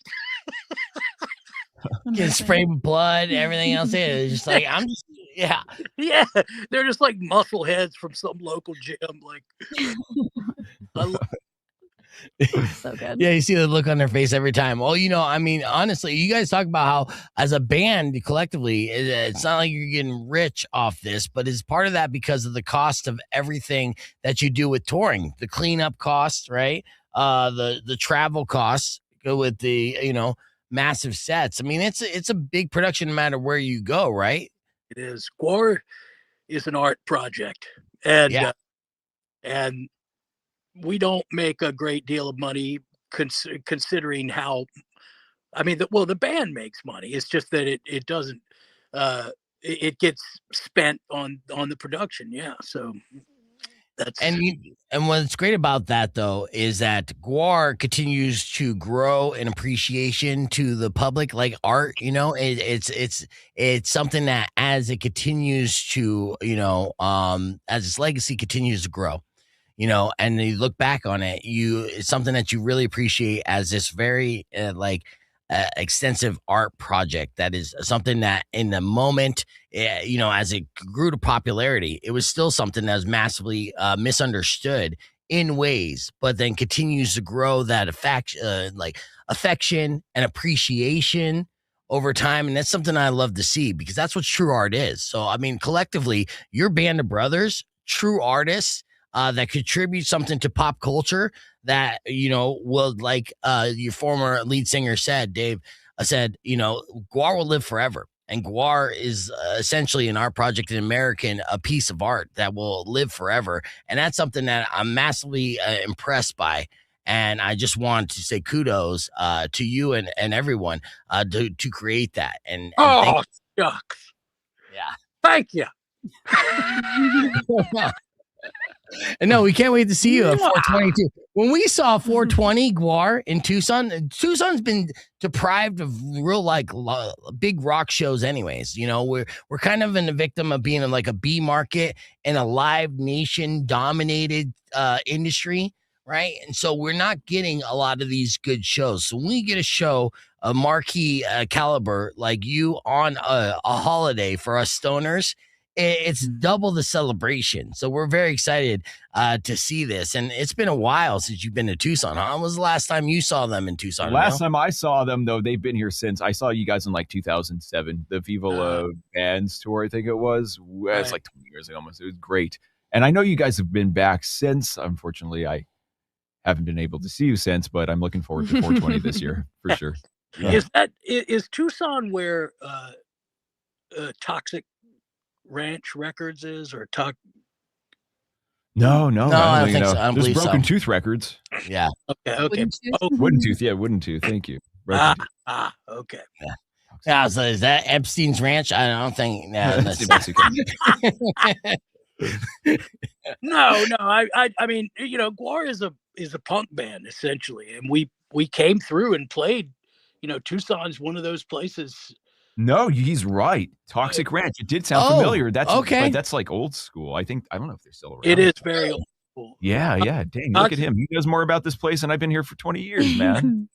Get sprayed with blood, everything else is just like yeah. They're just like muscle heads from some local gym. Like, I love so good. Yeah, you see the look on their face every time. Well, I mean, honestly, you guys talk about how as a band collectively, it's not like you're getting rich off this, but it's part of that because of the cost of everything that you do with touring, the cleanup costs, right? The travel costs go with the massive sets. I mean, it's a big production no matter where you go, right? It is. GWAR is an art project, and and we don't make a great deal of money considering how. I mean, the band makes money. It's just that it doesn't. It gets spent on the production. Yeah, so. And what's great about that though is that GWAR continues to grow in appreciation to the public, like art. It's something that as it continues to as its legacy continues to grow, and you look back on it, it's something that you really appreciate as this very extensive art project that is something that in the moment, as it grew to popularity, it was still something that was massively misunderstood in ways, but then continues to grow that affection and appreciation over time. And that's something I love to see, because that's what true art is. So, I mean, collectively, your band of brothers, true artists that contribute something to pop culture that, will, like your former lead singer said, Dave said, GWAR will live forever. And GWAR is essentially an art project in American, a piece of art that will live forever. And that's something that I'm massively impressed by. And I just want to say kudos to you and everyone to create that. And shucks. Yeah. Thank you. And no, we can't wait to see you at 422. When we saw 420 GWAR in Tucson's been deprived of real big rock shows anyways. We're kind of in a victim of being in like a B market in a Live Nation dominated industry, right? And so we're not getting a lot of these good shows. So when we get a show, a marquee caliber like you on a holiday for us stoners, it's double the celebration. So we're very excited to see this. And it's been a while since you've been to Tucson, huh? When was the last time you saw them in Tucson? Last time I saw them, though, they've been here since. I saw you guys in like 2007, the Viva La Bands tour, I think it was. It's like 20 years ago almost. It was great. And I know you guys have been back since. Unfortunately, I haven't been able to see you since, but I'm looking forward to 420 this year for sure. Yeah. Is Tucson where Toxic Ranch Records is, or No, I don't think so. I don't There's believe Broken so. Tooth Records. Yeah. Okay. Wooden Tooth. Yeah, Wooden Tooth. Thank you. Okay. Yeah. So is that Epstein's Ranch? I don't think. No, No. I mean, GWAR is a punk band essentially, and we came through and played. Tucson's one of those places. No, he's right. Toxic Ranch. It did sound familiar. That's okay. But that's like old school. I don't know if they're still around. It is very old school. Yeah. Dang, look at him. He knows more about this place, and I've been here for 20 years, man.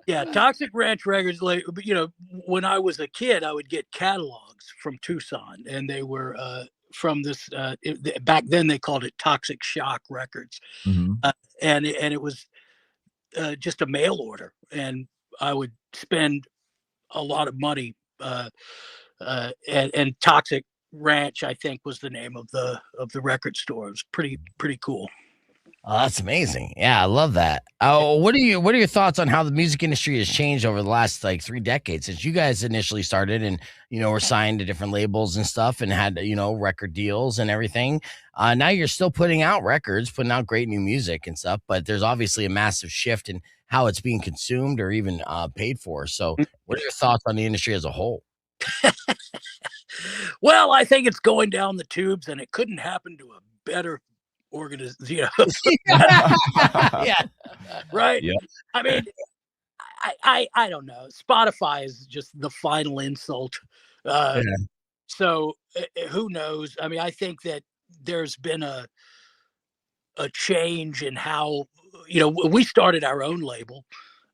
Yeah, Toxic Ranch Records. When I was a kid, I would get catalogs from Tucson, and they were from this. Back then, they called it Toxic Shock Records, and it was just a mail order, and I would spend a lot of money. And Toxic Ranch, I think, was the name of the record store. It was pretty cool. Oh, that's amazing. Yeah, I love that. What are your thoughts on how the music industry has changed over the last 3 decades since you guys initially started and were signed to different labels and stuff and had record deals and everything? Now you're still putting out records, putting out great new music and stuff, but there's obviously a massive shift in how it's being consumed or even paid for. So what are your thoughts on the industry as a whole? Well, I think it's going down the tubes, and it couldn't happen to a better organization. Yeah. Right. Yeah. I mean, I don't know. Spotify is just the final insult. So who knows? I mean, I think that there's been a change in how, we started our own label,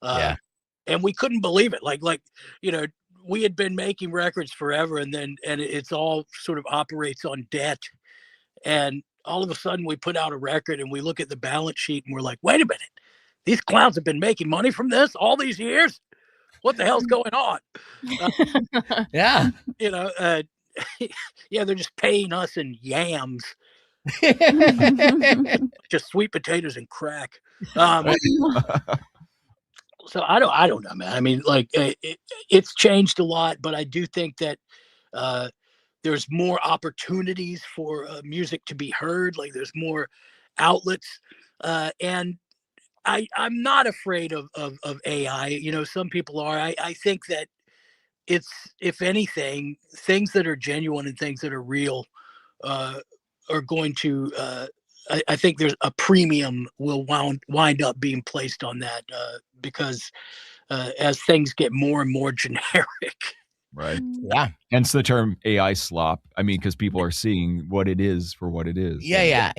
and we couldn't believe it. Like, we had been making records forever, and it's all sort of operates on debt. And all of a sudden we put out a record and we look at the balance sheet and we're like, wait a minute, these clowns have been making money from this all these years. What the hell's going on? Yeah. They're just paying us in yams. Just sweet potatoes and crack. So I don't know, man. I mean, it's changed a lot, but I do think that there's more opportunities for music to be heard. Like there's more outlets, and I'm not afraid of AI. Some people are. I think that it's, if anything, things that are genuine and things that are real are going to. I think there's a premium will wind up being placed on that because as things get more and more generic. Right. Yeah. Hence the term AI slop. I mean, because people are seeing what it is for what it is. Yeah.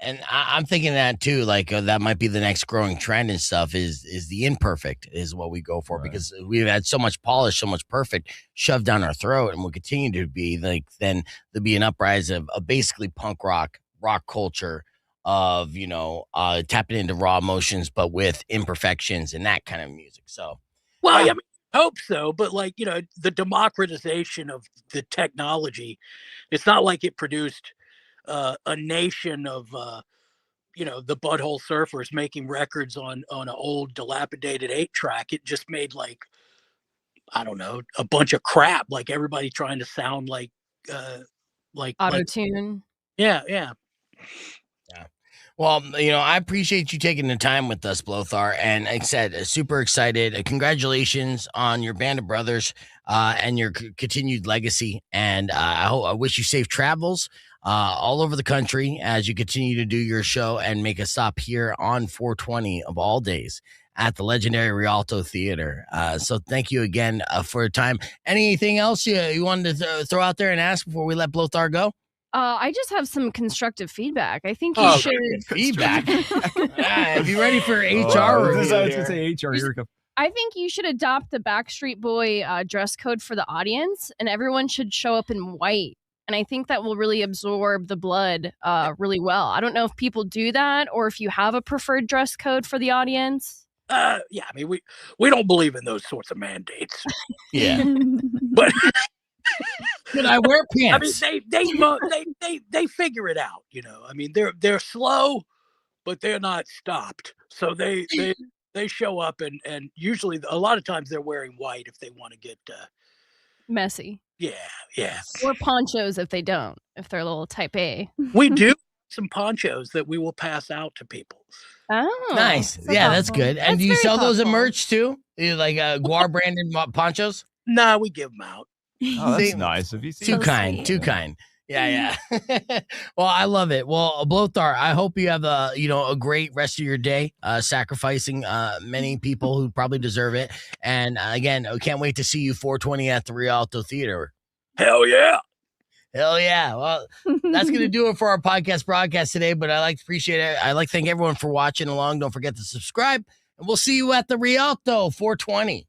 And I'm thinking that too, like that might be the next growing trend and stuff is the imperfect is what we go for because we've had so much polish, so much perfect shoved down our throat and will continue to be like, then there'll be an uprising of basically punk rock culture of, tapping into raw emotions, but with imperfections and that kind of music. So, well, I mean, I hope so, but like, the democratization of the technology, it's not like it produced a nation of the butthole surfers making records on an old dilapidated 8-track. It just made like, I don't know, a bunch of crap, like everybody trying to sound like auto-tune. Yeah. Well, I appreciate you taking the time with us, Blothar. And like I said, super excited. Congratulations on your band of brothers and your continued legacy. And I wish you safe travels all over the country as you continue to do your show and make a stop here on 420 of all days at the legendary Rialto Theatre. So thank you again for your time. Anything else you wanted to throw out there and ask before we let Blothar go? I just have some constructive feedback. I think you should feedback. Be ready for HR. I was going to say HR. Here we go. I think you should adopt the Backstreet Boy dress code for the audience, and everyone should show up in white. And I think that will really absorb the blood really well. I don't know if people do that or if you have a preferred dress code for the audience. Yeah, I mean, we don't believe in those sorts of mandates. Yeah, but. Should I wear pants? I mean, they figure it out. I mean, they're slow, but they're not stopped. So they show up and usually a lot of times they're wearing white if they want to get messy. Yeah. Or ponchos if they don't, if they're a little type A. We do some ponchos that we will pass out to people. Oh, nice. Yeah, that's good. And do you sell those in merch too? Like GWAR branded ponchos? Nah, we give them out. Oh, that's nice of you. Too kind. Yeah. Well, I love it. Well, Blothar, I hope you have a great rest of your day, sacrificing many people who probably deserve it. And again, I can't wait to see you 420 at the Rialto Theatre. Hell yeah. Well, that's going to do it for our podcast broadcast today, but I like to appreciate it. I like to thank everyone for watching along. Don't forget to subscribe, and we'll see you at the Rialto 420.